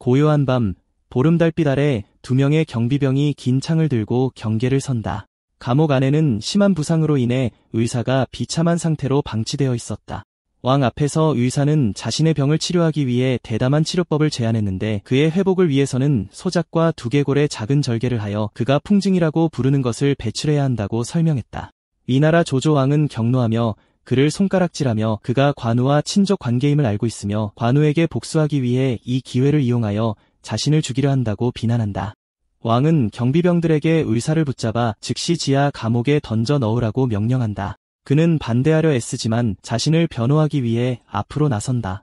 고요한 밤, 보름달빛 아래 두 명의 경비병이 긴 창을 들고 경계를 선다. 감옥 안에는 심한 부상으로 인해 의사가 비참한 상태로 방치되어 있었다. 왕 앞에서 의사는 자신의 병을 치료하기 위해 대담한 치료법을 제안했는데 그의 회복을 위해서는 소작과 두개골의 작은 절개를 하여 그가 풍증이라고 부르는 것을 배출해야 한다고 설명했다. 위나라 조조왕은 격노하며 그를 손가락질하며 그가 관우와 친족 관계임을 알고 있으며 관우에게 복수하기 위해 이 기회를 이용하여 자신을 죽이려 한다고 비난한다. 왕은 경비병들에게 의사를 붙잡아 즉시 지하 감옥에 던져 넣으라고 명령한다. 그는 반대하려 애쓰지만 자신을 변호하기 위해 앞으로 나선다.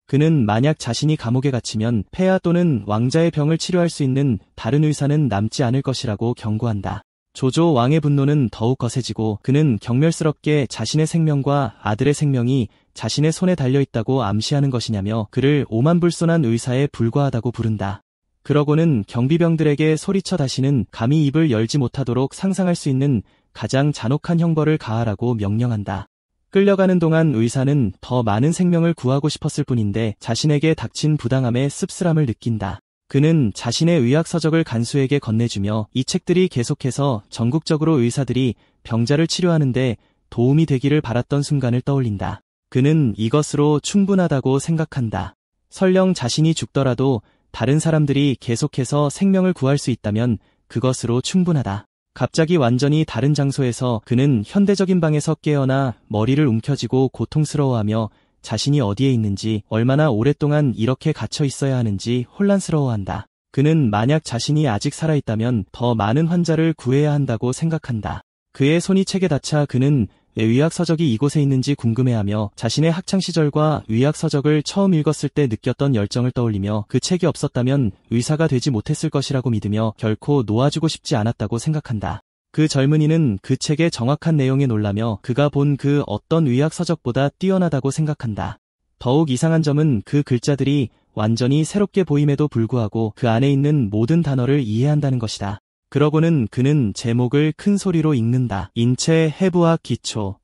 그는 만약 자신이 감옥에 갇히면 폐하 또는 왕자의 병을 치료할 수 있는 다른 의사는 남지 않을 것이라고 경고한다. 조조 왕의 분노는 더욱 거세지고 그는 경멸스럽게 자신의 생명과 아들의 생명이 자신의 손에 달려있다고 암시하는 것이냐며 그를 오만불손한 의사에 불과하다고 부른다. 그러고는 경비병들에게 소리쳐 다시는 감히 입을 열지 못하도록 상상할 수 있는 가장 잔혹한 형벌을 가하라고 명령한다. 끌려가는 동안 의사는 더 많은 생명을 구하고 싶었을 뿐인데 자신에게 닥친 부당함에 씁쓸함을 느낀다. 그는 자신의 의학서적을 간수에게 건네주며 이 책들이 계속해서 전국적으로 의사들이 병자를 치료하는데 도움이 되기를 바랐던 순간을 떠올린다. 그는 이것으로 충분하다고 생각한다. 설령 자신이 죽더라도 다른 사람들이 계속해서 생명을 구할 수 있다면 그것으로 충분하다. 갑자기 완전히 다른 장소에서 그는 현대적인 방에서 깨어나 머리를 움켜쥐고 고통스러워하며 자신이 어디에 있는지, 얼마나 오랫동안 이렇게 갇혀 있어야 하는지 혼란스러워한다. 그는 만약 자신이 아직 살아있다면 더 많은 환자를 구해야 한다고 생각한다. 그의 손이 책에 닿자 그는 왜 의학서적이 이곳에 있는지 궁금해하며 자신의 학창시절과 의학서적을 처음 읽었을 때 느꼈던 열정을 떠올리며 그 책이 없었다면 의사가 되지 못했을 것이라고 믿으며 결코 놓아주고 싶지 않았다고 생각한다. 그 젊은이는 그 책의 정확한 내용에 놀라며 그가 본 그 어떤 의학서적보다 뛰어나다고 생각한다. 더욱 이상한 점은 그 글자들이 완전히 새롭게 보임에도 불구하고 그 안에 있는 모든 단어를 이해한다는 것이다. 그러고는 그는 제목을 큰 소리로 읽는다. 인체 해부학 기초.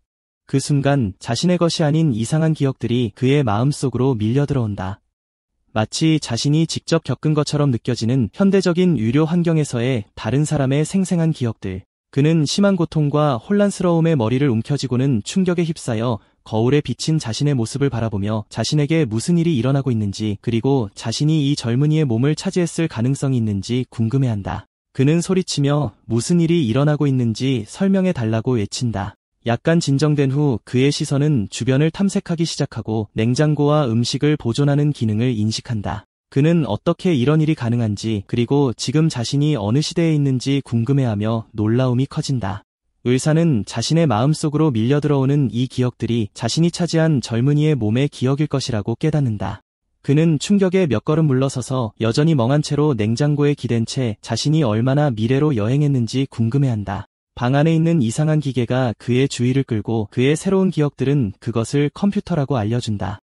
그 순간 자신의 것이 아닌 이상한 기억들이 그의 마음속으로 밀려들어온다. 마치 자신이 직접 겪은 것처럼 느껴지는 현대적인 의료 환경에서의 다른 사람의 생생한 기억들. 그는 심한 고통과 혼란스러움에 머리를 움켜쥐고는 충격에 휩싸여 거울에 비친 자신의 모습을 바라보며 자신에게 무슨 일이 일어나고 있는지 그리고 자신이 이 젊은이의 몸을 차지했을 가능성이 있는지 궁금해한다. 그는 소리치며 무슨 일이 일어나고 있는지 설명해 달라고 외친다. 약간 진정된 후 그의 시선은 주변을 탐색하기 시작하고 냉장고와 음식을 보존하는 기능을 인식한다. 그는 어떻게 이런 일이 가능한지 그리고 지금 자신이 어느 시대에 있는지 궁금해하며 놀라움이 커진다. 의사는 자신의 마음속으로 밀려들어오는 이 기억들이 자신이 차지한 젊은이의 몸의 기억일 것이라고 깨닫는다. 그는 충격에 몇 걸음 물러서서 여전히 멍한 채로 냉장고에 기댄 채 자신이 얼마나 미래로 여행했는지 궁금해한다. 방 안에 있는 이상한 기계가 그의 주의를 끌고 그의 새로운 기억들은 그것을 컴퓨터라고 알려준다.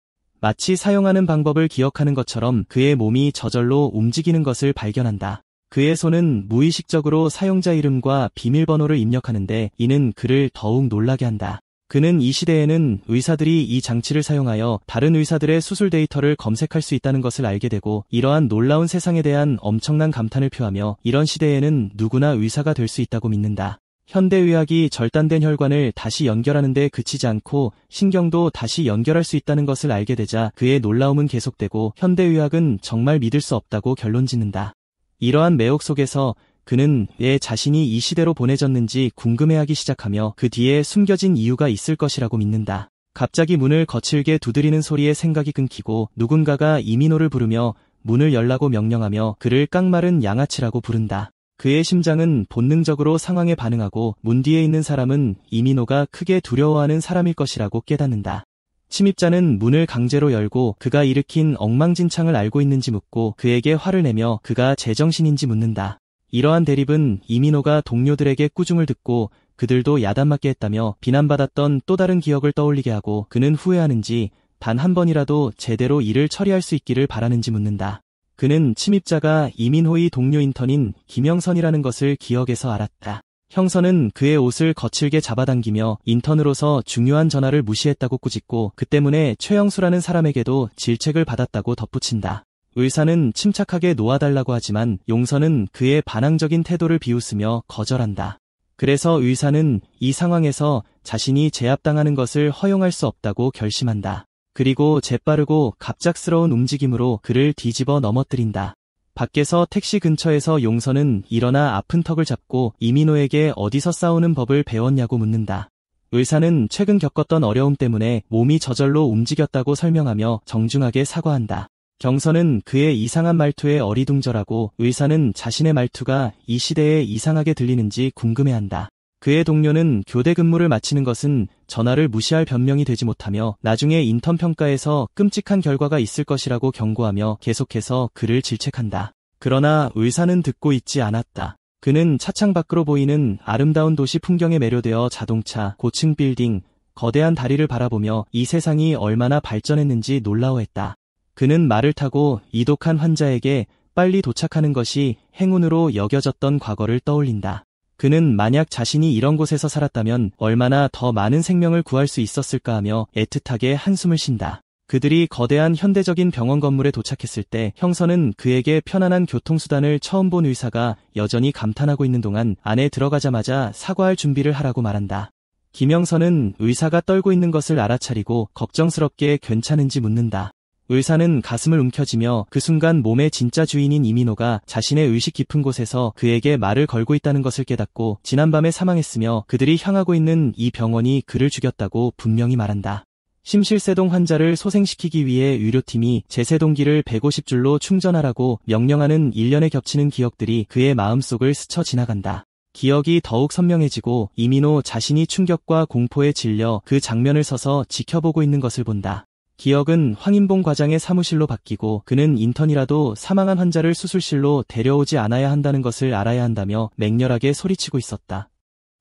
마치 사용하는 방법을 기억하는 것처럼 그의 몸이 저절로 움직이는 것을 발견한다. 그의 손은 무의식적으로 사용자 이름과 비밀번호를 입력하는데 이는 그를 더욱 놀라게 한다. 그는 이 시대에는 의사들이 이 장치를 사용하여 다른 의사들의 수술 데이터를 검색할 수 있다는 것을 알게 되고 이러한 놀라운 세상에 대한 엄청난 감탄을 표하며 이런 시대에는 누구나 의사가 될 수 있다고 믿는다. 현대의학이 절단된 혈관을 다시 연결하는 데 그치지 않고 신경도 다시 연결할 수 있다는 것을 알게 되자 그의 놀라움은 계속되고 현대의학은 정말 믿을 수 없다고 결론짓는다. 이러한 매혹 속에서 그는 왜 자신이 이 시대로 보내졌는지 궁금해하기 시작하며 그 뒤에 숨겨진 이유가 있을 것이라고 믿는다. 갑자기 문을 거칠게 두드리는 소리에 생각이 끊기고 누군가가 이민호를 부르며 문을 열라고 명령하며 그를 깡마른 양아치라고 부른다. 그의 심장은 본능적으로 상황에 반응하고 문 뒤에 있는 사람은 이민호가 크게 두려워하는 사람일 것이라고 깨닫는다. 침입자는 문을 강제로 열고 그가 일으킨 엉망진창을 알고 있는지 묻고 그에게 화를 내며 그가 제정신인지 묻는다. 이러한 대립은 이민호가 동료들에게 꾸중을 듣고 그들도 야단맞게 했다며 비난받았던 또 다른 기억을 떠올리게 하고 그는 후회하는지 단 한 번이라도 제대로 일을 처리할 수 있기를 바라는지 묻는다. 그는 침입자가 이민호의 동료 인턴인 김영선이라는 것을 기억해서 알았다. 형선은 그의 옷을 거칠게 잡아당기며 인턴으로서 중요한 전화를 무시했다고 꾸짖고 그 때문에 최영수라는 사람에게도 질책을 받았다고 덧붙인다. 의사는 침착하게 놓아달라고 하지만 용선은 그의 반항적인 태도를 비웃으며 거절한다. 그래서 의사는 이 상황에서 자신이 제압당하는 것을 허용할 수 없다고 결심한다. 그리고 재빠르고 갑작스러운 움직임으로 그를 뒤집어 넘어뜨린다. 밖에서 택시 근처에서 용선은 일어나 아픈 턱을 잡고 이민호에게 어디서 싸우는 법을 배웠냐고 묻는다. 의사는 최근 겪었던 어려움 때문에 몸이 저절로 움직였다고 설명하며 정중하게 사과한다. 경선은 그의 이상한 말투에 어리둥절하고 의사는 자신의 말투가 이 시대에 이상하게 들리는지 궁금해한다. 그의 동료는 교대 근무를 마치는 것은 전화를 무시할 변명이 되지 못하며 나중에 인턴 평가에서 끔찍한 결과가 있을 것이라고 경고하며 계속해서 그를 질책한다. 그러나 의사는 듣고 있지 않았다. 그는 차창 밖으로 보이는 아름다운 도시 풍경에 매료되어 자동차, 고층 빌딩, 거대한 다리를 바라보며 이 세상이 얼마나 발전했는지 놀라워했다. 그는 말을 타고 이독한 환자에게 빨리 도착하는 것이 행운으로 여겨졌던 과거를 떠올린다. 그는 만약 자신이 이런 곳에서 살았다면 얼마나 더 많은 생명을 구할 수 있었을까 하며 애틋하게 한숨을 쉰다. 그들이 거대한 현대적인 병원 건물에 도착했을 때 형선은 그에게 편안한 교통수단을 처음 본 의사가 여전히 감탄하고 있는 동안 안에 들어가자마자 사과할 준비를 하라고 말한다. 김영선은 의사가 떨고 있는 것을 알아차리고 걱정스럽게 괜찮은지 묻는다. 의사는 가슴을 움켜쥐며 그 순간 몸의 진짜 주인인 이민호가 자신의 의식 깊은 곳에서 그에게 말을 걸고 있다는 것을 깨닫고 지난밤에 사망했으며 그들이 향하고 있는 이 병원이 그를 죽였다고 분명히 말한다. 심실세동 환자를 소생시키기 위해 의료팀이 제세동기를 150줄로 충전하라고 명령하는 일련에 겹치는 기억들이 그의 마음속을 스쳐 지나간다. 기억이 더욱 선명해지고 이민호 자신이 충격과 공포에 질려 그 장면을 서서 지켜보고 있는 것을 본다. 기억은 황인봉 과장의 사무실로 바뀌고 그는 인턴이라도 사망한 환자를 수술실로 데려오지 않아야 한다는 것을 알아야 한다며 맹렬하게 소리치고 있었다.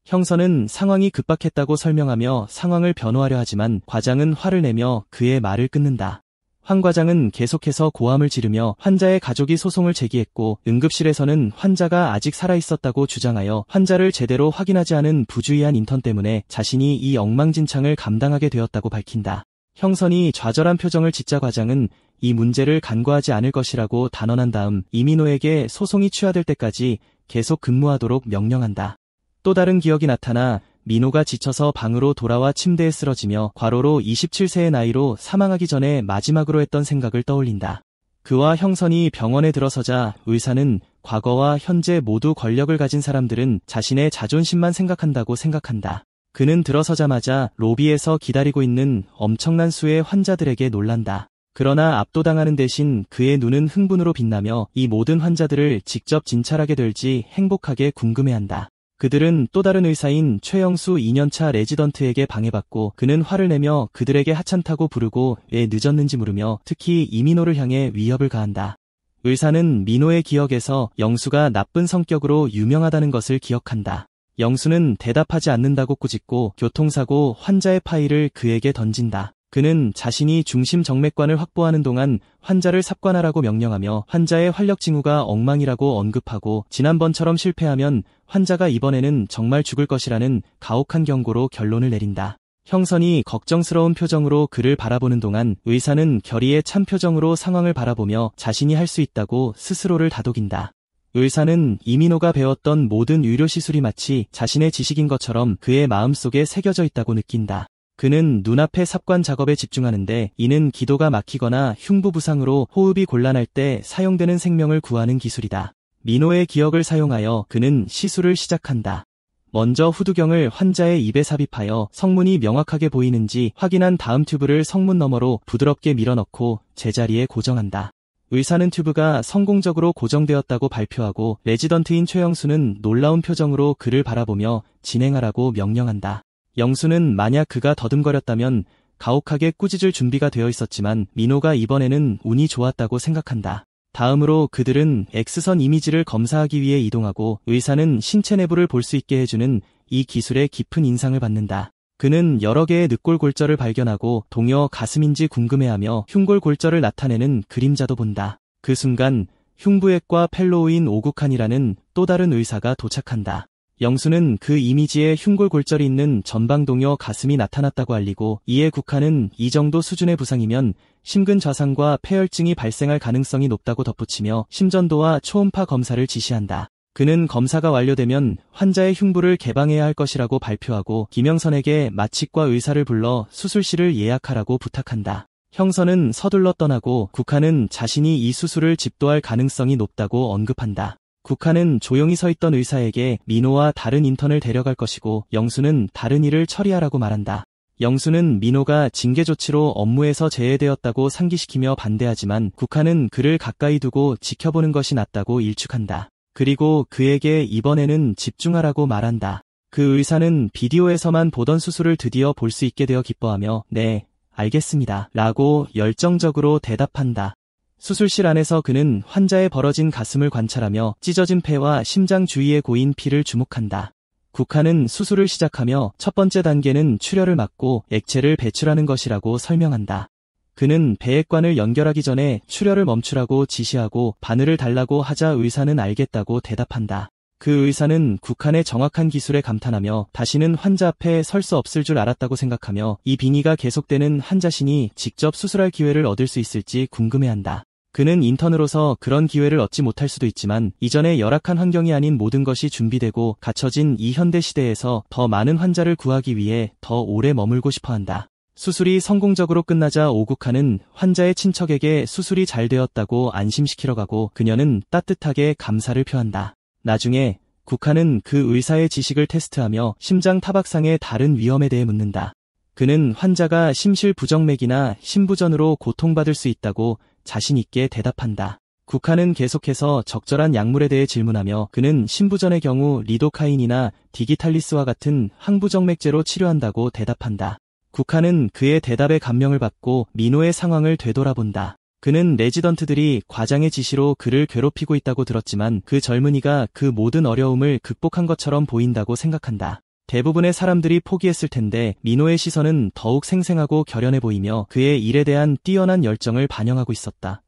형선은 상황이 급박했다고 설명하며 상황을 변호하려 하지만 과장은 화를 내며 그의 말을 끊는다. 황 과장은 계속해서 고함을 지르며 환자의 가족이 소송을 제기했고 응급실에서는 환자가 아직 살아있었다고 주장하여 환자를 제대로 확인하지 않은 부주의한 인턴 때문에 자신이 이 엉망진창을 감당하게 되었다고 밝힌다. 형선이 좌절한 표정을 짓자 과장은 이 문제를 간과하지 않을 것이라고 단언한 다음 이민호에게 소송이 취하될 때까지 계속 근무하도록 명령한다. 또 다른 기억이 나타나 민호가 지쳐서 방으로 돌아와 침대에 쓰러지며 과로로 27세의 나이로 사망하기 전에 마지막으로 했던 생각을 떠올린다. 그와 형선이 병원에 들어서자 의사는 과거와 현재 모두 권력을 가진 사람들은 자신의 자존심만 생각한다고 생각한다. 그는 들어서자마자 로비에서 기다리고 있는 엄청난 수의 환자들에게 놀란다. 그러나 압도당하는 대신 그의 눈은 흥분으로 빛나며 이 모든 환자들을 직접 진찰하게 될지 행복하게 궁금해한다. 그들은 또 다른 의사인 최영수 2년차 레지던트에게 방해받고 그는 화를 내며 그들에게 하찮다고 부르고 왜 늦었는지 물으며 특히 이민호를 향해 위협을 가한다. 의사는 민호의 기억에서 영수가 나쁜 성격으로 유명하다는 것을 기억한다. 영수는 대답하지 않는다고 꾸짖고 교통사고 환자의 파일을 그에게 던진다. 그는 자신이 중심 정맥관을 확보하는 동안 환자를 삽관하라고 명령하며 환자의 활력 징후가 엉망이라고 언급하고 지난번처럼 실패하면 환자가 이번에는 정말 죽을 것이라는 가혹한 경고로 결론을 내린다. 형선이 걱정스러운 표정으로 그를 바라보는 동안 의사는 결의에 찬 표정으로 상황을 바라보며 자신이 할 수 있다고 스스로를 다독인다. 의사는 이민호가 배웠던 모든 의료시술이 마치 자신의 지식인 것처럼 그의 마음속에 새겨져 있다고 느낀다. 그는 눈앞의 삽관 작업에 집중하는데 이는 기도가 막히거나 흉부 부상으로 호흡이 곤란할 때 사용되는 생명을 구하는 기술이다. 민호의 기억을 사용하여 그는 시술을 시작한다. 먼저 후두경을 환자의 입에 삽입하여 성문이 명확하게 보이는지 확인한 다음 튜브를 성문 너머로 부드럽게 밀어넣고 제자리에 고정한다. 의사는 튜브가 성공적으로 고정되었다고 발표하고 레지던트인 최영수는 놀라운 표정으로 그를 바라보며 진행하라고 명령한다. 영수는 만약 그가 더듬거렸다면 가혹하게 꾸짖을 준비가 되어 있었지만 민호가 이번에는 운이 좋았다고 생각한다. 다음으로 그들은 X선 이미지를 검사하기 위해 이동하고 의사는 신체 내부를 볼 수 있게 해주는 이 기술에 깊은 인상을 받는다. 그는 여러 개의 늑골 골절을 발견하고 동요 가슴인지 궁금해하며 흉골 골절을 나타내는 그림자도 본다. 그 순간 흉부외과 펠로우인 오국한이라는 또 다른 의사가 도착한다. 영수는 그 이미지에 흉골골절이 있는 전방동요 가슴이 나타났다고 알리고, 이에 국한은 이 정도 수준의 부상이면 심근좌상과 폐혈증이 발생할 가능성이 높다고 덧붙이며 심전도와 초음파 검사를 지시한다. 그는 검사가 완료되면 환자의 흉부를 개방해야 할 것이라고 발표하고 김영선에게 마취과 의사를 불러 수술실을 예약하라고 부탁한다. 형선은 서둘러 떠나고 국한은 자신이 이 수술을 집도할 가능성이 높다고 언급한다. 국한은 조용히 서 있던 의사에게 민호와 다른 인턴을 데려갈 것이고 영수는 다른 일을 처리하라고 말한다. 영수는 민호가 징계 조치로 업무에서 제외되었다고 상기시키며 반대하지만 국한은 그를 가까이 두고 지켜보는 것이 낫다고 일축한다. 그리고 그에게 이번에는 집중하라고 말한다. 그 의사는 비디오에서만 보던 수술을 드디어 볼 수 있게 되어 기뻐하며 네, 알겠습니다. 라고 열정적으로 대답한다. 수술실 안에서 그는 환자의 벌어진 가슴을 관찰하며 찢어진 폐와 심장 주위에 고인 피를 주목한다. 국한은 수술을 시작하며 첫 번째 단계는 출혈을 막고 액체를 배출하는 것이라고 설명한다. 그는 배액관을 연결하기 전에 출혈을 멈추라고 지시하고 바늘을 달라고 하자 의사는 알겠다고 대답한다. 그 의사는 국한의 정확한 기술에 감탄하며 다시는 환자 앞에 설 수 없을 줄 알았다고 생각하며 이 빙의가 계속되는 한 자신이 직접 수술할 기회를 얻을 수 있을지 궁금해한다. 그는 인턴으로서 그런 기회를 얻지 못할 수도 있지만 이전의 열악한 환경이 아닌 모든 것이 준비되고 갖춰진 이 현대 시대에서 더 많은 환자를 구하기 위해 더 오래 머물고 싶어한다. 수술이 성공적으로 끝나자 오국한은 환자의 친척에게 수술이 잘 되었다고 안심시키러 가고 그녀는 따뜻하게 감사를 표한다. 나중에 국한은 그 의사의 지식을 테스트하며 심장 타박상의 다른 위험에 대해 묻는다. 그는 환자가 심실부정맥이나 심부전으로 고통받을 수 있다고 자신 있게 대답한다. 국한은 계속해서 적절한 약물에 대해 질문하며 그는 심부전의 경우 리도카인이나 디기탈리스와 같은 항부정맥제로 치료한다고 대답한다. 국한은 그의 대답에 감명을 받고 민호의 상황을 되돌아본다. 그는 레지던트들이 과장의 지시로 그를 괴롭히고 있다고 들었지만 그 젊은이가 그 모든 어려움을 극복한 것처럼 보인다고 생각한다. 대부분의 사람들이 포기했을 텐데 민호의 시선은 더욱 생생하고 결연해 보이며 그의 일에 대한 뛰어난 열정을 반영하고 있었다.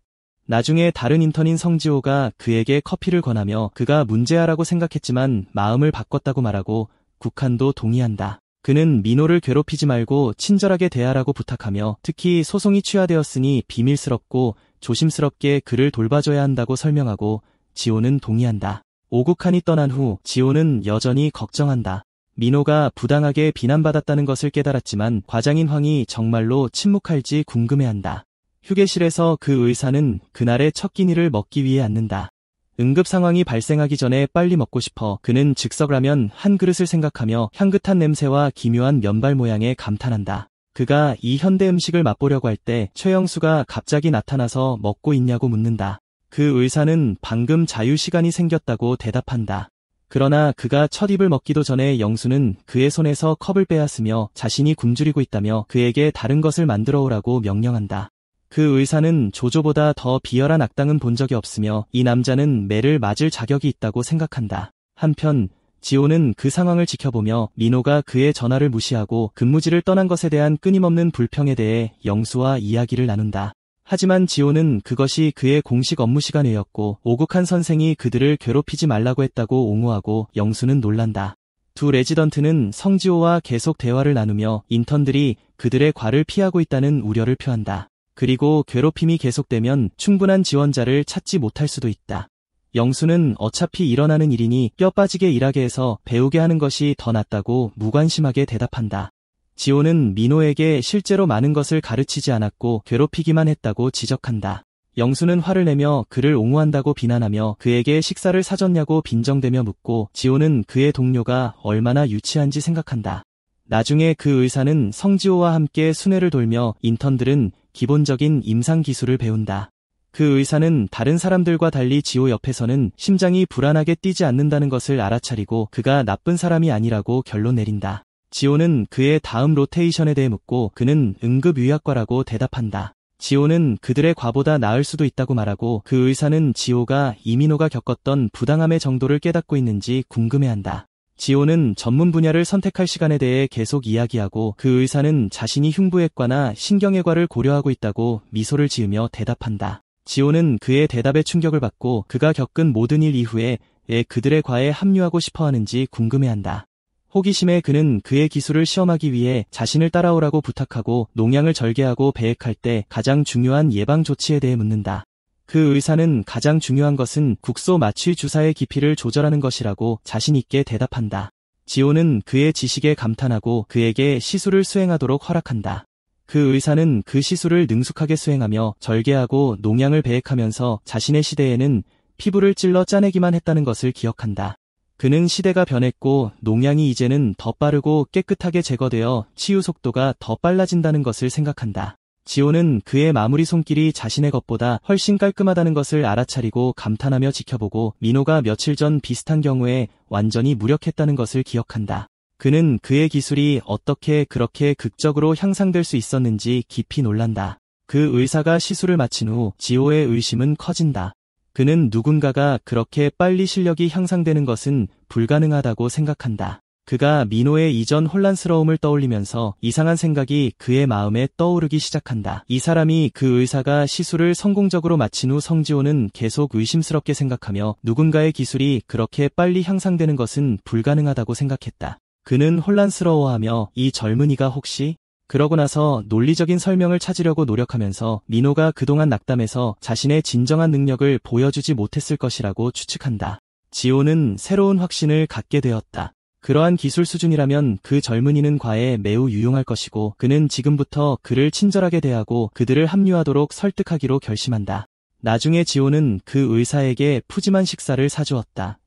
나중에 다른 인턴인 성지호가 그에게 커피를 권하며 그가 문제아라고 생각했지만 마음을 바꿨다고 말하고 국한도 동의한다. 그는 민호를 괴롭히지 말고 친절하게 대하라고 부탁하며 특히 소송이 취하되었으니 비밀스럽고 조심스럽게 그를 돌봐줘야 한다고 설명하고 지호는 동의한다. 오국한이 떠난 후 지호는 여전히 걱정한다. 민호가 부당하게 비난받았다는 것을 깨달았지만 과장인 황이 정말로 침묵할지 궁금해한다. 휴게실에서 그 의사는 그날의 첫 끼니를 먹기 위해 앉는다. 응급 상황이 발생하기 전에 빨리 먹고 싶어 그는 즉석라면 한 그릇을 생각하며 향긋한 냄새와 기묘한 면발 모양에 감탄한다. 그가 이 현대 음식을 맛보려고 할 때 최영수가 갑자기 나타나서 먹고 있냐고 묻는다. 그 의사는 방금 자유시간이 생겼다고 대답한다. 그러나 그가 첫 입을 먹기도 전에 영수는 그의 손에서 컵을 빼앗으며 자신이 굶주리고 있다며 그에게 다른 것을 만들어 오라고 명령한다. 그 의사는 조조보다 더 비열한 악당은 본 적이 없으며 이 남자는 매를 맞을 자격이 있다고 생각한다. 한편 지호는 그 상황을 지켜보며 민호가 그의 전화를 무시하고 근무지를 떠난 것에 대한 끊임없는 불평에 대해 영수와 이야기를 나눈다. 하지만 지호는 그것이 그의 공식 업무 시간 외였고 오국한 선생이 그들을 괴롭히지 말라고 했다고 옹호하고 영수는 놀란다. 두 레지던트는 성지호와 계속 대화를 나누며 인턴들이 그들의 과를 피하고 있다는 우려를 표한다. 그리고 괴롭힘이 계속되면 충분한 지원자를 찾지 못할 수도 있다. 영수는 어차피 일어나는 일이니 뼈 빠지게 일하게 해서 배우게 하는 것이 더 낫다고 무관심하게 대답한다. 지호는 민호에게 실제로 많은 것을 가르치지 않았고 괴롭히기만 했다고 지적한다. 영수는 화를 내며 그를 옹호한다고 비난하며 그에게 식사를 사줬냐고 빈정대며 묻고 지호는 그의 동료가 얼마나 유치한지 생각한다. 나중에 그 의사는 성지호와 함께 순회를 돌며 인턴들은 기본적인 임상 기술을 배운다. 그 의사는 다른 사람들과 달리 지호 옆에서는 심장이 불안하게 뛰지 않는다는 것을 알아차리고 그가 나쁜 사람이 아니라고 결론 내린다. 지호는 그의 다음 로테이션에 대해 묻고 그는 응급의학과라고 대답한다. 지호는 그들의 과보다 나을 수도 있다고 말하고 그 의사는 지호가 이민호가 겪었던 부당함의 정도를 깨닫고 있는지 궁금해한다. 지호는 전문 분야를 선택할 시간에 대해 계속 이야기하고 그 의사는 자신이 흉부외과나 신경외과를 고려하고 있다고 미소를 지으며 대답한다. 지호는 그의 대답에 충격을 받고 그가 겪은 모든 일 이후에 왜 그들의 과에 합류하고 싶어 하는지 궁금해한다. 호기심에 그는 그의 기술을 시험하기 위해 자신을 따라오라고 부탁하고 농양을 절개하고 배액할 때 가장 중요한 예방 조치에 대해 묻는다. 그 의사는 가장 중요한 것은 국소 마취 주사의 깊이를 조절하는 것이라고 자신 있게 대답한다. 지호는 그의 지식에 감탄하고 그에게 시술을 수행하도록 허락한다. 그 의사는 그 시술을 능숙하게 수행하며 절개하고 농양을 배액하면서 자신의 시대에는 피부를 찔러 짜내기만 했다는 것을 기억한다. 그는 시대가 변했고 농양이 이제는 더 빠르고 깨끗하게 제거되어 치유 속도가 더 빨라진다는 것을 생각한다. 지호는 그의 마무리 손길이 자신의 것보다 훨씬 깔끔하다는 것을 알아차리고 감탄하며 지켜보고 민호가 며칠 전 비슷한 경우에 완전히 무력했다는 것을 기억한다. 그는 그의 기술이 어떻게 그렇게 극적으로 향상될 수 있었는지 깊이 놀란다. 그 의사가 시술을 마친 후 지호의 의심은 커진다. 그는 누군가가 그렇게 빨리 실력이 향상되는 것은 불가능하다고 생각한다. 그가 민호의 이전 혼란스러움을 떠올리면서 이상한 생각이 그의 마음에 떠오르기 시작한다. 이 사람이 그 의사가 시술을 성공적으로 마친 후 성지호는 계속 의심스럽게 생각하며 누군가의 기술이 그렇게 빨리 향상되는 것은 불가능하다고 생각했다. 그는 혼란스러워하며 이 젊은이가 혹시? 그러고 나서 논리적인 설명을 찾으려고 노력하면서 민호가 그동안 낙담해서 자신의 진정한 능력을 보여주지 못했을 것이라고 추측한다. 지호는 새로운 확신을 갖게 되었다. 그러한 기술 수준이라면 그 젊은이는 과에 매우 유용할 것이고 그는 지금부터 그를 친절하게 대하고 그들을 합류하도록 설득하기로 결심한다. 나중에 지호는 그 의사에게 푸짐한 식사를 사주었다.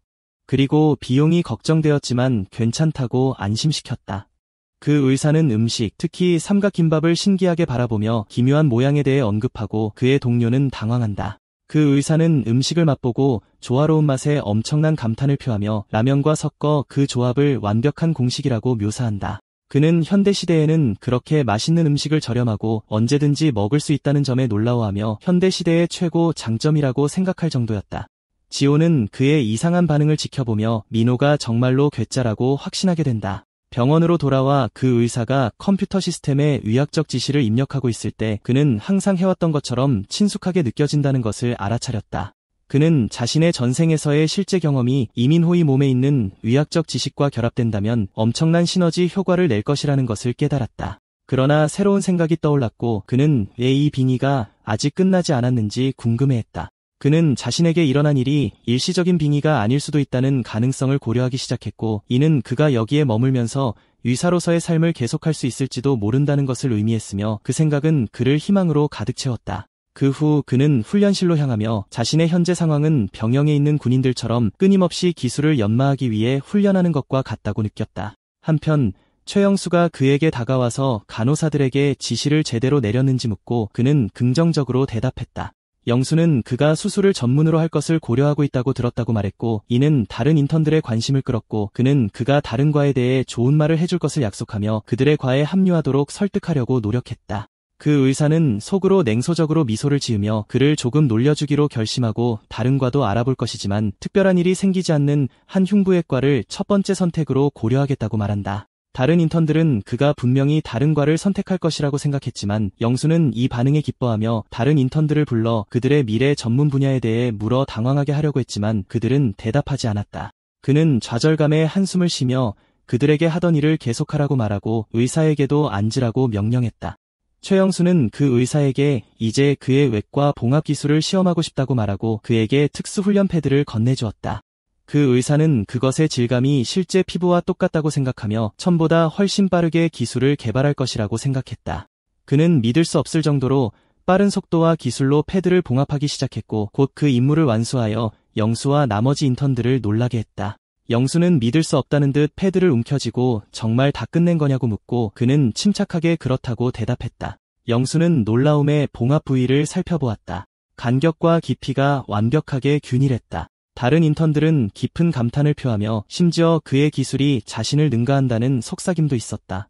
그리고 비용이 걱정되었지만 괜찮다고 안심시켰다. 그 의사는 음식, 특히 삼각김밥을 신기하게 바라보며 기묘한 모양에 대해 언급하고 그의 동료는 당황한다. 그 의사는 음식을 맛보고 조화로운 맛에 엄청난 감탄을 표하며 라면과 섞어 그 조합을 완벽한 공식이라고 묘사한다. 그는 현대시대에는 그렇게 맛있는 음식을 저렴하고 언제든지 먹을 수 있다는 점에 놀라워하며 현대시대의 최고 장점이라고 생각할 정도였다. 지호는 그의 이상한 반응을 지켜보며 민호가 정말로 괴짜라고 확신하게 된다. 병원으로 돌아와 그 의사가 컴퓨터 시스템에 의학적 지시를 입력하고 있을 때 그는 항상 해왔던 것처럼 친숙하게 느껴진다는 것을 알아차렸다. 그는 자신의 전생에서의 실제 경험이 이민호의 몸에 있는 의학적 지식과 결합된다면 엄청난 시너지 효과를 낼 것이라는 것을 깨달았다. 그러나 새로운 생각이 떠올랐고 그는 왜 이 빙의가 아직 끝나지 않았는지 궁금해했다. 그는 자신에게 일어난 일이 일시적인 빙의가 아닐 수도 있다는 가능성을 고려하기 시작했고 이는 그가 여기에 머물면서 의사로서의 삶을 계속할 수 있을지도 모른다는 것을 의미했으며 그 생각은 그를 희망으로 가득 채웠다. 그 후 그는 훈련실로 향하며 자신의 현재 상황은 병영에 있는 군인들처럼 끊임없이 기술을 연마하기 위해 훈련하는 것과 같다고 느꼈다. 한편 최영수가 그에게 다가와서 간호사들에게 지시를 제대로 내렸는지 묻고 그는 긍정적으로 대답했다. 영수는 그가 수술을 전문으로 할 것을 고려하고 있다고 들었다고 말했고 이는 다른 인턴들의 관심을 끌었고 그는 그가 다른 과에 대해 좋은 말을 해줄 것을 약속하며 그들의 과에 합류하도록 설득하려고 노력했다. 그 의사는 속으로 냉소적으로 미소를 지으며 그를 조금 놀려주기로 결심하고 다른 과도 알아볼 것이지만 특별한 일이 생기지 않는 한 흉부외과를 첫 번째 선택으로 고려하겠다고 말한다. 다른 인턴들은 그가 분명히 다른 과를 선택할 것이라고 생각했지만 영수는 이 반응에 기뻐하며 다른 인턴들을 불러 그들의 미래 전문 분야에 대해 물어 당황하게 하려고 했지만 그들은 대답하지 않았다. 그는 좌절감에 한숨을 쉬며 그들에게 하던 일을 계속하라고 말하고 의사에게도 앉으라고 명령했다. 최영수는 그 의사에게 이제 그의 외과 봉합 기술을 시험하고 싶다고 말하고 그에게 특수훈련 패드를 건네주었다. 그 의사는 그것의 질감이 실제 피부와 똑같다고 생각하며 처음보다 훨씬 빠르게 기술을 개발할 것이라고 생각했다. 그는 믿을 수 없을 정도로 빠른 속도와 기술로 패드를 봉합하기 시작했고 곧 그 임무를 완수하여 영수와 나머지 인턴들을 놀라게 했다. 영수는 믿을 수 없다는 듯 패드를 움켜쥐고 정말 다 끝낸 거냐고 묻고 그는 침착하게 그렇다고 대답했다. 영수는 놀라움에 봉합 부위를 살펴보았다. 간격과 깊이가 완벽하게 균일했다. 다른 인턴들은 깊은 감탄을 표하며 심지어 그의 기술이 자신을 능가한다는 속삭임도 있었다.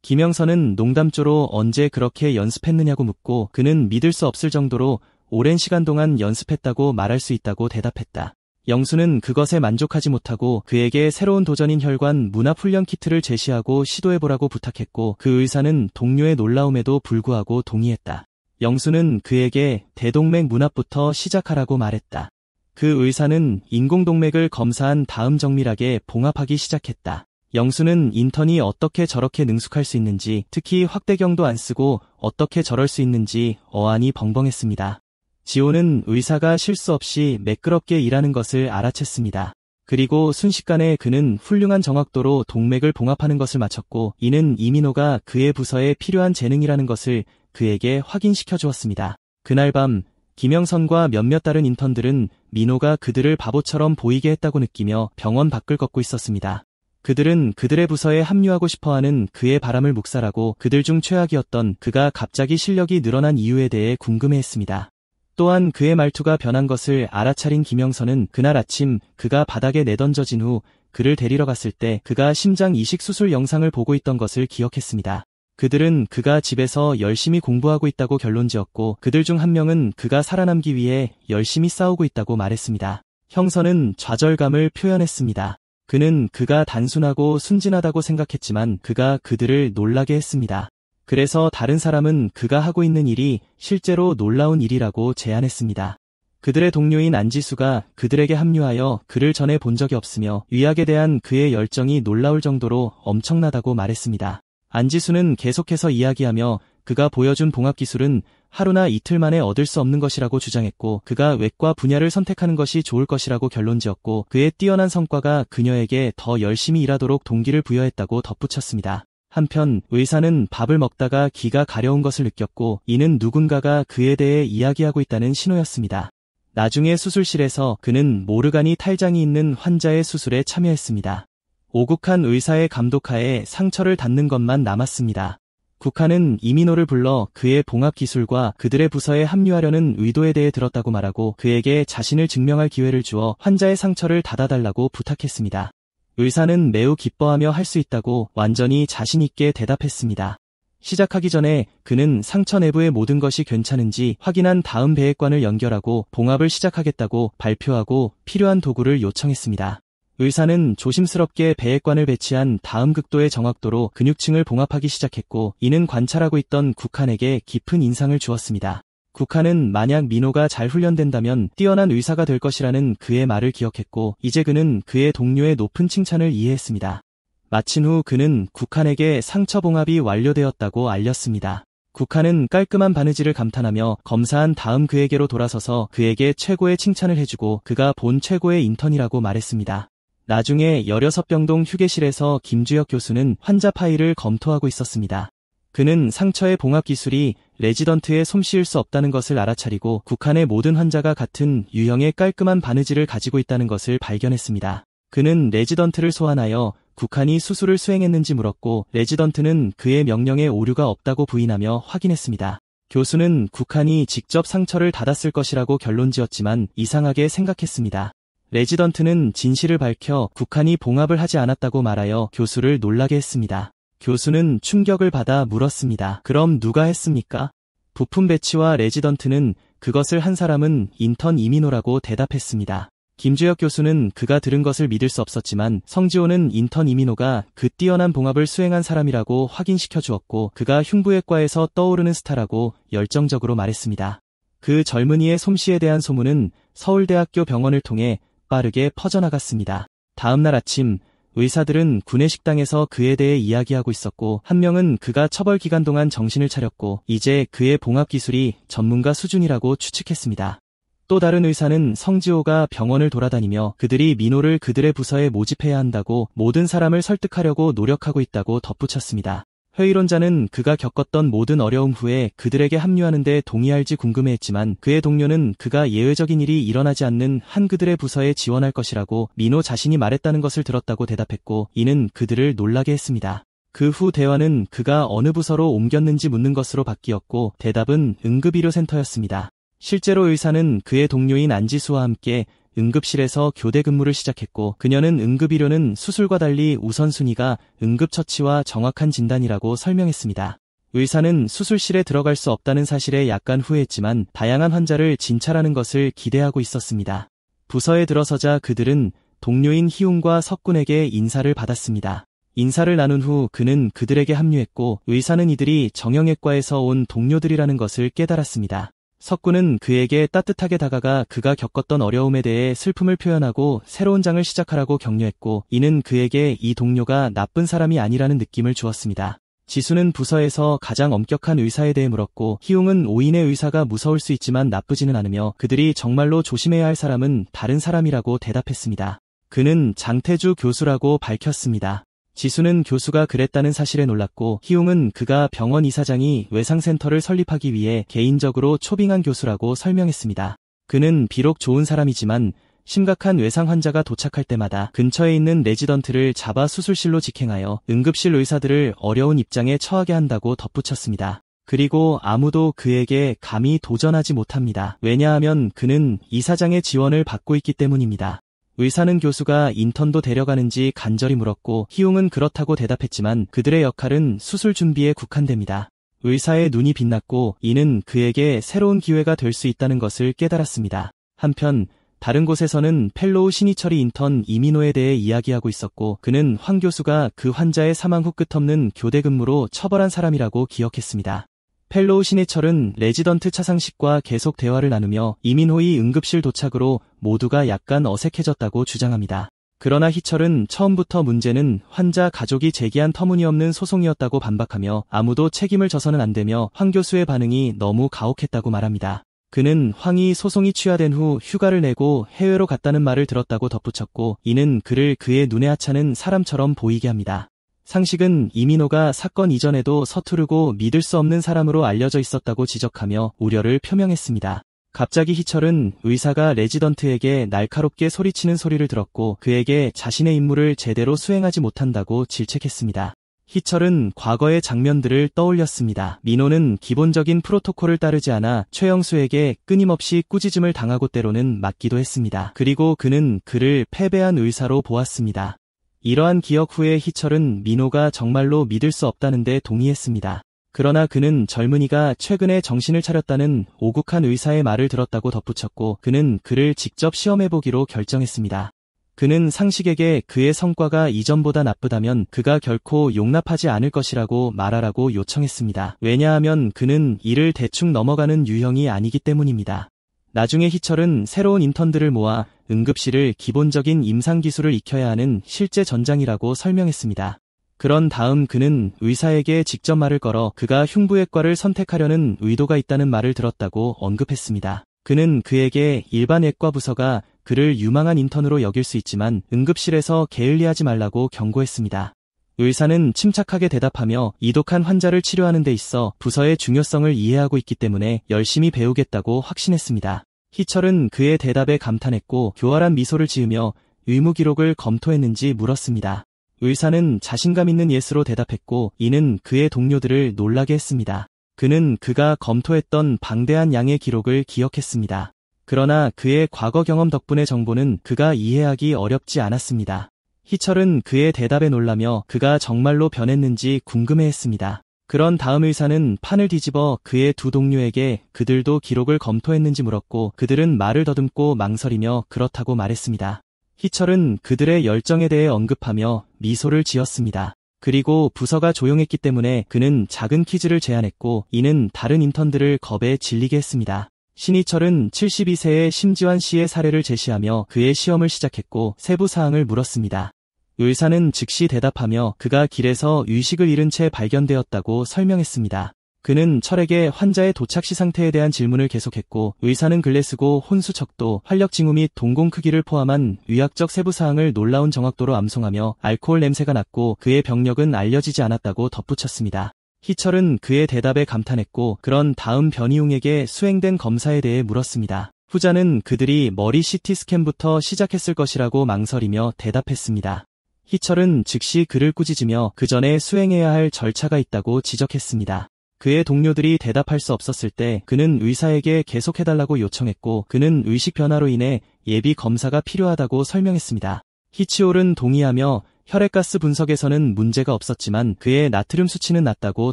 김영선은 농담조로 언제 그렇게 연습했느냐고 묻고 그는 믿을 수 없을 정도로 오랜 시간 동안 연습했다고 말할 수 있다고 대답했다. 영수는 그것에 만족하지 못하고 그에게 새로운 도전인 혈관 문합 훈련 키트를 제시하고 시도해보라고 부탁했고 그 의사는 동료의 놀라움에도 불구하고 동의했다. 영수는 그에게 대동맥 문압부터 시작하라고 말했다. 그 의사는 인공동맥을 검사한 다음 정밀하게 봉합하기 시작했다. 영수는 인턴이 어떻게 저렇게 능숙할 수 있는지, 특히 확대경도 안 쓰고 어떻게 저럴 수 있는지 어안이 벙벙했습니다. 지호는 의사가 실수 없이 매끄럽게 일하는 것을 알아챘습니다. 그리고 순식간에 그는 훌륭한 정확도로 동맥을 봉합하는 것을 마쳤고, 이는 이민호가 그의 부서에 필요한 재능이라는 것을 그에게 확인시켜 주었습니다. 그날 밤 김영선과 몇몇 다른 인턴들은 민호가 그들을 바보처럼 보이게 했다고 느끼며 병원 밖을 걷고 있었습니다. 그들은 그들의 부서에 합류하고 싶어하는 그의 바람을 묵살하고 그들 중 최악이었던 그가 갑자기 실력이 늘어난 이유에 대해 궁금해했습니다. 또한 그의 말투가 변한 것을 알아차린 김영선은 그날 아침 그가 바닥에 내던져진 후 그를 데리러 갔을 때 그가 심장 이식 수술 영상을 보고 있던 것을 기억했습니다. 그들은 그가 집에서 열심히 공부하고 있다고 결론지었고, 그들 중 한 명은 그가 살아남기 위해 열심히 싸우고 있다고 말했습니다. 형선은 좌절감을 표현했습니다. 그는 그가 단순하고 순진하다고 생각했지만 그가 그들을 놀라게 했습니다. 그래서 다른 사람은 그가 하고 있는 일이 실제로 놀라운 일이라고 제안했습니다. 그들의 동료인 안지수가 그들에게 합류하여 그를 전에 본 적이 없으며 의학에 대한 그의 열정이 놀라울 정도로 엄청나다고 말했습니다. 안지수는 계속해서 이야기하며 그가 보여준 봉합기술은 하루나 이틀 만에 얻을 수 없는 것이라고 주장했고, 그가 외과 분야를 선택하는 것이 좋을 것이라고 결론지었고, 그의 뛰어난 성과가 그녀에게 더 열심히 일하도록 동기를 부여했다고 덧붙였습니다. 한편 의사는 밥을 먹다가 기가 가려운 것을 느꼈고, 이는 누군가가 그에 대해 이야기하고 있다는 신호였습니다. 나중에 수술실에서 그는 모르가니 탈장이 있는 환자의 수술에 참여했습니다. 오국한 의사의 감독하에 상처를 닫는 것만 남았습니다. 국한은 이민호를 불러 그의 봉합 기술과 그들의 부서에 합류하려는 의도에 대해 들었다고 말하고 그에게 자신을 증명할 기회를 주어 환자의 상처를 닫아달라고 부탁했습니다. 의사는 매우 기뻐하며 할 수 있다고 완전히 자신 있게 대답했습니다. 시작하기 전에 그는 상처 내부의 모든 것이 괜찮은지 확인한 다음 배액관을 연결하고 봉합을 시작하겠다고 발표하고 필요한 도구를 요청했습니다. 의사는 조심스럽게 배액관을 배치한 다음 극도의 정확도로 근육층을 봉합하기 시작했고, 이는 관찰하고 있던 국한에게 깊은 인상을 주었습니다. 국한은 만약 민호가 잘 훈련된다면 뛰어난 의사가 될 것이라는 그의 말을 기억했고, 이제 그는 그의 동료의 높은 칭찬을 이해했습니다. 마친 후 그는 국한에게 상처 봉합이 완료되었다고 알렸습니다. 국한은 깔끔한 바느질을 감탄하며 검사한 다음 그에게로 돌아서서 그에게 최고의 칭찬을 해주고 그가 본 최고의 인턴이라고 말했습니다. 나중에 16병동 휴게실에서 김주혁 교수는 환자 파일을 검토하고 있었습니다. 그는 상처의 봉합 기술이 레지던트의 솜씨일 수 없다는 것을 알아차리고 국한의 모든 환자가 같은 유형의 깔끔한 바느질을 가지고 있다는 것을 발견했습니다. 그는 레지던트를 소환하여 국한이 수술을 수행했는지 물었고, 레지던트는 그의 명령에 오류가 없다고 부인하며 확인했습니다. 교수는 국한이 직접 상처를 닫았을 것이라고 결론지었지만 이상하게 생각했습니다. 레지던트는 진실을 밝혀 국한이 봉합을 하지 않았다고 말하여 교수를 놀라게 했습니다. 교수는 충격을 받아 물었습니다. 그럼 누가 했습니까? 부품 배치와 레지던트는 그것을 한 사람은 인턴 이민호라고 대답했습니다. 김주혁 교수는 그가 들은 것을 믿을 수 없었지만 성지호는 인턴 이민호가 그 뛰어난 봉합을 수행한 사람이라고 확인시켜 주었고, 그가 흉부외과에서 떠오르는 스타라고 열정적으로 말했습니다. 그 젊은이의 솜씨에 대한 소문은 서울대학교 병원을 통해 빠르게 퍼져나갔습니다. 다음 날 아침 의사들은 구내식당에서 그에 대해 이야기하고 있었고, 한 명은 그가 처벌 기간 동안 정신을 차렸고 이제 그의 봉합 기술이 전문가 수준이라고 추측했습니다. 또 다른 의사는 성지호가 병원을 돌아다니며 그들이 민호를 그들의 부서에 모집해야 한다고 모든 사람을 설득하려고 노력하고 있다고 덧붙였습니다. 회의론자는 그가 겪었던 모든 어려움 후에 그들에게 합류하는 데 동의할지 궁금해했지만 그의 동료는 그가 예외적인 일이 일어나지 않는 한 그들의 부서에 지원할 것이라고 민호 자신이 말했다는 것을 들었다고 대답했고, 이는 그들을 놀라게 했습니다. 그 후 대화는 그가 어느 부서로 옮겼는지 묻는 것으로 바뀌었고, 대답은 응급의료센터였습니다. 실제로 의사는 그의 동료인 안지수와 함께 응급실에서 교대 근무를 시작했고, 그녀는 응급의료는 수술과 달리 우선순위가 응급처치와 정확한 진단이라고 설명했습니다. 의사는 수술실에 들어갈 수 없다는 사실에 약간 후회했지만 다양한 환자를 진찰하는 것을 기대하고 있었습니다. 부서에 들어서자 그들은 동료인 희웅과 석군에게 인사를 받았습니다. 인사를 나눈 후 그는 그들에게 합류했고 의사는 이들이 정형외과에서 온 동료들이라는 것을 깨달았습니다. 석구는 그에게 따뜻하게 다가가 그가 겪었던 어려움에 대해 슬픔을 표현하고 새로운 장을 시작하라고 격려했고 이는 그에게 이 동료가 나쁜 사람이 아니라는 느낌을 주었습니다. 지수는 부서에서 가장 엄격한 의사에 대해 물었고 희웅은 오인의 의사가 무서울 수 있지만 나쁘지는 않으며 그들이 정말로 조심해야 할 사람은 다른 사람이라고 대답했습니다. 그는 장태주 교수라고 밝혔습니다. 지수는 교수가 그랬다는 사실에 놀랐고 희웅은 그가 병원 이사장이 외상센터를 설립하기 위해 개인적으로 초빙한 교수라고 설명했습니다. 그는 비록 좋은 사람이지만 심각한 외상 환자가 도착할 때마다 근처에 있는 레지던트를 잡아 수술실로 직행하여 응급실 의사들을 어려운 입장에 처하게 한다고 덧붙였습니다. 그리고 아무도 그에게 감히 도전하지 못합니다. 왜냐하면 그는 이사장의 지원을 받고 있기 때문입니다. 의사는 교수가 인턴도 데려가는지 간절히 물었고 희웅은 그렇다고 대답했지만 그들의 역할은 수술 준비에 국한됩니다. 의사의 눈이 빛났고 이는 그에게 새로운 기회가 될 수 있다는 것을 깨달았습니다. 한편 다른 곳에서는 펠로우 신희철이 인턴 이민호에 대해 이야기하고 있었고 그는 황 교수가 그 환자의 사망 후 끝없는 교대 근무로 처벌한 사람이라고 기억했습니다. 펠로우 신해철은 레지던트 차상식과 계속 대화를 나누며 이민호의 응급실 도착으로 모두가 약간 어색해졌다고 주장합니다. 그러나 희철은 처음부터 문제는 환자 가족이 제기한 터무니없는 소송이었다고 반박하며 아무도 책임을 져서는 안 되며 황 교수의 반응이 너무 가혹했다고 말합니다. 그는 황이 소송이 취하된 후 휴가를 내고 해외로 갔다는 말을 들었다고 덧붙였고 이는 그를 그의 눈에 하찮은 사람처럼 보이게 합니다. 상식은 이민호가 사건 이전에도 서투르고 믿을 수 없는 사람으로 알려져 있었다고 지적하며 우려를 표명했습니다. 갑자기 희철은 의사가 레지던트에게 날카롭게 소리치는 소리를 들었고 그에게 자신의 임무를 제대로 수행하지 못한다고 질책했습니다. 희철은 과거의 장면들을 떠올렸습니다. 민호는 기본적인 프로토콜을 따르지 않아 최영수에게 끊임없이 꾸짖음을 당하고 때로는 맞기도 했습니다. 그리고 그는 그를 패배한 의사로 보았습니다. 이러한 기억 후에 희철은 민호가 정말로 믿을 수 없다는 데 동의했습니다. 그러나 그는 젊은이가 최근에 정신을 차렸다는 오국한 의사의 말을 들었다고 덧붙였고 그는 그를 직접 시험해보기로 결정했습니다. 그는 상식에게 그의 성과가 이전보다 나쁘다면 그가 결코 용납하지 않을 것이라고 말하라고 요청했습니다. 왜냐하면 그는 이를 대충 넘어가는 유형이 아니기 때문입니다. 나중에 희철은 새로운 인턴들을 모아 응급실을 기본적인 임상기술을 익혀야 하는 실제 전장이라고 설명했습니다. 그런 다음 그는 의사에게 직접 말을 걸어 그가 흉부외과를 선택하려는 의도가 있다는 말을 들었다고 언급했습니다. 그는 그에게 일반 외과 부서가 그를 유망한 인턴으로 여길 수 있지만 응급실에서 게을리하지 말라고 경고했습니다. 의사는 침착하게 대답하며 이독한 환자를 치료하는 데 있어 부서의 중요성을 이해하고 있기 때문에 열심히 배우겠다고 확신했습니다. 희철은 그의 대답에 감탄했고 교활한 미소를 지으며 의무 기록을 검토했는지 물었습니다. 의사는 자신감 있는 예스로 대답했고 이는 그의 동료들을 놀라게 했습니다. 그는 그가 검토했던 방대한 양의 기록을 기억했습니다. 그러나 그의 과거 경험 덕분에 정보는 그가 이해하기 어렵지 않았습니다. 희철은 그의 대답에 놀라며 그가 정말로 변했는지 궁금해했습니다. 그런 다음 의사는 판을 뒤집어 그의 두 동료에게 그들도 기록을 검토했는지 물었고 그들은 말을 더듬고 망설이며 그렇다고 말했습니다. 희철은 그들의 열정에 대해 언급하며 미소를 지었습니다. 그리고 부서가 조용했기 때문에 그는 작은 퀴즈를 제안했고 이는 다른 인턴들을 겁에 질리게 했습니다. 신희철은 72세의 심지환 씨의 사례를 제시하며 그의 시험을 시작했고 세부 사항을 물었습니다. 의사는 즉시 대답하며 그가 길에서 의식을 잃은 채 발견되었다고 설명했습니다. 그는 철에게 환자의 도착 시 상태에 대한 질문을 계속했고 의사는 글래스고 혼수 척도, 활력 징후 및 동공 크기를 포함한 의학적 세부 사항을 놀라운 정확도로 암송하며 알코올 냄새가 났고 그의 병력은 알려지지 않았다고 덧붙였습니다. 희철은 그의 대답에 감탄했고 그런 다음 변희웅에게 수행된 검사에 대해 물었습니다. 후자는 그들이 머리 CT 스캔부터 시작했을 것이라고 망설이며 대답했습니다. 희철은 즉시 그를 꾸짖으며 그 전에 수행해야 할 절차가 있다고 지적했습니다. 그의 동료들이 대답할 수 없었을 때 그는 의사에게 계속해달라고 요청했고 그는 의식 변화로 인해 예비 검사가 필요하다고 설명했습니다. 희치올은 동의하며 혈액가스 분석에서는 문제가 없었지만 그의 나트륨 수치는 낮다고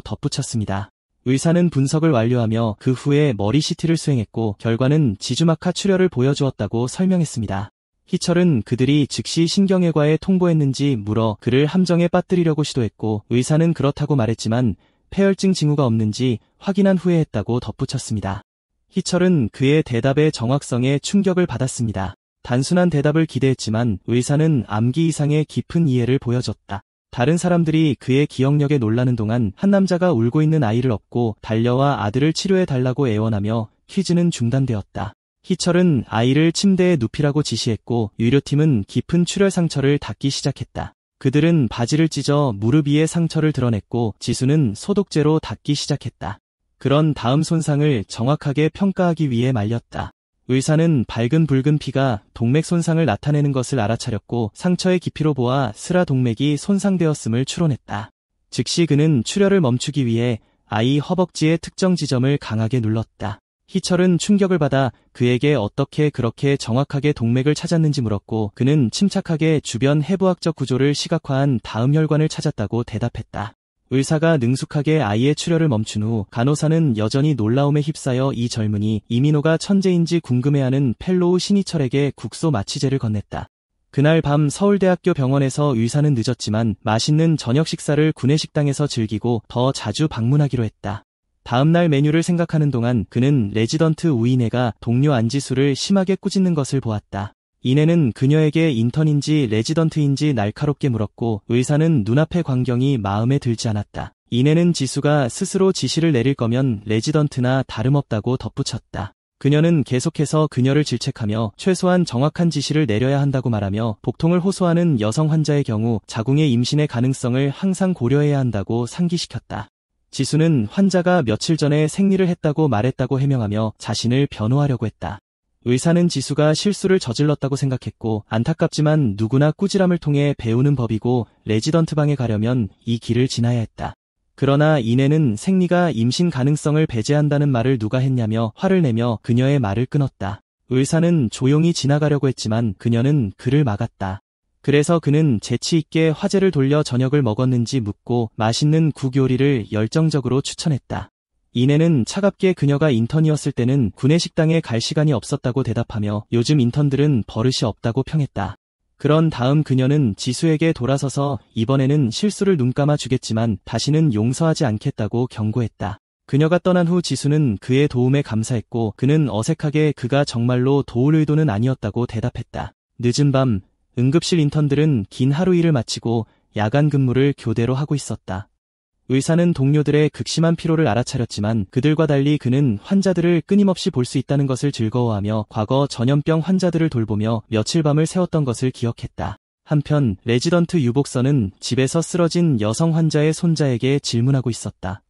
덧붙였습니다. 의사는 분석을 완료하며 그 후에 머리 CT를 수행했고 결과는 지주막하 출혈을 보여주었다고 설명했습니다. 희철은 그들이 즉시 신경외과에 통보했는지 물어 그를 함정에 빠뜨리려고 시도했고 의사는 그렇다고 말했지만 폐혈증 징후가 없는지 확인한 후에 했다고 덧붙였습니다. 희철은 그의 대답의 정확성에 충격을 받았습니다. 단순한 대답을 기대했지만 의사는 암기 이상의 깊은 이해를 보여줬다. 다른 사람들이 그의 기억력에 놀라는 동안 한 남자가 울고 있는 아이를 업고 달려와 아들을 치료해달라고 애원하며 퀴즈는 중단되었다. 희철은 아이를 침대에 눕히라고 지시했고 유료팀은 깊은 출혈 상처를 닦기 시작했다. 그들은 바지를 찢어 무릎 위에 상처를 드러냈고 지수는 소독제로 닦기 시작했다. 그런 다음 손상을 정확하게 평가하기 위해 말렸다. 의사는 밝은 붉은 피가 동맥 손상을 나타내는 것을 알아차렸고 상처의 깊이로 보아 스라 동맥이 손상되었음을 추론했다. 즉시 그는 출혈을 멈추기 위해 아이 허벅지의 특정 지점을 강하게 눌렀다. 희철은 충격을 받아 그에게 어떻게 그렇게 정확하게 동맥을 찾았는지 물었고 그는 침착하게 주변 해부학적 구조를 시각화한 다음 혈관을 찾았다고 대답했다. 의사가 능숙하게 아이의 출혈을 멈춘 후 간호사는 여전히 놀라움에 휩싸여 이 젊은이 이민호가 천재인지 궁금해하는 펠로우 신희철에게 국소 마취제를 건넸다. 그날 밤 서울대학교 병원에서 의사는 늦었지만 맛있는 저녁 식사를 구내식당에서 즐기고 더 자주 방문하기로 했다. 다음날 메뉴를 생각하는 동안 그는 레지던트 우이네가 동료 안지수를 심하게 꾸짖는 것을 보았다. 이내는 그녀에게 인턴인지 레지던트인지 날카롭게 물었고 의사는 눈앞의 광경이 마음에 들지 않았다. 이내는 지수가 스스로 지시를 내릴 거면 레지던트나 다름없다고 덧붙였다. 그녀는 계속해서 그녀를 질책하며 최소한 정확한 지시를 내려야 한다고 말하며 복통을 호소하는 여성 환자의 경우 자궁의 임신의 가능성을 항상 고려해야 한다고 상기시켰다. 지수는 환자가 며칠 전에 생리를 했다고 말했다고 해명하며 자신을 변호하려고 했다. 의사는 지수가 실수를 저질렀다고 생각했고 안타깝지만 누구나 꾸지람을 통해 배우는 법이고 레지던트 방에 가려면 이 길을 지나야 했다. 그러나 이내는 생리가 임신 가능성을 배제한다는 말을 누가 했냐며 화를 내며 그녀의 말을 끊었다. 의사는 조용히 지나가려고 했지만 그녀는 그를 막았다. 그래서 그는 재치 있게 화제를 돌려 저녁을 먹었는지 묻고 맛있는 국 요리를 열정적으로 추천했다. 이내는 차갑게 그녀가 인턴이었을 때는 구내식당에 갈 시간이 없었다고 대답하며 요즘 인턴들은 버릇이 없다고 평했다. 그런 다음 그녀는 지수에게 돌아서서 이번에는 실수를 눈감아 주겠지만 다시는 용서하지 않겠다고 경고했다. 그녀가 떠난 후 지수는 그의 도움에 감사했고 그는 어색하게 그가 정말로 도울 의도는 아니었다고 대답했다. 늦은 밤 응급실 인턴들은 긴 하루 일을 마치고 야간 근무를 교대로 하고 있었다. 의사는 동료들의 극심한 피로를 알아차렸지만 그들과 달리 그는 환자들을 끊임없이 볼 수 있다는 것을 즐거워하며 과거 전염병 환자들을 돌보며 며칠 밤을 새웠던 것을 기억했다. 한편 레지던트 유복선은 집에서 쓰러진 여성 환자의 손자에게 질문하고 있었다.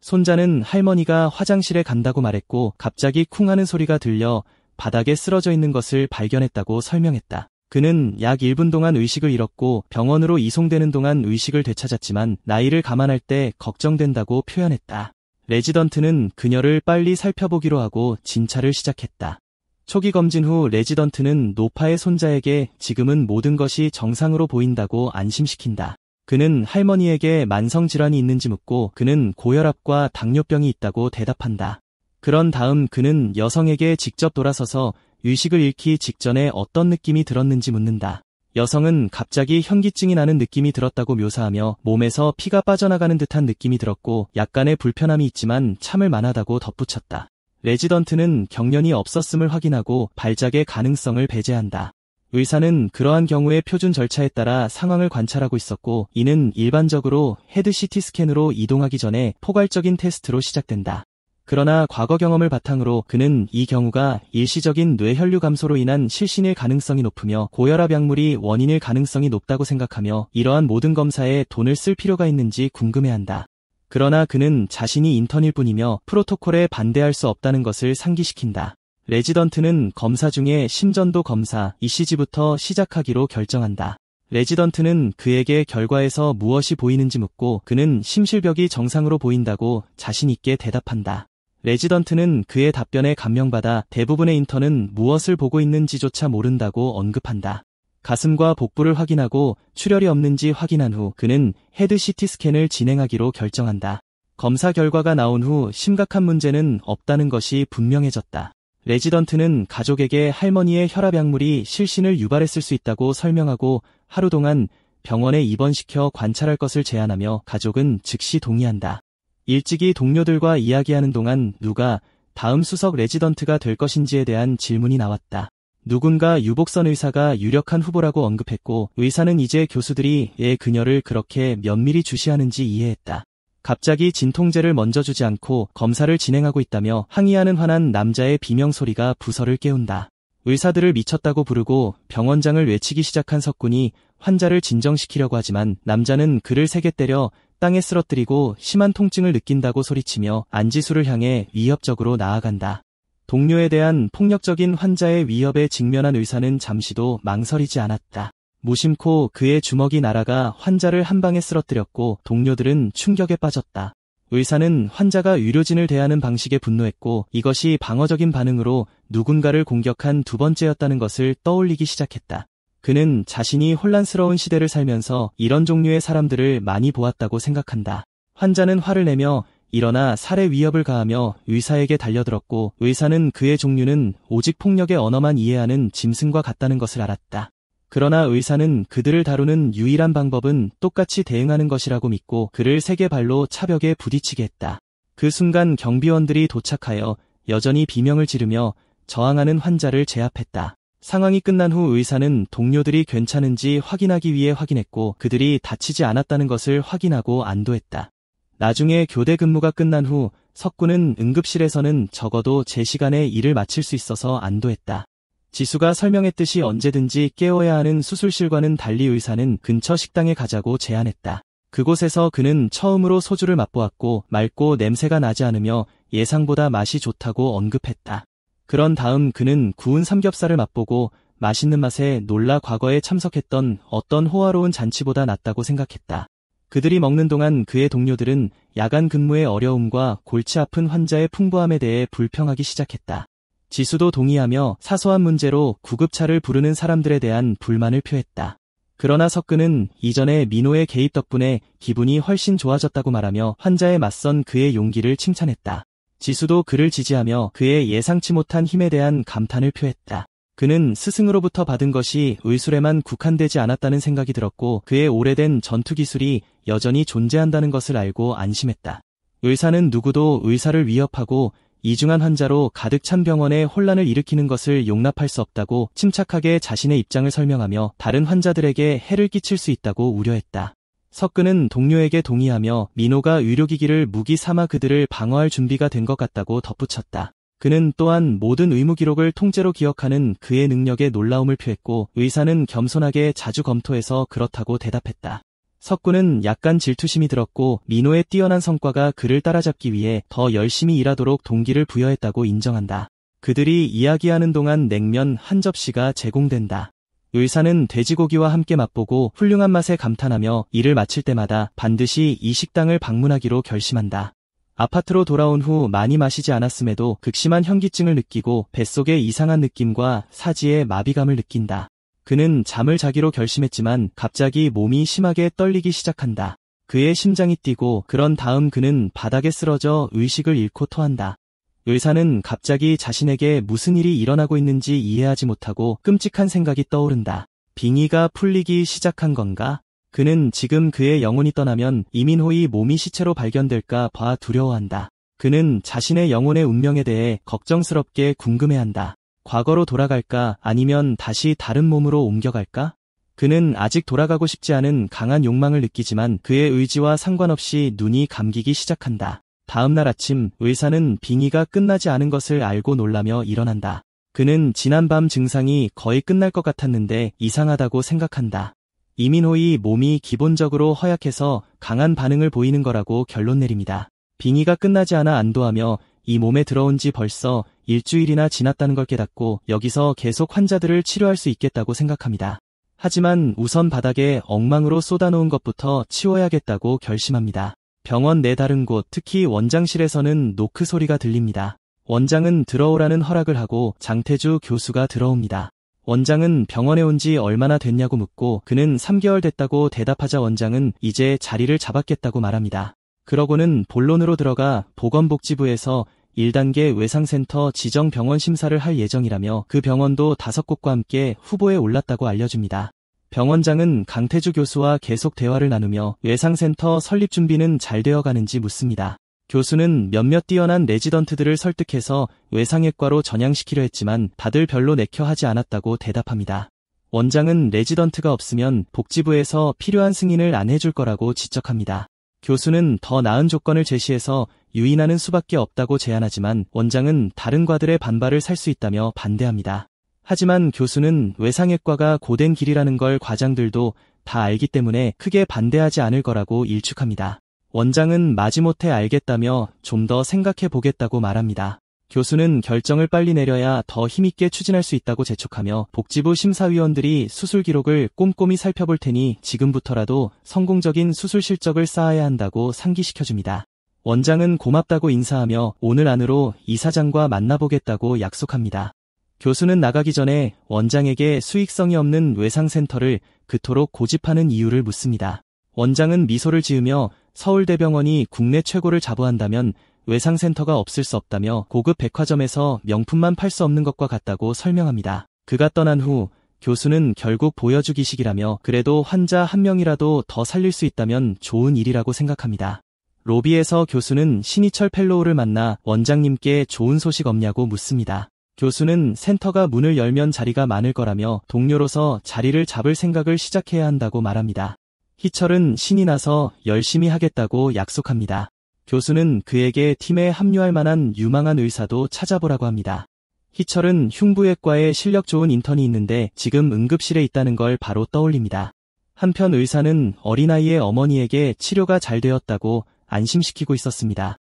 손자는 할머니가 화장실에 간다고 말했고 갑자기 쿵 하는 소리가 들려 바닥에 쓰러져 있는 것을 발견했다고 설명했다. 그는 약 1분 동안 의식을 잃었고 병원으로 이송되는 동안 의식을 되찾았지만 나이를 감안할 때 걱정된다고 표현했다. 레지던트는 그녀를 빨리 살펴보기로 하고 진찰을 시작했다. 초기 검진 후 레지던트는 노파의 손자에게 지금은 모든 것이 정상으로 보인다고 안심시킨다. 그는 할머니에게 만성질환이 있는지 묻고 그는 고혈압과 당뇨병이 있다고 대답한다. 그런 다음 그는 여성에게 직접 돌아서서 의식을 잃기 직전에 어떤 느낌이 들었는지 묻는다. 여성은 갑자기 현기증이 나는 느낌이 들었다고 묘사하며 몸에서 피가 빠져나가는 듯한 느낌이 들었고 약간의 불편함이 있지만 참을 만하다고 덧붙였다. 레지던트는 경련이 없었음을 확인하고 발작의 가능성을 배제한다. 의사는 그러한 경우의 표준 절차에 따라 상황을 관찰하고 있었고 이는 일반적으로 헤드 CT 스캔으로 이동하기 전에 포괄적인 테스트로 시작된다. 그러나 과거 경험을 바탕으로 그는 이 경우가 일시적인 뇌혈류 감소로 인한 실신일 가능성이 높으며 고혈압 약물이 원인일 가능성이 높다고 생각하며 이러한 모든 검사에 돈을 쓸 필요가 있는지 궁금해한다. 그러나 그는 자신이 인턴일 뿐이며 프로토콜에 반대할 수 없다는 것을 상기시킨다. 레지던트는 검사 중에 심전도 검사 ECG부터 시작하기로 결정한다. 레지던트는 그에게 결과에서 무엇이 보이는지 묻고 그는 심실벽이 정상으로 보인다고 자신 있게 대답한다. 레지던트는 그의 답변에 감명받아 대부분의 인턴은 무엇을 보고 있는지조차 모른다고 언급한다. 가슴과 복부를 확인하고 출혈이 없는지 확인한 후 그는 헤드 CT 스캔을 진행하기로 결정한다. 검사 결과가 나온 후 심각한 문제는 없다는 것이 분명해졌다. 레지던트는 가족에게 할머니의 혈압 약물이 실신을 유발했을 수 있다고 설명하고 하루 동안 병원에 입원시켜 관찰할 것을 제안하며 가족은 즉시 동의한다. 일찍이 동료들과 이야기하는 동안 누가 다음 수석 레지던트가 될 것인지에 대한 질문이 나왔다. 누군가 유복선 의사가 유력한 후보라고 언급했고 의사는 이제 교수들이 왜 그녀를 그렇게 면밀히 주시하는지 이해했다. 갑자기 진통제를 먼저 주지 않고 검사를 진행하고 있다며 항의하는 화난 남자의 비명소리가 부서를 깨운다. 의사들을 미쳤다고 부르고 병원장을 외치기 시작한 석군이 환자를 진정시키려고 하지만 남자는 그를 세게 때려 땅에 쓰러뜨리고 심한 통증을 느낀다고 소리치며 안지수를 향해 위협적으로 나아간다. 동료에 대한 폭력적인 환자의 위협에 직면한 의사는 잠시도 망설이지 않았다. 무심코 그의 주먹이 날아가 환자를 한 방에 쓰러뜨렸고 동료들은 충격에 빠졌다. 의사는 환자가 의료진을 대하는 방식에 분노했고 이것이 방어적인 반응으로 누군가를 공격한 두 번째였다는 것을 떠올리기 시작했다. 그는 자신이 혼란스러운 시대를 살면서 이런 종류의 사람들을 많이 보았다고 생각한다. 환자는 화를 내며 일어나 살해 위협을 가하며 의사에게 달려들었고 의사는 그의 종류는 오직 폭력의 언어만 이해하는 짐승과 같다는 것을 알았다. 그러나 의사는 그들을 다루는 유일한 방법은 똑같이 대응하는 것이라고 믿고 그를 세게 발로 차벽에 부딪히게 했다. 그 순간 경비원들이 도착하여 여전히 비명을 지르며 저항하는 환자를 제압했다. 상황이 끝난 후 의사는 동료들이 괜찮은지 확인하기 위해 확인했고 그들이 다치지 않았다는 것을 확인하고 안도했다. 나중에 교대 근무가 끝난 후 석군은 응급실에서는 적어도 제 시간에 일을 마칠 수 있어서 안도했다. 지수가 설명했듯이 언제든지 깨워야 하는 수술실과는 달리 의사는 근처 식당에 가자고 제안했다. 그곳에서 그는 처음으로 소주를 맛보았고 맑고 냄새가 나지 않으며 예상보다 맛이 좋다고 언급했다. 그런 다음 그는 구운 삼겹살을 맛보고 맛있는 맛에 놀라 과거에 참석했던 어떤 호화로운 잔치보다 낫다고 생각했다. 그들이 먹는 동안 그의 동료들은 야간 근무의 어려움과 골치 아픈 환자의 풍부함에 대해 불평하기 시작했다. 지수도 동의하며 사소한 문제로 구급차를 부르는 사람들에 대한 불만을 표했다. 그러나 석근은 이전에 민호의 개입 덕분에 기분이 훨씬 좋아졌다고 말하며 환자에 맞선 그의 용기를 칭찬했다. 지수도 그를 지지하며 그의 예상치 못한 힘에 대한 감탄을 표했다. 그는 스승으로부터 받은 것이 의술에만 국한되지 않았다는 생각이 들었고 그의 오래된 전투 기술이 여전히 존재한다는 것을 알고 안심했다. 의사는 누구도 의사를 위협하고 이중한 환자로 가득 찬 병원에 혼란을 일으키는 것을 용납할 수 없다고 침착하게 자신의 입장을 설명하며 다른 환자들에게 해를 끼칠 수 있다고 우려했다. 석근은 동료에게 동의하며 민호가 의료기기를 무기 삼아 그들을 방어할 준비가 된 것 같다고 덧붙였다. 그는 또한 모든 의무 기록을 통째로 기억하는 그의 능력에 놀라움을 표했고 의사는 겸손하게 자주 검토해서 그렇다고 대답했다. 석군은 약간 질투심이 들었고 민호의 뛰어난 성과가 그를 따라잡기 위해 더 열심히 일하도록 동기를 부여했다고 인정한다. 그들이 이야기하는 동안 냉면 한 접시가 제공된다. 의사는 돼지고기와 함께 맛보고 훌륭한 맛에 감탄하며 일을 마칠 때마다 반드시 이 식당을 방문하기로 결심한다. 아파트로 돌아온 후 많이 마시지 않았음에도 극심한 현기증을 느끼고 뱃속에 이상한 느낌과 사지에 마비감을 느낀다. 그는 잠을 자기로 결심했지만 갑자기 몸이 심하게 떨리기 시작한다. 그의 심장이 뛰고 그런 다음 그는 바닥에 쓰러져 의식을 잃고 토한다. 의사는 갑자기 자신에게 무슨 일이 일어나고 있는지 이해하지 못하고 끔찍한 생각이 떠오른다. 빙의가 풀리기 시작한 건가? 그는 지금 그의 영혼이 떠나면 이민호의 몸이 시체로 발견될까 봐 두려워한다. 그는 자신의 영혼의 운명에 대해 걱정스럽게 궁금해한다. 과거로 돌아갈까 아니면 다시 다른 몸으로 옮겨갈까? 그는 아직 돌아가고 싶지 않은 강한 욕망을 느끼지만 그의 의지와 상관없이 눈이 감기기 시작한다. 다음 날 아침 의사는 빙의가 끝나지 않은 것을 알고 놀라며 일어난다. 그는 지난밤 증상이 거의 끝날 것 같았는데 이상하다고 생각한다. 이민호의 몸이 기본적으로 허약해서 강한 반응을 보이는 거라고 결론 내립니다. 빙의가 끝나지 않아 안도하며 이 몸에 들어온 지 벌써 일주일이나 지났다는 걸 깨닫고 여기서 계속 환자들을 치료할 수 있겠다고 생각합니다. 하지만 우선 바닥에 엉망으로 쏟아놓은 것부터 치워야겠다고 결심합니다. 병원 내 다른 곳, 특히 원장실에서는 노크 소리가 들립니다. 원장은 들어오라는 허락을 하고 장태주 교수가 들어옵니다. 원장은 병원에 온 지 얼마나 됐냐고 묻고 그는 3개월 됐다고 대답하자 원장은 이제 자리를 잡았겠다고 말합니다. 그러고는 본론으로 들어가 보건복지부에서 1단계 외상센터 지정 병원 심사를 할 예정이라며 그 병원도 5곳과 함께 후보에 올랐다고 알려줍니다. 병원장은 강태주 교수와 계속 대화를 나누며 외상센터 설립 준비는 잘 되어가는지 묻습니다. 교수는 몇몇 뛰어난 레지던트들을 설득해서 외상외과로 전향시키려 했지만 다들 별로 내켜 하지 않았다고 대답합니다. 원장은 레지던트가 없으면 복지부에서 필요한 승인을 안 해줄 거라고 지적합니다. 교수는 더 나은 조건을 제시해서 유인하는 수밖에 없다고 제안하지만 원장은 다른 과들의 반발을 살 수 있다며 반대합니다. 하지만 교수는 외상외과가 고된 길이라는 걸 과장들도 다 알기 때문에 크게 반대하지 않을 거라고 일축합니다. 원장은 마지못해 알겠다며 좀 더 생각해 보겠다고 말합니다. 교수는 결정을 빨리 내려야 더 힘있게 추진할 수 있다고 재촉하며 복지부 심사위원들이 수술 기록을 꼼꼼히 살펴볼 테니 지금부터라도 성공적인 수술 실적을 쌓아야 한다고 상기시켜줍니다. 원장은 고맙다고 인사하며 오늘 안으로 이사장과 만나보겠다고 약속합니다. 교수는 나가기 전에 원장에게 수익성이 없는 외상센터를 그토록 고집하는 이유를 묻습니다. 원장은 미소를 지으며 서울대병원이 국내 최고를 자부한다면 외상센터가 없을 수 없다며 고급 백화점에서 명품만 팔 수 없는 것과 같다고 설명합니다. 그가 떠난 후 교수는 결국 보여주기식이라며 그래도 환자 한 명이라도 더 살릴 수 있다면 좋은 일이라고 생각합니다. 로비에서 교수는 신희철 펠로우를 만나 원장님께 좋은 소식 없냐고 묻습니다. 교수는 센터가 문을 열면 자리가 많을 거라며 동료로서 자리를 잡을 생각을 시작해야 한다고 말합니다. 희철은 신이 나서 열심히 하겠다고 약속합니다. 교수는 그에게 팀에 합류할 만한 유망한 의사도 찾아보라고 합니다. 희철은 흉부외과에 실력 좋은 인턴이 있는데 지금 응급실에 있다는 걸 바로 떠올립니다. 한편 의사는 어린아이의 어머니에게 치료가 잘 되었다고 안심시키고 있었습니다.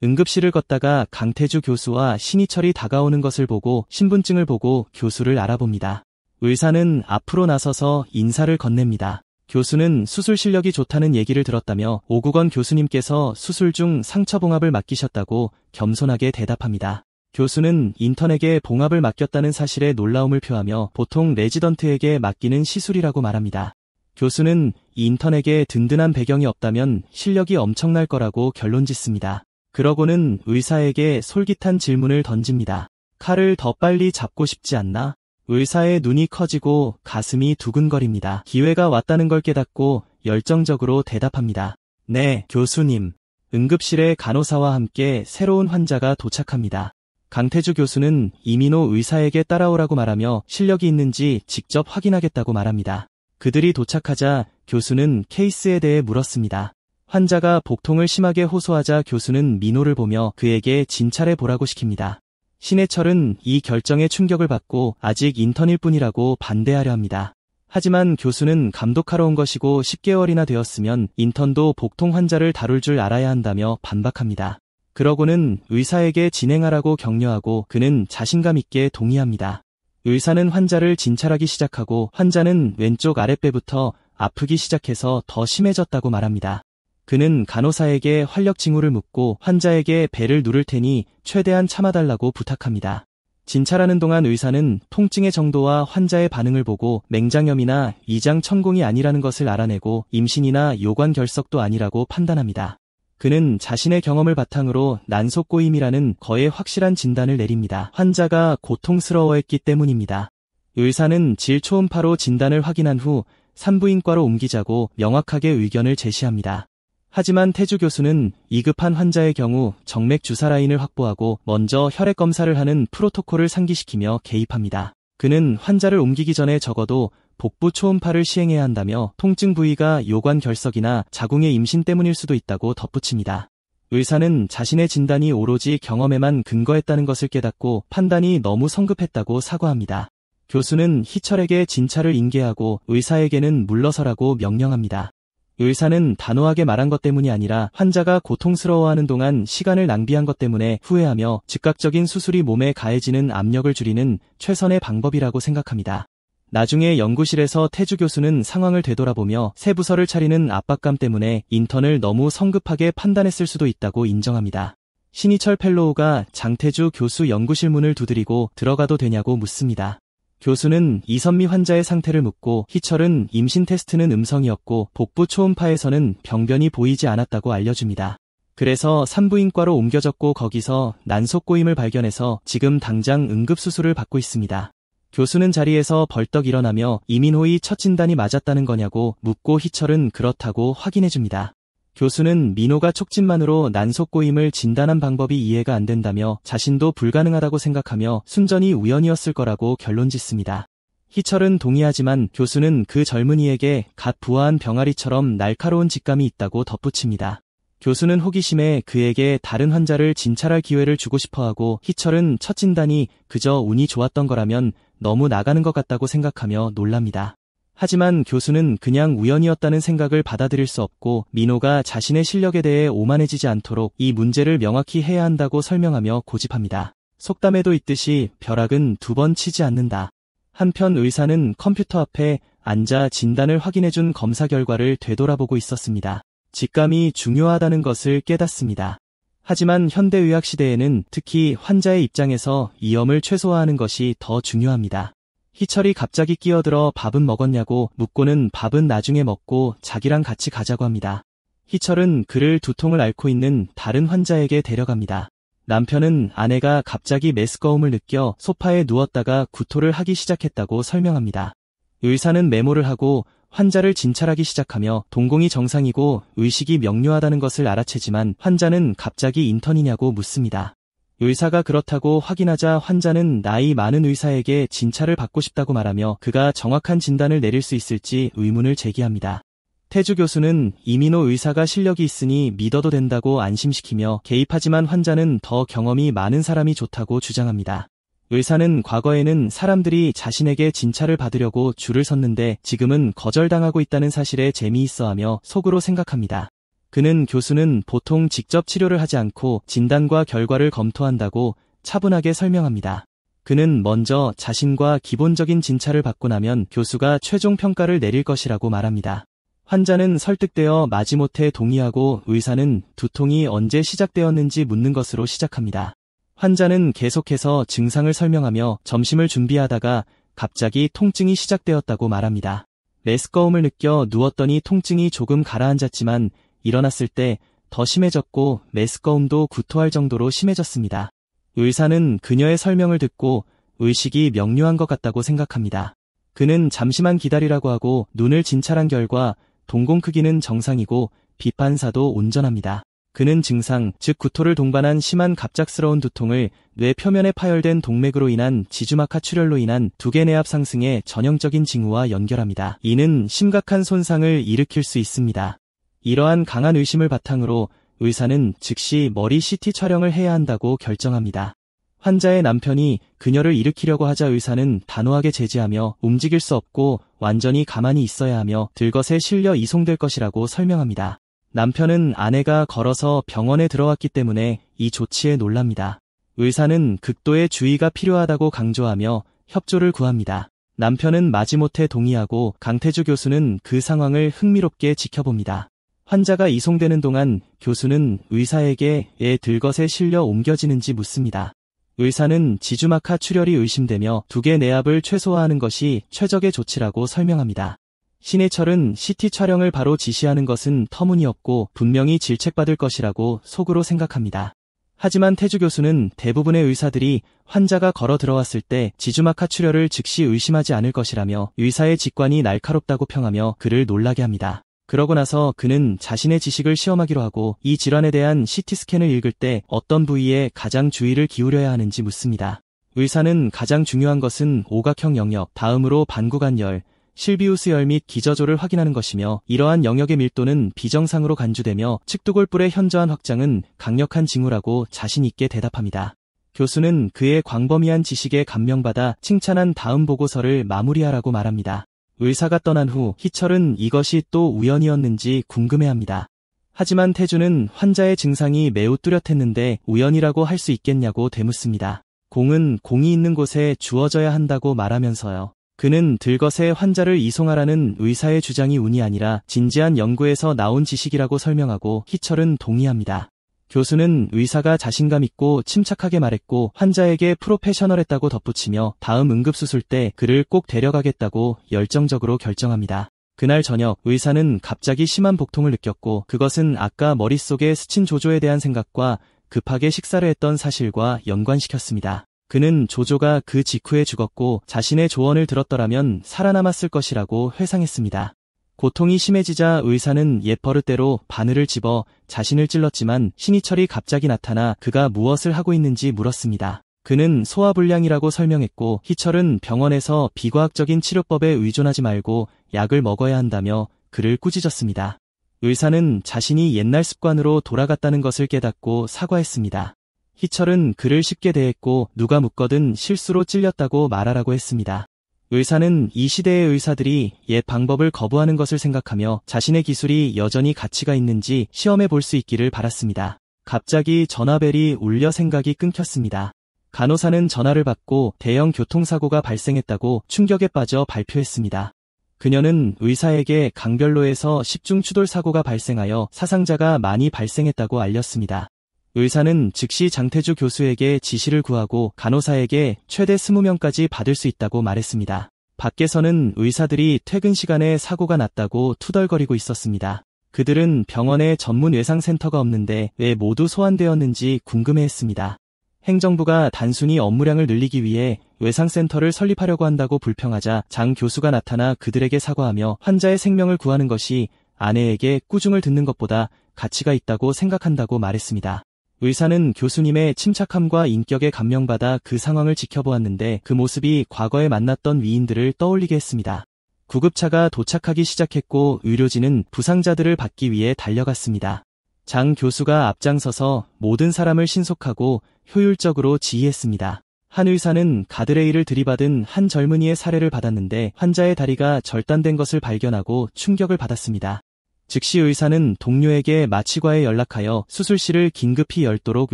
응급실을 걷다가 강태주 교수와 신희철이 다가오는 것을 보고 신분증을 보고 교수를 알아봅니다. 의사는 앞으로 나서서 인사를 건넵니다. 교수는 수술 실력이 좋다는 얘기를 들었다며 오국원 교수님께서 수술 중 상처 봉합을 맡기셨다고 겸손하게 대답합니다. 교수는 인턴에게 봉합을 맡겼다는 사실에 놀라움을 표하며 보통 레지던트에게 맡기는 시술이라고 말합니다. 교수는 인턴에게 든든한 배경이 없다면 실력이 엄청날 거라고 결론짓습니다. 그러고는 의사에게 솔깃한 질문을 던집니다. 칼을 더 빨리 잡고 싶지 않나? 의사의 눈이 커지고 가슴이 두근거립니다. 기회가 왔다는 걸 깨닫고 열정적으로 대답합니다. 네, 교수님. 응급실에 간호사와 함께 새로운 환자가 도착합니다. 강태주 교수는 이민호 의사에게 따라오라고 말하며 실력이 있는지 직접 확인하겠다고 말합니다. 그들이 도착하자 교수는 케이스에 대해 물었습니다. 환자가 복통을 심하게 호소하자 교수는 민호를 보며 그에게 진찰해 보라고 시킵니다. 신해철은 이 결정에 충격을 받고 아직 인턴일 뿐이라고 반대하려 합니다. 하지만 교수는 감독하러 온 것이고 10개월이나 되었으면 인턴도 복통 환자를 다룰 줄 알아야 한다며 반박합니다. 그러고는 의사에게 진행하라고 격려하고 그는 자신감 있게 동의합니다. 의사는 환자를 진찰하기 시작하고 환자는 왼쪽 아랫배부터 아프기 시작해서 더 심해졌다고 말합니다. 그는 간호사에게 활력 징후를 묻고 환자에게 배를 누를 테니 최대한 참아달라고 부탁합니다. 진찰하는 동안 의사는 통증의 정도와 환자의 반응을 보고 맹장염이나 위장 천공이 아니라는 것을 알아내고 임신이나 요관결석도 아니라고 판단합니다. 그는 자신의 경험을 바탕으로 난소꼬임이라는 거의 확실한 진단을 내립니다. 환자가 고통스러워했기 때문입니다. 의사는 질 초음파로 진단을 확인한 후 산부인과로 옮기자고 명확하게 의견을 제시합니다. 하지만 태주 교수는 위급한 환자의 경우 정맥 주사 라인을 확보하고 먼저 혈액 검사를 하는 프로토콜을 상기시키며 개입합니다. 그는 환자를 옮기기 전에 적어도 복부 초음파를 시행해야 한다며 통증 부위가 요관결석이나 자궁의 임신 때문일 수도 있다고 덧붙입니다. 의사는 자신의 진단이 오로지 경험에만 근거했다는 것을 깨닫고 판단이 너무 성급했다고 사과합니다. 교수는 희철에게 진찰을 인계하고 의사에게는 물러서라고 명령합니다. 의사는 단호하게 말한 것 때문이 아니라 환자가 고통스러워하는 동안 시간을 낭비한 것 때문에 후회하며 즉각적인 수술이 몸에 가해지는 압력을 줄이는 최선의 방법이라고 생각합니다. 나중에 연구실에서 태주 교수는 상황을 되돌아보며 새 부서를 차리는 압박감 때문에 인턴을 너무 성급하게 판단했을 수도 있다고 인정합니다. 신희철 펠로우가 장태주 교수 연구실 문을 두드리고 들어가도 되냐고 묻습니다. 교수는 이선미 환자의 상태를 묻고 희철은 임신 테스트는 음성이었고 복부 초음파에서는 병변이 보이지 않았다고 알려줍니다. 그래서 산부인과로 옮겨졌고 거기서 난소꼬임을 발견해서 지금 당장 응급수술을 받고 있습니다. 교수는 자리에서 벌떡 일어나며 이민호의 첫 진단이 맞았다는 거냐고 묻고 희철은 그렇다고 확인해줍니다. 교수는 민호가 촉진만으로 난소꼬임을 진단한 방법이 이해가 안 된다며 자신도 불가능하다고 생각하며 순전히 우연이었을 거라고 결론짓습니다. 희철은 동의하지만 교수는 그 젊은이에게 갓 부화한 병아리처럼 날카로운 직감이 있다고 덧붙입니다. 교수는 호기심에 그에게 다른 환자를 진찰할 기회를 주고 싶어하고 희철은 첫 진단이 그저 운이 좋았던 거라면 너무 나가는 것 같다고 생각하며 놀랍니다. 하지만 교수는 그냥 우연이었다는 생각을 받아들일 수 없고 민호가 자신의 실력에 대해 오만해지지 않도록 이 문제를 명확히 해야 한다고 설명하며 고집합니다. 속담에도 있듯이 벼락은 두 번 치지 않는다. 한편 의사는 컴퓨터 앞에 앉아 진단을 확인해준 검사 결과를 되돌아보고 있었습니다. 직감이 중요하다는 것을 깨닫습니다. 하지만 현대의학 시대에는 특히 환자의 입장에서 위험을 최소화하는 것이 더 중요합니다. 희철이 갑자기 끼어들어 밥은 먹었냐고 묻고는 밥은 나중에 먹고 자기랑 같이 가자고 합니다. 희철은 그를 두통을 앓고 있는 다른 환자에게 데려갑니다. 남편은 아내가 갑자기 메스꺼움을 느껴 소파에 누웠다가 구토를 하기 시작했다고 설명합니다. 의사는 메모를 하고 환자를 진찰하기 시작하며 동공이 정상이고 의식이 명료하다는 것을 알아채지만 환자는 갑자기 인턴이냐고 묻습니다. 의사가 그렇다고 확인하자 환자는 나이 많은 의사에게 진찰을 받고 싶다고 말하며 그가 정확한 진단을 내릴 수 있을지 의문을 제기합니다. 태주 교수는 이민호 의사가 실력이 있으니 믿어도 된다고 안심시키며 개입하지만 환자는 더 경험이 많은 사람이 좋다고 주장합니다. 의사는 과거에는 사람들이 자신에게 진찰을 받으려고 줄을 섰는데 지금은 거절당하고 있다는 사실에 재미있어하며 속으로 생각합니다. 그는 교수는 보통 직접 치료를 하지 않고 진단과 결과를 검토한다고 차분하게 설명합니다. 그는 먼저 자신과 기본적인 진찰을 받고 나면 교수가 최종 평가를 내릴 것이라고 말합니다. 환자는 설득되어 마지못해 동의하고 의사는 두통이 언제 시작되었는지 묻는 것으로 시작합니다. 환자는 계속해서 증상을 설명하며 점심을 준비하다가 갑자기 통증이 시작되었다고 말합니다. 메스꺼움을 느껴 누웠더니 통증이 조금 가라앉았지만 일어났을 때 더 심해졌고 메스꺼움도 구토할 정도로 심해졌습니다. 의사는 그녀의 설명을 듣고 의식이 명료한 것 같다고 생각합니다. 그는 잠시만 기다리라고 하고 눈을 진찰한 결과 동공 크기는 정상이고 비판사도 온전합니다. 그는 증상, 즉 구토를 동반한 심한 갑작스러운 두통을 뇌 표면에 파열된 동맥으로 인한 지주막하 출혈로 인한 두개 내압 상승의 전형적인 징후와 연결합니다. 이는 심각한 손상을 일으킬 수 있습니다. 이러한 강한 의심을 바탕으로 의사는 즉시 머리 CT 촬영을 해야 한다고 결정합니다. 환자의 남편이 그녀를 일으키려고 하자 의사는 단호하게 제지하며 움직일 수 없고 완전히 가만히 있어야 하며 들것에 실려 이송될 것이라고 설명합니다. 남편은 아내가 걸어서 병원에 들어왔기 때문에 이 조치에 놀랍니다. 의사는 극도의 주의가 필요하다고 강조하며 협조를 구합니다. 남편은 마지못해 동의하고 강태주 교수는 그 상황을 흥미롭게 지켜봅니다. 환자가 이송되는 동안 교수는 의사에게 애 들것에 실려 옮겨지는지 묻습니다. 의사는 지주막하 출혈이 의심되며 두개 내압을 최소화하는 것이 최적의 조치라고 설명합니다. 신해철은 CT 촬영을 바로 지시하는 것은 터무니없고 분명히 질책받을 것이라고 속으로 생각합니다. 하지만 태주 교수는 대부분의 의사들이 환자가 걸어 들어왔을 때 지주막하 출혈을 즉시 의심하지 않을 것이라며 의사의 직관이 날카롭다고 평하며 그를 놀라게 합니다. 그러고 나서 그는 자신의 지식을 시험하기로 하고 이 질환에 대한 CT 스캔을 읽을 때 어떤 부위에 가장 주의를 기울여야 하는지 묻습니다. 의사는 가장 중요한 것은 오각형 영역, 다음으로 반구간열, 실비우스열 및 기저조를 확인하는 것이며 이러한 영역의 밀도는 비정상으로 간주되며 측두골불의 현저한 확장은 강력한 징후라고 자신 있게 대답합니다. 교수는 그의 광범위한 지식에 감명받아 칭찬한 다음 보고서를 마무리하라고 말합니다. 의사가 떠난 후 희철은 이것이 또 우연이었는지 궁금해합니다. 하지만 태주는 환자의 증상이 매우 뚜렷했는데 우연이라고 할 수 있겠냐고 되묻습니다. 공은 공이 있는 곳에 주어져야 한다고 말하면서요. 그는 들것에 환자를 이송하라는 의사의 주장이 운이 아니라 진지한 연구에서 나온 지식이라고 설명하고 희철은 동의합니다. 교수는 의사가 자신감 있고 침착하게 말했고 환자에게 프로페셔널했다고 덧붙이며 다음 응급수술 때 그를 꼭 데려가겠다고 열정적으로 결정합니다. 그날 저녁 의사는 갑자기 심한 복통을 느꼈고 그것은 아까 머릿속에 스친 조조에 대한 생각과 급하게 식사를 했던 사실과 연관시켰습니다. 그는 조조가 그 직후에 죽었고 자신의 조언을 들었더라면 살아남았을 것이라고 회상했습니다. 고통이 심해지자 의사는 옛 버릇대로 바늘을 집어 자신을 찔렀지만 신희철이 갑자기 나타나 그가 무엇을 하고 있는지 물었습니다. 그는 소화불량이라고 설명했고 희철은 병원에서 비과학적인 치료법에 의존하지 말고 약을 먹어야 한다며 그를 꾸짖었습니다. 의사는 자신이 옛날 습관으로 돌아갔다는 것을 깨닫고 사과했습니다. 희철은 그를 쉽게 대했고 누가 묻거든 실수로 찔렸다고 말하라고 했습니다. 의사는 이 시대의 의사들이 옛 방법을 거부하는 것을 생각하며 자신의 기술이 여전히 가치가 있는지 시험해 볼 수 있기를 바랐습니다. 갑자기 전화벨이 울려 생각이 끊겼습니다. 간호사는 전화를 받고 대형 교통사고가 발생했다고 충격에 빠져 발표했습니다. 그녀는 의사에게 강변로에서 10중 추돌 사고가 발생하여 사상자가 많이 발생했다고 알렸습니다. 의사는 즉시 장태주 교수에게 지시를 구하고 간호사에게 최대 20명까지 받을 수 있다고 말했습니다. 밖에서는 의사들이 퇴근 시간에 사고가 났다고 투덜거리고 있었습니다. 그들은 병원에 전문 외상센터가 없는데 왜 모두 소환되었는지 궁금해했습니다. 행정부가 단순히 업무량을 늘리기 위해 외상센터를 설립하려고 한다고 불평하자 장 교수가 나타나 그들에게 사과하며 환자의 생명을 구하는 것이 아내에게 꾸중을 듣는 것보다 가치가 있다고 생각한다고 말했습니다. 의사는 교수님의 침착함과 인격에 감명받아 그 상황을 지켜보았는데 그 모습이 과거에 만났던 위인들을 떠올리게 했습니다. 구급차가 도착하기 시작했고 의료진은 부상자들을 받기 위해 달려갔습니다. 장 교수가 앞장서서 모든 사람을 신속하고 효율적으로 지휘했습니다. 한 의사는 가드레일을 들이받은 한 젊은이의 사례를 받았는데 환자의 다리가 절단된 것을 발견하고 충격을 받았습니다. 즉시 의사는 동료에게 마취과에 연락하여 수술실을 긴급히 열도록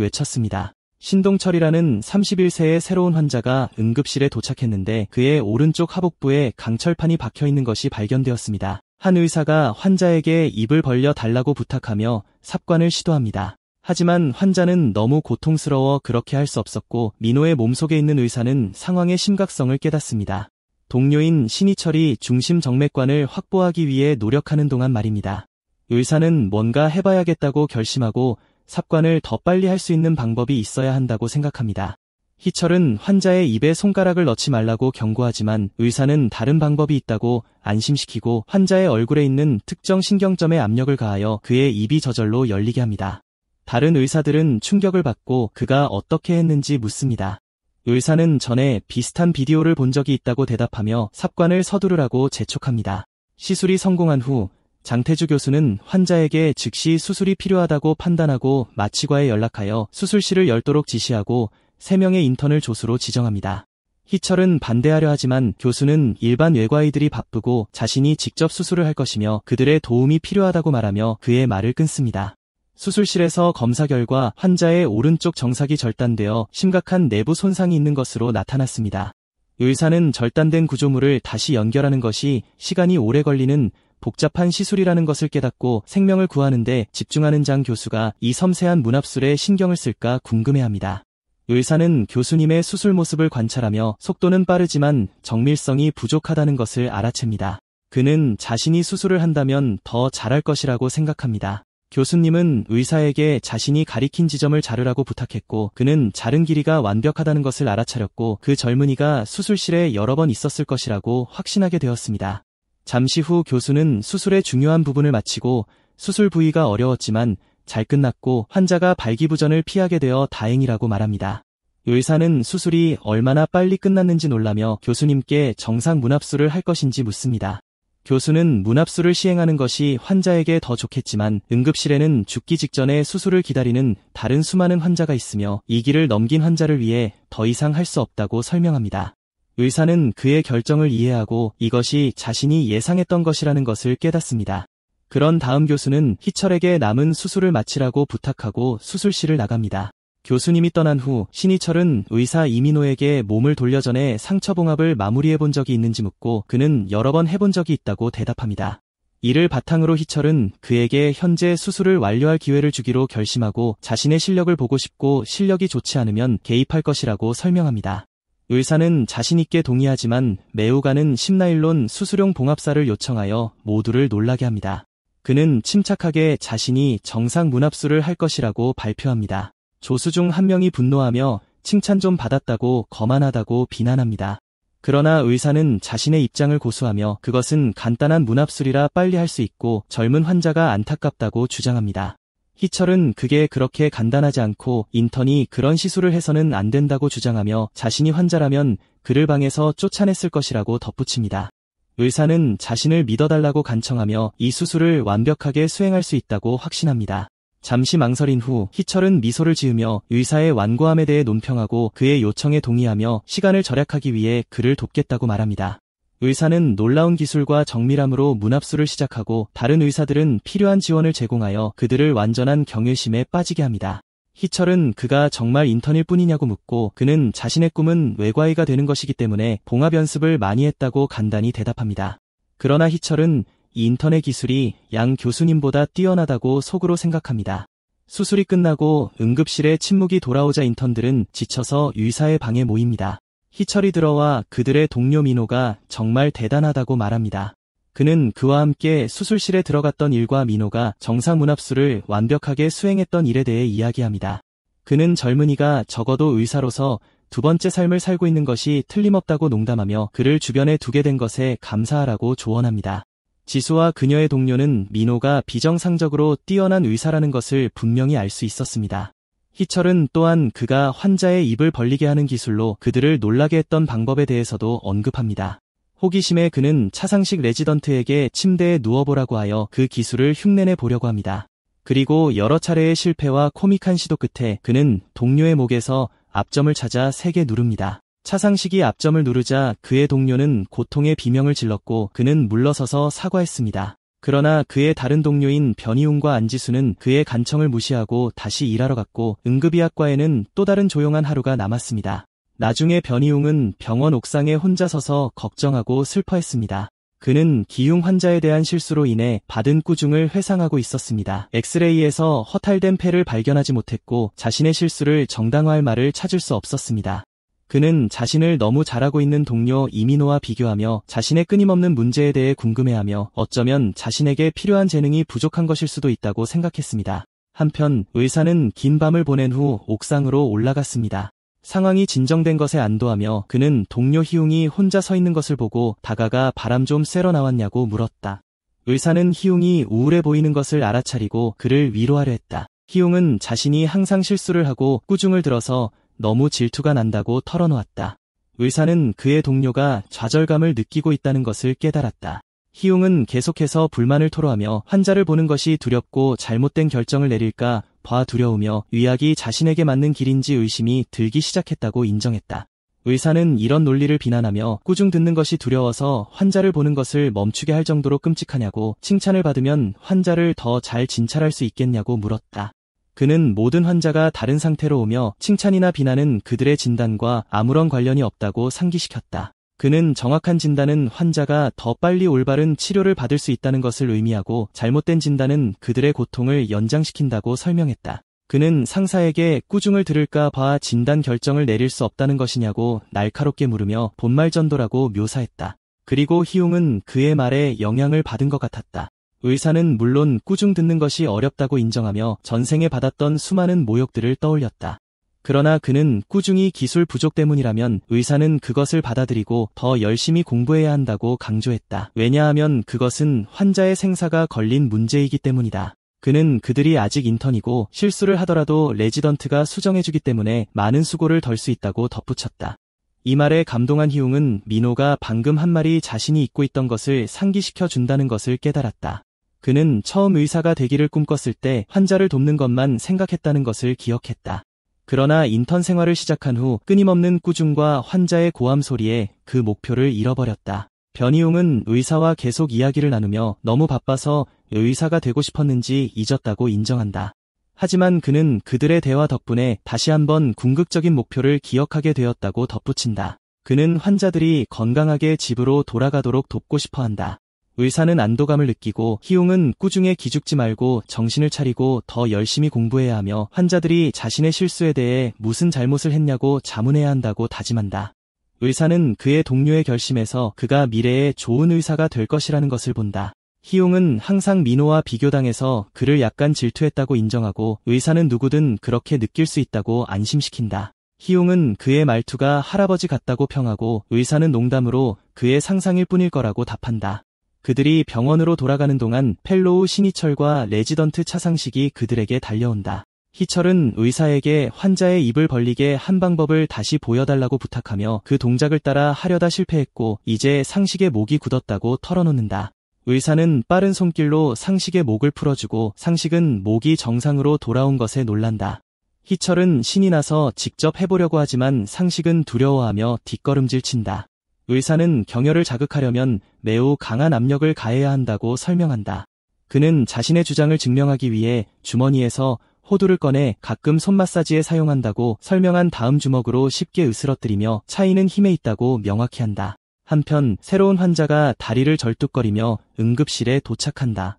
외쳤습니다. 신동철이라는 31세의 새로운 환자가 응급실에 도착했는데 그의 오른쪽 하복부에 강철판이 박혀있는 것이 발견되었습니다. 한 의사가 환자에게 입을 벌려 달라고 부탁하며 삽관을 시도합니다. 하지만 환자는 너무 고통스러워 그렇게 할 수 없었고 민호의 몸속에 있는 의사는 상황의 심각성을 깨닫습니다. 동료인 신희철이 중심정맥관을 확보하기 위해 노력하는 동안 말입니다. 의사는 뭔가 해봐야겠다고 결심하고 삽관을 더 빨리 할 수 있는 방법이 있어야 한다고 생각합니다. 희철은 환자의 입에 손가락을 넣지 말라고 경고하지만 의사는 다른 방법이 있다고 안심시키고 환자의 얼굴에 있는 특정 신경점에 압력을 가하여 그의 입이 저절로 열리게 합니다. 다른 의사들은 충격을 받고 그가 어떻게 했는지 묻습니다. 의사는 전에 비슷한 비디오를 본 적이 있다고 대답하며 삽관을 서두르라고 재촉합니다. 시술이 성공한 후 장태주 교수는 환자에게 즉시 수술이 필요하다고 판단하고 마취과에 연락하여 수술실을 열도록 지시하고 3명의 인턴을 조수로 지정합니다. 희철은 반대하려 하지만 교수는 일반 외과의들이 바쁘고 자신이 직접 수술을 할 것이며 그들의 도움이 필요하다고 말하며 그의 말을 끊습니다. 수술실에서 검사 결과 환자의 오른쪽 정삭이 절단되어 심각한 내부 손상이 있는 것으로 나타났습니다. 의사는 절단된 구조물을 다시 연결하는 것이 시간이 오래 걸리는 복잡한 시술이라는 것을 깨닫고 생명을 구하는데 집중하는 장 교수가 이 섬세한 문합술에 신경을 쓸까 궁금해합니다. 의사는 교수님의 수술 모습을 관찰하며 속도는 빠르지만 정밀성이 부족하다는 것을 알아챕니다. 그는 자신이 수술을 한다면 더 잘할 것이라고 생각합니다. 교수님은 의사에게 자신이 가리킨 지점을 자르라고 부탁했고 그는 자른 길이가 완벽하다는 것을 알아차렸고 그 젊은이가 수술실에 여러 번 있었을 것이라고 확신하게 되었습니다. 잠시 후 교수는 수술의 중요한 부분을 마치고 수술 부위가 어려웠지만 잘 끝났고 환자가 발기부전을 피하게 되어 다행이라고 말합니다. 의사는 수술이 얼마나 빨리 끝났는지 놀라며 교수님께 정상 문합술을 할 것인지 묻습니다. 교수는 문합술을 시행하는 것이 환자에게 더 좋겠지만 응급실에는 죽기 직전에 수술을 기다리는 다른 수많은 환자가 있으며 이 길을 넘긴 환자를 위해 더 이상 할 수 없다고 설명합니다. 의사는 그의 결정을 이해하고 이것이 자신이 예상했던 것이라는 것을 깨닫습니다. 그런 다음 교수는 희철에게 남은 수술을 마치라고 부탁하고 수술실을 나갑니다. 교수님이 떠난 후 신희철은 의사 이민호에게 몸을 돌려전에 상처봉합을 마무리해본 적이 있는지 묻고 그는 여러 번 해본 적이 있다고 대답합니다. 이를 바탕으로 희철은 그에게 현재 수술을 완료할 기회를 주기로 결심하고 자신의 실력을 보고 싶고 실력이 좋지 않으면 개입할 것이라고 설명합니다. 의사는 자신있게 동의하지만 매우 가는 심나일론 수술용 봉합사를 요청하여 모두를 놀라게 합니다. 그는 침착하게 자신이 정상 문합수를 할 것이라고 발표합니다. 조수 중 한 명이 분노하며 칭찬 좀 받았다고 거만하다고 비난합니다. 그러나 의사는 자신의 입장을 고수하며 그것은 간단한 문합술이라 빨리 할 수 있고 젊은 환자가 안타깝다고 주장합니다. 희철은 그게 그렇게 간단하지 않고 인턴이 그런 시술을 해서는 안 된다고 주장하며 자신이 환자라면 그를 방에서 쫓아냈을 것이라고 덧붙입니다. 의사는 자신을 믿어달라고 간청하며 이 수술을 완벽하게 수행할 수 있다고 확신합니다. 잠시 망설인 후 희철은 미소를 지으며 의사의 완고함에 대해 논평하고 그의 요청에 동의하며 시간을 절약하기 위해 그를 돕겠다고 말합니다. 의사는 놀라운 기술과 정밀함으로 문합수를 시작하고 다른 의사들은 필요한 지원을 제공하여 그들을 완전한 경외심에 빠지게 합니다. 희철은 그가 정말 인턴일 뿐이냐고 묻고 그는 자신의 꿈은 외과의가 되는 것이기 때문에 봉합 연습을 많이 했다고 간단히 대답합니다. 그러나 희철은 이 인턴의 기술이 양 교수님보다 뛰어나다고 속으로 생각합니다. 수술이 끝나고 응급실에 침묵이 돌아오자 인턴들은 지쳐서 의사의 방에 모입니다. 희철이 들어와 그들의 동료 민호가 정말 대단하다고 말합니다. 그는 그와 함께 수술실에 들어갔던 일과 민호가 정상 문합수를 완벽하게 수행했던 일에 대해 이야기합니다. 그는 젊은이가 적어도 의사로서 두 번째 삶을 살고 있는 것이 틀림없다고 농담하며 그를 주변에 두게 된 것에 감사하라고 조언합니다. 지수와 그녀의 동료는 민호가 비정상적으로 뛰어난 의사라는 것을 분명히 알 수 있었습니다. 희철은 또한 그가 환자의 입을 벌리게 하는 기술로 그들을 놀라게 했던 방법에 대해서도 언급합니다. 호기심에 그는 차상식 레지던트에게 침대에 누워보라고 하여 그 기술을 흉내내 보려고 합니다. 그리고 여러 차례의 실패와 코믹한 시도 끝에 그는 동료의 목에서 압점을 찾아 세게 누릅니다. 차상식이 압점을 누르자 그의 동료는 고통의 비명을 질렀고 그는 물러서서 사과했습니다. 그러나 그의 다른 동료인 변희웅과 안지수는 그의 간청을 무시하고 다시 일하러 갔고 응급의학과에는 또 다른 조용한 하루가 남았습니다. 나중에 변희웅은 병원 옥상에 혼자 서서 걱정하고 슬퍼했습니다. 그는 기흉 환자에 대한 실수로 인해 받은 꾸중을 회상하고 있었습니다. 엑스레이에서 허탈된 폐를 발견하지 못했고 자신의 실수를 정당화할 말을 찾을 수 없었습니다. 그는 자신을 너무 잘하고 있는 동료 이민호와 비교하며 자신의 끊임없는 문제에 대해 궁금해하며 어쩌면 자신에게 필요한 재능이 부족한 것일 수도 있다고 생각했습니다. 한편 의사는 긴 밤을 보낸 후 옥상으로 올라갔습니다. 상황이 진정된 것에 안도하며 그는 동료 희웅이 혼자 서 있는 것을 보고 다가가 바람 좀 쐬러 나왔냐고 물었다. 의사는 희웅이 우울해 보이는 것을 알아차리고 그를 위로하려 했다. 희웅은 자신이 항상 실수를 하고 꾸중을 들어서 너무 질투가 난다고 털어놓았다. 의사는 그의 동료가 좌절감을 느끼고 있다는 것을 깨달았다. 희웅은 계속해서 불만을 토로하며 환자를 보는 것이 두렵고 잘못된 결정을 내릴까 봐 두려우며 의학이 자신에게 맞는 길인지 의심이 들기 시작했다고 인정했다. 의사는 이런 논리를 비난하며 꾸중 듣는 것이 두려워서 환자를 보는 것을 멈추게 할 정도로 끔찍하냐고 칭찬을 받으면 환자를 더 잘 진찰할 수 있겠냐고 물었다. 그는 모든 환자가 다른 상태로 오며 칭찬이나 비난은 그들의 진단과 아무런 관련이 없다고 상기시켰다. 그는 정확한 진단은 환자가 더 빨리 올바른 치료를 받을 수 있다는 것을 의미하고 잘못된 진단은 그들의 고통을 연장시킨다고 설명했다. 그는 상사에게 꾸중을 들을까 봐 진단 결정을 내릴 수 없다는 것이냐고 날카롭게 물으며 본말전도라고 묘사했다. 그리고 희웅은 그의 말에 영향을 받은 것 같았다. 의사는 물론 꾸중 듣는 것이 어렵다고 인정하며 전생에 받았던 수많은 모욕들을 떠올렸다. 그러나 그는 꾸중이 기술 부족 때문이라면 의사는 그것을 받아들이고 더 열심히 공부해야 한다고 강조했다. 왜냐하면 그것은 환자의 생사가 걸린 문제이기 때문이다. 그는 그들이 아직 인턴이고 실수를 하더라도 레지던트가 수정해주기 때문에 많은 수고를 덜 수 있다고 덧붙였다. 이 말에 감동한 희웅은 민호가 방금 한 말이 자신이 잊고 있던 것을 상기시켜 준다는 것을 깨달았다. 그는 처음 의사가 되기를 꿈꿨을 때 환자를 돕는 것만 생각했다는 것을 기억했다. 그러나 인턴 생활을 시작한 후 끊임없는 꾸중과 환자의 고함 소리에 그 목표를 잃어버렸다. 변희웅은 의사와 계속 이야기를 나누며 너무 바빠서 의사가 되고 싶었는지 잊었다고 인정한다. 하지만 그는 그들의 대화 덕분에 다시 한번 궁극적인 목표를 기억하게 되었다고 덧붙인다. 그는 환자들이 건강하게 집으로 돌아가도록 돕고 싶어한다. 의사는 안도감을 느끼고 희웅은 꾸중에 기죽지 말고 정신을 차리고 더 열심히 공부해야 하며 환자들이 자신의 실수에 대해 무슨 잘못을 했냐고 자문해야 한다고 다짐한다. 의사는 그의 동료의 결심에서 그가 미래에 좋은 의사가 될 것이라는 것을 본다. 희용은 항상 민호와 비교당해서 그를 약간 질투했다고 인정하고 의사는 누구든 그렇게 느낄 수 있다고 안심시킨다. 희용은 그의 말투가 할아버지 같다고 평하고 의사는 농담으로 그의 상상일 뿐일 거라고 답한다. 그들이 병원으로 돌아가는 동안 펠로우 신희철과 레지던트 차상식이 그들에게 달려온다. 희철은 의사에게 환자의 입을 벌리게 한 방법을 다시 보여달라고 부탁하며 그 동작을 따라 하려다 실패했고 이제 상식의 목이 굳었다고 털어놓는다. 의사는 빠른 손길로 상식의 목을 풀어주고 상식은 목이 정상으로 돌아온 것에 놀란다. 희철은 신이 나서 직접 해보려고 하지만 상식은 두려워하며 뒷걸음질 친다. 의사는 경혈을 자극하려면 매우 강한 압력을 가해야 한다고 설명한다. 그는 자신의 주장을 증명하기 위해 주머니에서 호두를 꺼내 가끔 손 마사지에 사용한다고 설명한 다음 주먹으로 쉽게 으스러뜨리며 차이는 힘에 있다고 명확히 한다. 한편 새로운 환자가 다리를 절뚝거리며 응급실에 도착한다.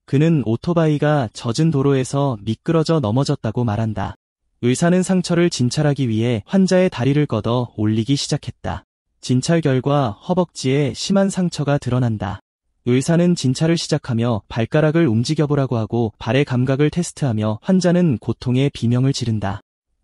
그는 오토바이가 젖은 도로에서 미끄러져 넘어졌다고 말한다. 의사는 상처를 진찰하기 위해 환자의 다리를 걷어 올리기 시작했다. 진찰 결과 허벅지에 심한 상처가 드러난다. 의사는 진찰을 시작하며 발가락을 움직여보라고 하고 발의 감각을 테스트하며 환자는 고통에 비명을 지른다.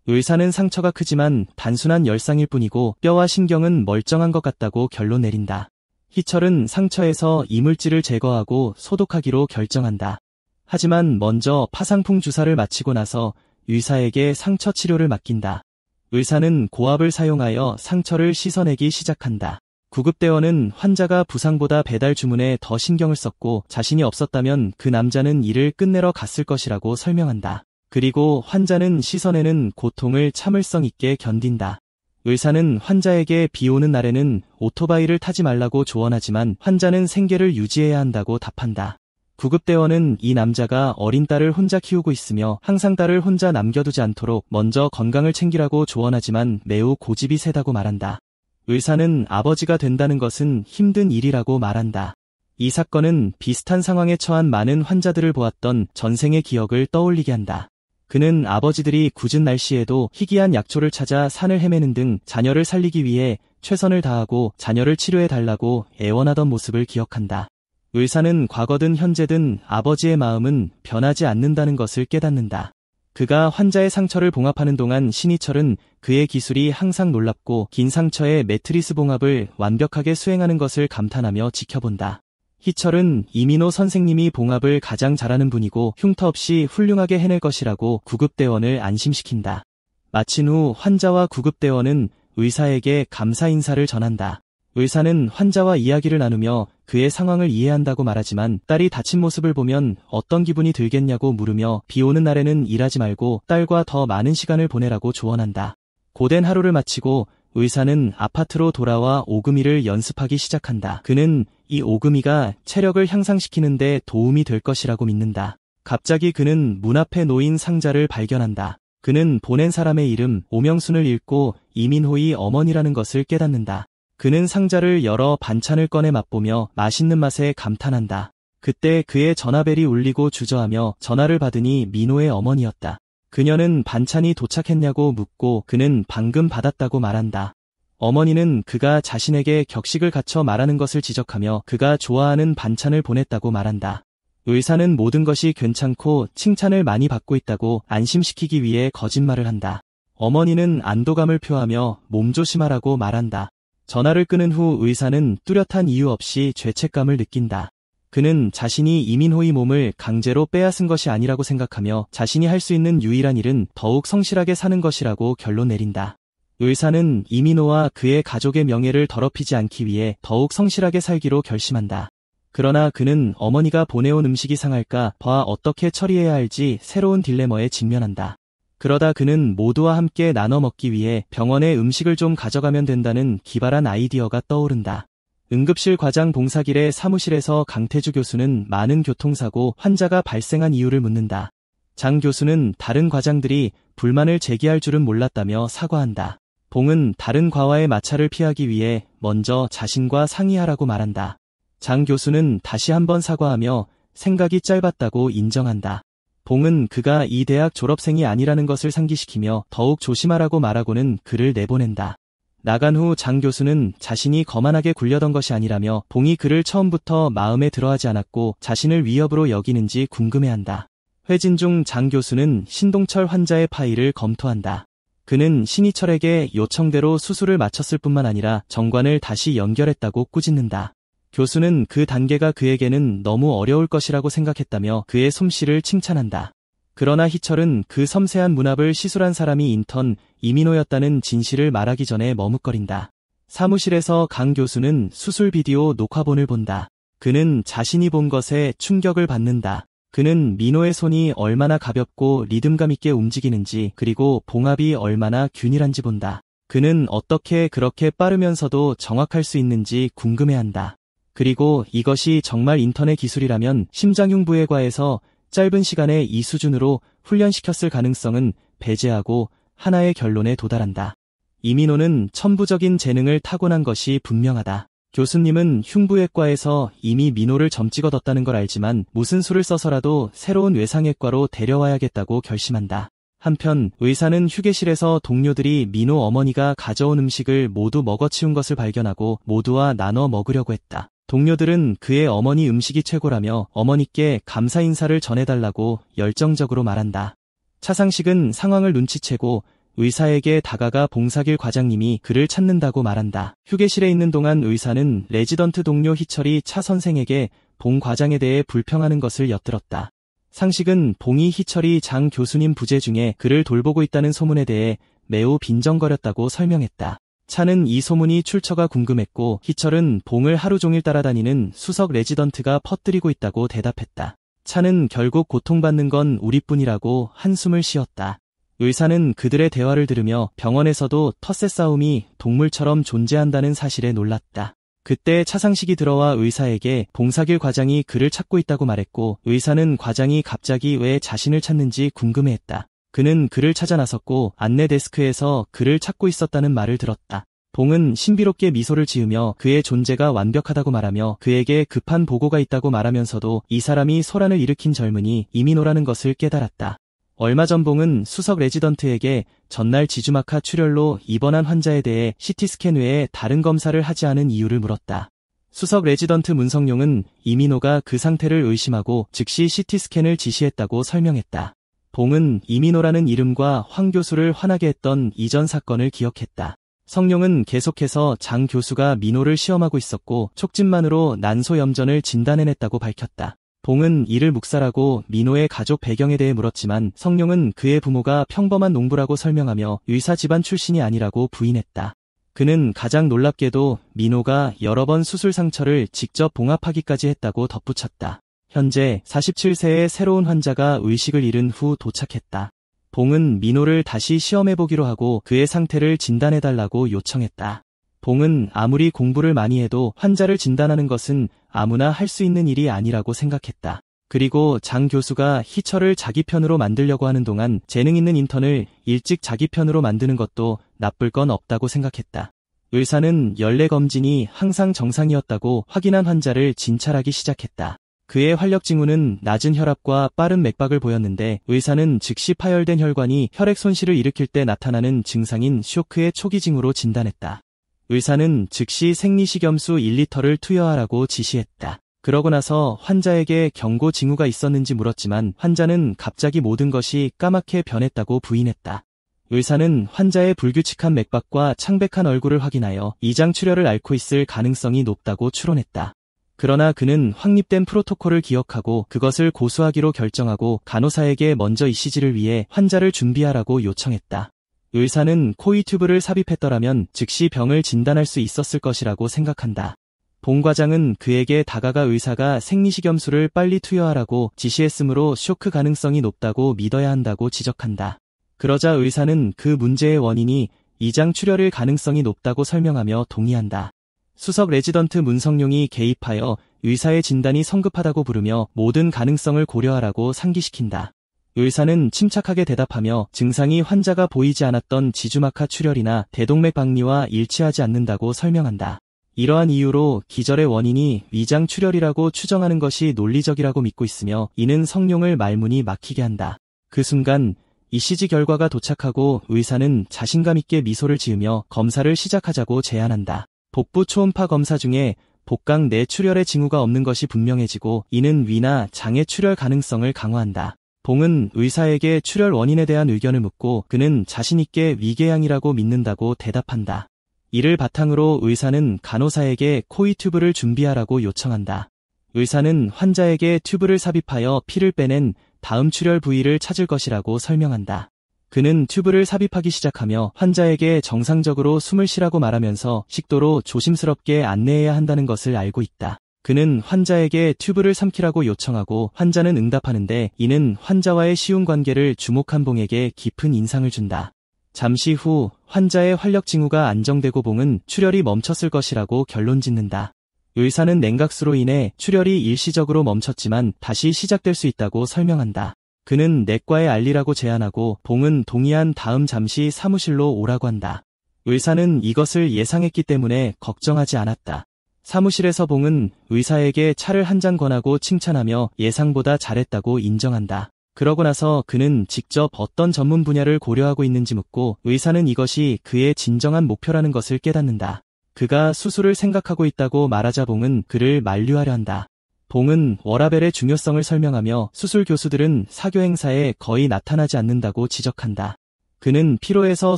의사는 상처가 크지만 단순한 열상일 뿐이고 뼈와 신경은 멀쩡한 것 같다고 결론 내린다. 희철은 상처에서 이물질을 제거하고 소독하기로 결정한다. 하지만 먼저 파상풍 주사를 마치고 나서 의사에게 상처 치료를 맡긴다. 의사는 고압을 사용하여 상처를 씻어내기 시작한다. 구급대원은 환자가 부상보다 배달 주문에 더 신경을 썼고 자신이 없었다면 그 남자는 일을 끝내러 갔을 것이라고 설명한다. 그리고 환자는 씻어내는 고통을 참을성 있게 견딘다. 의사는 환자에게 비 오는 날에는 오토바이를 타지 말라고 조언하지만 환자는 생계를 유지해야 한다고 답한다. 구급대원은 이 남자가 어린 딸을 혼자 키우고 있으며 항상 딸을 혼자 남겨두지 않도록 먼저 건강을 챙기라고 조언하지만 매우 고집이 세다고 말한다. 의사는 아버지가 된다는 것은 힘든 일이라고 말한다. 이 사건은 비슷한 상황에 처한 많은 환자들을 보았던 전생의 기억을 떠올리게 한다. 그는 아버지들이 궂은 날씨에도 희귀한 약초를 찾아 산을 헤매는 등 자녀를 살리기 위해 최선을 다하고 자녀를 치료해달라고 애원하던 모습을 기억한다. 의사는 과거든 현재든 아버지의 마음은 변하지 않는다는 것을 깨닫는다. 그가 환자의 상처를 봉합하는 동안 신희철은 그의 기술이 항상 놀랍고 긴 상처에 매트리스 봉합을 완벽하게 수행하는 것을 감탄하며 지켜본다. 희철은 이민호 선생님이 봉합을 가장 잘하는 분이고 흉터 없이 훌륭하게 해낼 것이라고 구급대원을 안심시킨다. 마친 후 환자와 구급대원은 의사에게 감사 인사를 전한다. 의사는 환자와 이야기를 나누며 그의 상황을 이해한다고 말하지만 딸이 다친 모습을 보면 어떤 기분이 들겠냐고 물으며 비 오는 날에는 일하지 말고 딸과 더 많은 시간을 보내라고 조언한다. 고된 하루를 마치고 의사는 아파트로 돌아와 오금이를 연습하기 시작한다. 그는 이 오금이가 체력을 향상시키는 데 도움이 될 것이라고 믿는다. 갑자기 그는 문 앞에 놓인 상자를 발견한다. 그는 보낸 사람의 이름 오명순을 읽고 이민호의 어머니라는 것을 깨닫는다. 그는 상자를 열어 반찬을 꺼내 맛보며 맛있는 맛에 감탄한다. 그때 그의 전화벨이 울리고 주저하며 전화를 받으니 민호의 어머니였다. 그녀는 반찬이 도착했냐고 묻고 그는 방금 받았다고 말한다. 어머니는 그가 자신에게 격식을 갖춰 말하는 것을 지적하며 그가 좋아하는 반찬을 보냈다고 말한다. 의사는 모든 것이 괜찮고 칭찬을 많이 받고 있다고 안심시키기 위해 거짓말을 한다. 어머니는 안도감을 표하며 몸조심하라고 말한다. 전화를 끊은 후 의사는 뚜렷한 이유 없이 죄책감을 느낀다. 그는 자신이 이민호의 몸을 강제로 빼앗은 것이 아니라고 생각하며 자신이 할 수 있는 유일한 일은 더욱 성실하게 사는 것이라고 결론 내린다. 의사는 이민호와 그의 가족의 명예를 더럽히지 않기 위해 더욱 성실하게 살기로 결심한다. 그러나 그는 어머니가 보내온 음식이 상할까 봐 어떻게 처리해야 할지 새로운 딜레마에 직면한다. 그러다 그는 모두와 함께 나눠 먹기 위해 병원에 음식을 좀 가져가면 된다는 기발한 아이디어가 떠오른다. 응급실 과장 봉사길의 사무실에서 강태주 교수는 많은 교통사고 환자가 발생한 이유를 묻는다. 장 교수는 다른 과장들이 불만을 제기할 줄은 몰랐다며 사과한다. 봉은 다른 과와의 마찰을 피하기 위해 먼저 자신과 상의하라고 말한다. 장 교수는 다시 한번 사과하며 생각이 짧았다고 인정한다. 봉은 그가 이 대학 졸업생이 아니라는 것을 상기시키며 더욱 조심하라고 말하고는 그를 내보낸다. 나간 후 장 교수는 자신이 거만하게 굴려던 것이 아니라며 봉이 그를 처음부터 마음에 들어하지 않았고 자신을 위협으로 여기는지 궁금해한다. 회진 중 장 교수는 신동철 환자의 파일을 검토한다. 그는 신희철에게 요청대로 수술을 마쳤을 뿐만 아니라 정관을 다시 연결했다고 꾸짖는다. 교수는 그 단계가 그에게는 너무 어려울 것이라고 생각했다며 그의 솜씨를 칭찬한다. 그러나 희철은 그 섬세한 문합을 시술한 사람이 인턴 이민호였다는 진실을 말하기 전에 머뭇거린다. 사무실에서 강 교수는 수술 비디오 녹화본을 본다. 그는 자신이 본 것에 충격을 받는다. 그는 민호의 손이 얼마나 가볍고 리듬감 있게 움직이는지 그리고 봉합이 얼마나 균일한지 본다. 그는 어떻게 그렇게 빠르면서도 정확할 수 있는지 궁금해한다. 그리고 이것이 정말 인턴의 기술이라면 심장흉부외과에서 짧은 시간에 이 수준으로 훈련시켰을 가능성은 배제하고 하나의 결론에 도달한다. 이민호는 천부적인 재능을 타고난 것이 분명하다. 교수님은 흉부외과에서 이미 민호를 점 찍어뒀다는 걸 알지만 무슨 수를 써서라도 새로운 외상외과로 데려와야겠다고 결심한다. 한편 의사는 휴게실에서 동료들이 민호 어머니가 가져온 음식을 모두 먹어치운 것을 발견하고 모두와 나눠 먹으려고 했다. 동료들은 그의 어머니 음식이 최고라며 어머니께 감사 인사를 전해달라고 열정적으로 말한다. 차상식은 상황을 눈치채고 의사에게 다가가 봉사길 과장님이 그를 찾는다고 말한다. 휴게실에 있는 동안 의사는 레지던트 동료 희철이 차 선생에게 봉 과장에 대해 불평하는 것을 엿들었다. 상식은 봉이 희철이 장 교수님 부재 중에 그를 돌보고 있다는 소문에 대해 매우 빈정거렸다고 설명했다. 차는 이 소문이 출처가 궁금했고 희철은 봉을 하루 종일 따라다니는 수석 레지던트가 퍼뜨리고 있다고 대답했다. 차는 결국 고통받는 건 우리뿐이라고 한숨을 쉬었다. 의사는 그들의 대화를 들으며 병원에서도 텃세 싸움이 동물처럼 존재한다는 사실에 놀랐다. 그때 차상식이 들어와 의사에게 봉사길 과장이 그를 찾고 있다고 말했고 의사는 과장이 갑자기 왜 자신을 찾는지 궁금해했다. 그는 그를 찾아 나섰고 안내 데스크에서 그를 찾고 있었다는 말을 들었다. 봉은 신비롭게 미소를 지으며 그의 존재가 완벽하다고 말하며 그에게 급한 보고가 있다고 말하면서도 이 사람이 소란을 일으킨 젊은이 이민호라는 것을 깨달았다. 얼마 전 봉은 수석 레지던트에게 전날 지주막하 출혈로 입원한 환자에 대해 CT스캔 외에 다른 검사를 하지 않은 이유를 물었다. 수석 레지던트 문성용은 이민호가 그 상태를 의심하고 즉시 CT스캔을 지시했다고 설명했다. 봉은 이민호라는 이름과 황 교수를 화나게 했던 이전 사건을 기억했다. 성룡은 계속해서 장 교수가 민호를 시험하고 있었고 촉진만으로 난소염전을 진단해냈다고 밝혔다. 봉은 이를 묵살하고 민호의 가족 배경에 대해 물었지만 성룡은 그의 부모가 평범한 농부라고 설명하며 의사 집안 출신이 아니라고 부인했다. 그는 가장 놀랍게도 민호가 여러 번 수술 상처를 직접 봉합하기까지 했다고 덧붙였다. 현재 47세의 새로운 환자가 의식을 잃은 후 도착했다. 봉은 민호를 다시 시험해보기로 하고 그의 상태를 진단해달라고 요청했다. 봉은 아무리 공부를 많이 해도 환자를 진단하는 것은 아무나 할 수 있는 일이 아니라고 생각했다. 그리고 장 교수가 희철을 자기 편으로 만들려고 하는 동안 재능 있는 인턴을 일찍 자기 편으로 만드는 것도 나쁠 건 없다고 생각했다. 의사는 연례 검진이 항상 정상이었다고 확인한 환자를 진찰하기 시작했다. 그의 활력 징후는 낮은 혈압과 빠른 맥박을 보였는데 의사는 즉시 파열된 혈관이 혈액 손실을 일으킬 때 나타나는 증상인 쇼크의 초기 징후로 진단했다. 의사는 즉시 생리식염수 1리터를 투여하라고 지시했다. 그러고 나서 환자에게 경고 징후가 있었는지 물었지만 환자는 갑자기 모든 것이 까맣게 변했다고 부인했다. 의사는 환자의 불규칙한 맥박과 창백한 얼굴을 확인하여 이장 출혈을 앓고 있을 가능성이 높다고 추론했다. 그러나 그는 확립된 프로토콜을 기억하고 그것을 고수하기로 결정하고 간호사에게 먼저 ECG를 위해 환자를 준비하라고 요청했다. 의사는 코이 튜브를 삽입했더라면 즉시 병을 진단할 수 있었을 것이라고 생각한다. 봉 과장은 그에게 다가가 의사가 생리식염수를 빨리 투여하라고 지시했으므로 쇼크 가능성이 높다고 믿어야 한다고 지적한다. 그러자 의사는 그 문제의 원인이 이장 출혈일 가능성이 높다고 설명하며 동의한다. 수석 레지던트 문성용이 개입하여 의사의 진단이 성급하다고 부르며 모든 가능성을 고려하라고 상기시킨다. 의사는 침착하게 대답하며 증상이 환자가 보이지 않았던 지주막하 출혈이나 대동맥 박리와 일치하지 않는다고 설명한다. 이러한 이유로 기절의 원인이 위장 출혈이라고 추정하는 것이 논리적이라고 믿고 있으며 이는 성룡을 말문이 막히게 한다. 그 순간 ECG 결과가 도착하고 의사는 자신감 있게 미소를 지으며 검사를 시작하자고 제안한다. 복부 초음파 검사 중에 복강 내 출혈의 징후가 없는 것이 분명해지고 이는 위나 장의 출혈 가능성을 강화한다. 봉은 의사에게 출혈 원인에 대한 의견을 묻고 그는 자신있게 위궤양이라고 믿는다고 대답한다. 이를 바탕으로 의사는 간호사에게 코이 튜브를 준비하라고 요청한다. 의사는 환자에게 튜브를 삽입하여 피를 빼낸 다음 출혈 부위를 찾을 것이라고 설명한다. 그는 튜브를 삽입하기 시작하며 환자에게 정상적으로 숨을 쉬라고 말하면서 식도로 조심스럽게 안내해야 한다는 것을 알고 있다. 그는 환자에게 튜브를 삼키라고 요청하고 환자는 응답하는데 이는 환자와의 쉬운 관계를 주목한 봉에게 깊은 인상을 준다. 잠시 후 환자의 활력 징후가 안정되고 봉은 출혈이 멈췄을 것이라고 결론짓는다. 의사는 냉각수로 인해 출혈이 일시적으로 멈췄지만 다시 시작될 수 있다고 설명한다. 그는 내과에 알리라고 제안하고 봉은 동의한 다음 잠시 사무실로 오라고 한다. 의사는 이것을 예상했기 때문에 걱정하지 않았다. 사무실에서 봉은 의사에게 차를 한 잔 권하고 칭찬하며 예상보다 잘했다고 인정한다. 그러고 나서 그는 직접 어떤 전문 분야를 고려하고 있는지 묻고 의사는 이것이 그의 진정한 목표라는 것을 깨닫는다. 그가 수술을 생각하고 있다고 말하자 봉은 그를 만류하려 한다. 봉은 워라벨의 중요성을 설명하며 수술 교수들은 사교 행사에 거의 나타나지 않는다고 지적한다. 그는 피로에서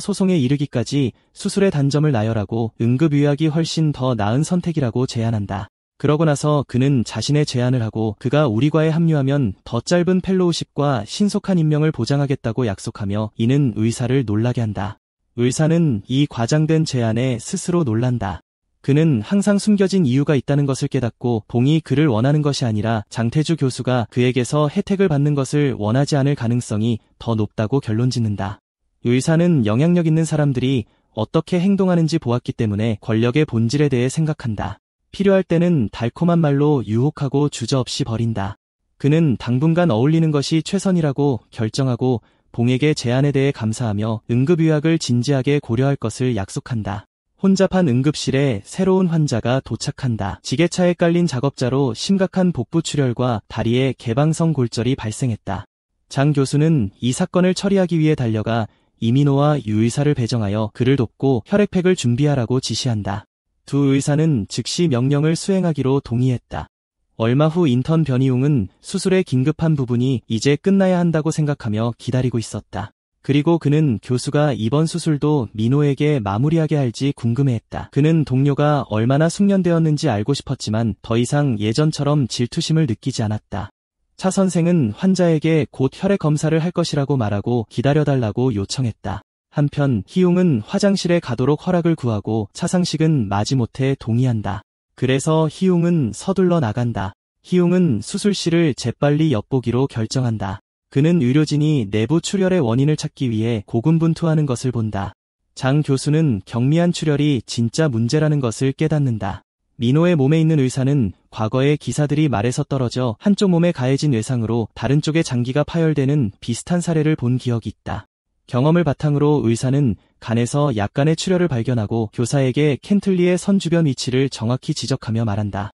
소송에 이르기까지 수술의 단점을 나열하고 응급의학이 훨씬 더 나은 선택이라고 제안한다. 그러고 나서 그는 자신의 제안을 하고 그가 우리과에 합류하면 더 짧은 펠로우십과 신속한 임명을 보장하겠다고 약속하며 이는 의사를 놀라게 한다. 의사는 이 과장된 제안에 스스로 놀란다. 그는 항상 숨겨진 이유가 있다는 것을 깨닫고 봉이 그를 원하는 것이 아니라 장태주 교수가 그에게서 혜택을 받는 것을 원하지 않을 가능성이 더 높다고 결론짓는다. 의사는 영향력 있는 사람들이 어떻게 행동하는지 보았기 때문에 권력의 본질에 대해 생각한다. 필요할 때는 달콤한 말로 유혹하고 주저없이 버린다. 그는 당분간 어울리는 것이 최선이라고 결정하고 봉에게 제안에 대해 감사하며 응급의학을 진지하게 고려할 것을 약속한다. 혼잡한 응급실에 새로운 환자가 도착한다. 지게차에 깔린 작업자로 심각한 복부 출혈과 다리에 개방성 골절이 발생했다. 장 교수는 이 사건을 처리하기 위해 달려가 이민호와 유 의사를 배정하여 그를 돕고 혈액팩을 준비하라고 지시한다. 두 의사는 즉시 명령을 수행하기로 동의했다. 얼마 후 인턴 변희웅은 수술의 긴급한 부분이 이제 끝나야 한다고 생각하며 기다리고 있었다. 그리고 그는 교수가 이번 수술도 민호에게 마무리하게 할지 궁금해했다. 그는 동료가 얼마나 숙련되었는지 알고 싶었지만 더 이상 예전처럼 질투심을 느끼지 않았다. 차 선생은 환자에게 곧 혈액 검사를 할 것이라고 말하고 기다려달라고 요청했다. 한편 희웅은 화장실에 가도록 허락을 구하고 차상식은 마지못해 동의한다. 그래서 희웅은 서둘러 나간다. 희웅은 수술실을 재빨리 엿보기로 결정한다. 그는 의료진이 내부 출혈의 원인을 찾기 위해 고군분투하는 것을 본다. 장 교수는 경미한 출혈이 진짜 문제라는 것을 깨닫는다. 민호의 몸에 있는 의사는 과거에 기사들이 말에서 떨어져 한쪽 몸에 가해진 외상으로 다른 쪽에 장기가 파열되는 비슷한 사례를 본 기억이 있다. 경험을 바탕으로 의사는 간에서 약간의 출혈을 발견하고 교사에게 켄틀리의 선 주변 위치를 정확히 지적하며 말한다.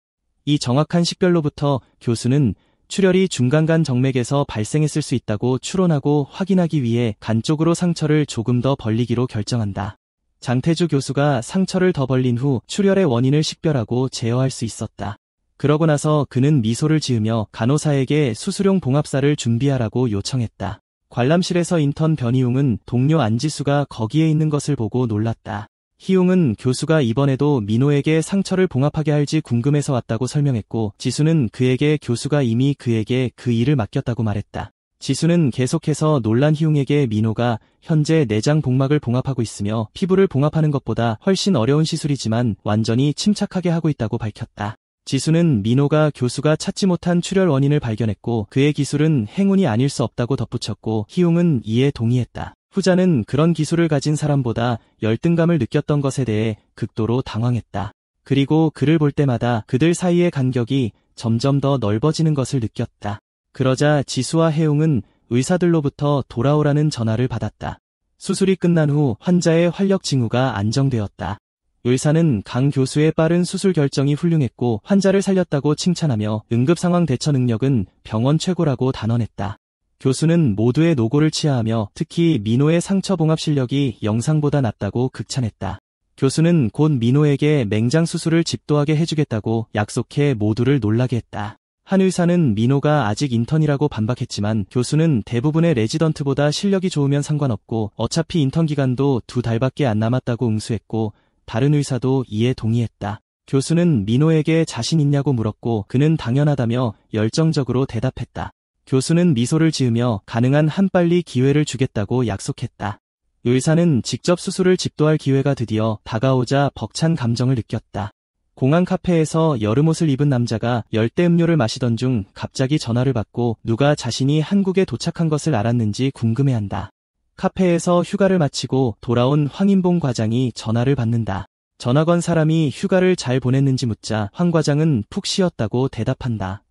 이 정확한 식별로부터 교수는 출혈이 중간간 정맥에서 발생했을 수 있다고 추론하고 확인하기 위해 간 쪽으로 상처를 조금 더 벌리기로 결정한다. 장태주 교수가 상처를 더 벌린 후 출혈의 원인을 식별하고 제어할 수 있었다. 그러고 나서 그는 미소를 지으며 간호사에게 수술용 봉합사를 준비하라고 요청했다. 관람실에서 인턴 변희웅은 동료 안지수가 거기에 있는 것을 보고 놀랐다. 희웅은 교수가 이번에도 민호에게 상처를 봉합하게 할지 궁금해서 왔다고 설명했고 지수는 그에게 교수가 이미 그에게 그 일을 맡겼다고 말했다. 지수는 계속해서 놀란 희웅에게 민호가 현재 내장 복막을 봉합하고 있으며 피부를 봉합하는 것보다 훨씬 어려운 시술이지만 완전히 침착하게 하고 있다고 밝혔다. 지수는 민호가 교수가 찾지 못한 출혈 원인을 발견했고 그의 기술은 행운이 아닐 수 없다고 덧붙였고 희웅은 이에 동의했다. 후자는 그런 기술을 가진 사람보다 열등감을 느꼈던 것에 대해 극도로 당황했다. 그리고 그를 볼 때마다 그들 사이의 간격이 점점 더 넓어지는 것을 느꼈다. 그러자 지수와 혜웅은 의사들로부터 돌아오라는 전화를 받았다. 수술이 끝난 후 환자의 활력 징후가 안정되었다. 의사는 강 교수의 빠른 수술 결정이 훌륭했고 환자를 살렸다고 칭찬하며 응급상황 대처 능력은 병원 최고라고 단언했다. 교수는 모두의 노고를 치하하며 특히 민호의 상처 봉합 실력이 영상보다 낫다고 극찬했다. 교수는 곧 민호에게 맹장 수술을 집도하게 해주겠다고 약속해 모두를 놀라게 했다. 한 의사는 민호가 아직 인턴이라고 반박했지만 교수는 대부분의 레지던트보다 실력이 좋으면 상관없고 어차피 인턴 기간도 2달밖에 안 남았다고 응수했고 다른 의사도 이에 동의했다. 교수는 민호에게 자신 있냐고 물었고 그는 당연하다며 열정적으로 대답했다. 교수는 미소를 지으며 가능한 한 빨리 기회를 주겠다고 약속했다. 의사는 직접 수술을 집도할 기회가 드디어 다가오자 벅찬 감정을 느꼈다. 공항 카페에서 여름옷을 입은 남자가 열대 음료를 마시던 중 갑자기 전화를 받고 누가 자신이 한국에 도착한 것을 알았는지 궁금해한다. 카페에서 휴가를 마치고 돌아온 황인봉 과장이 전화를 받는다. 전화 건 사람이 휴가를 잘 보냈는지 묻자 황 과장은 푹 쉬었다고 대답한다.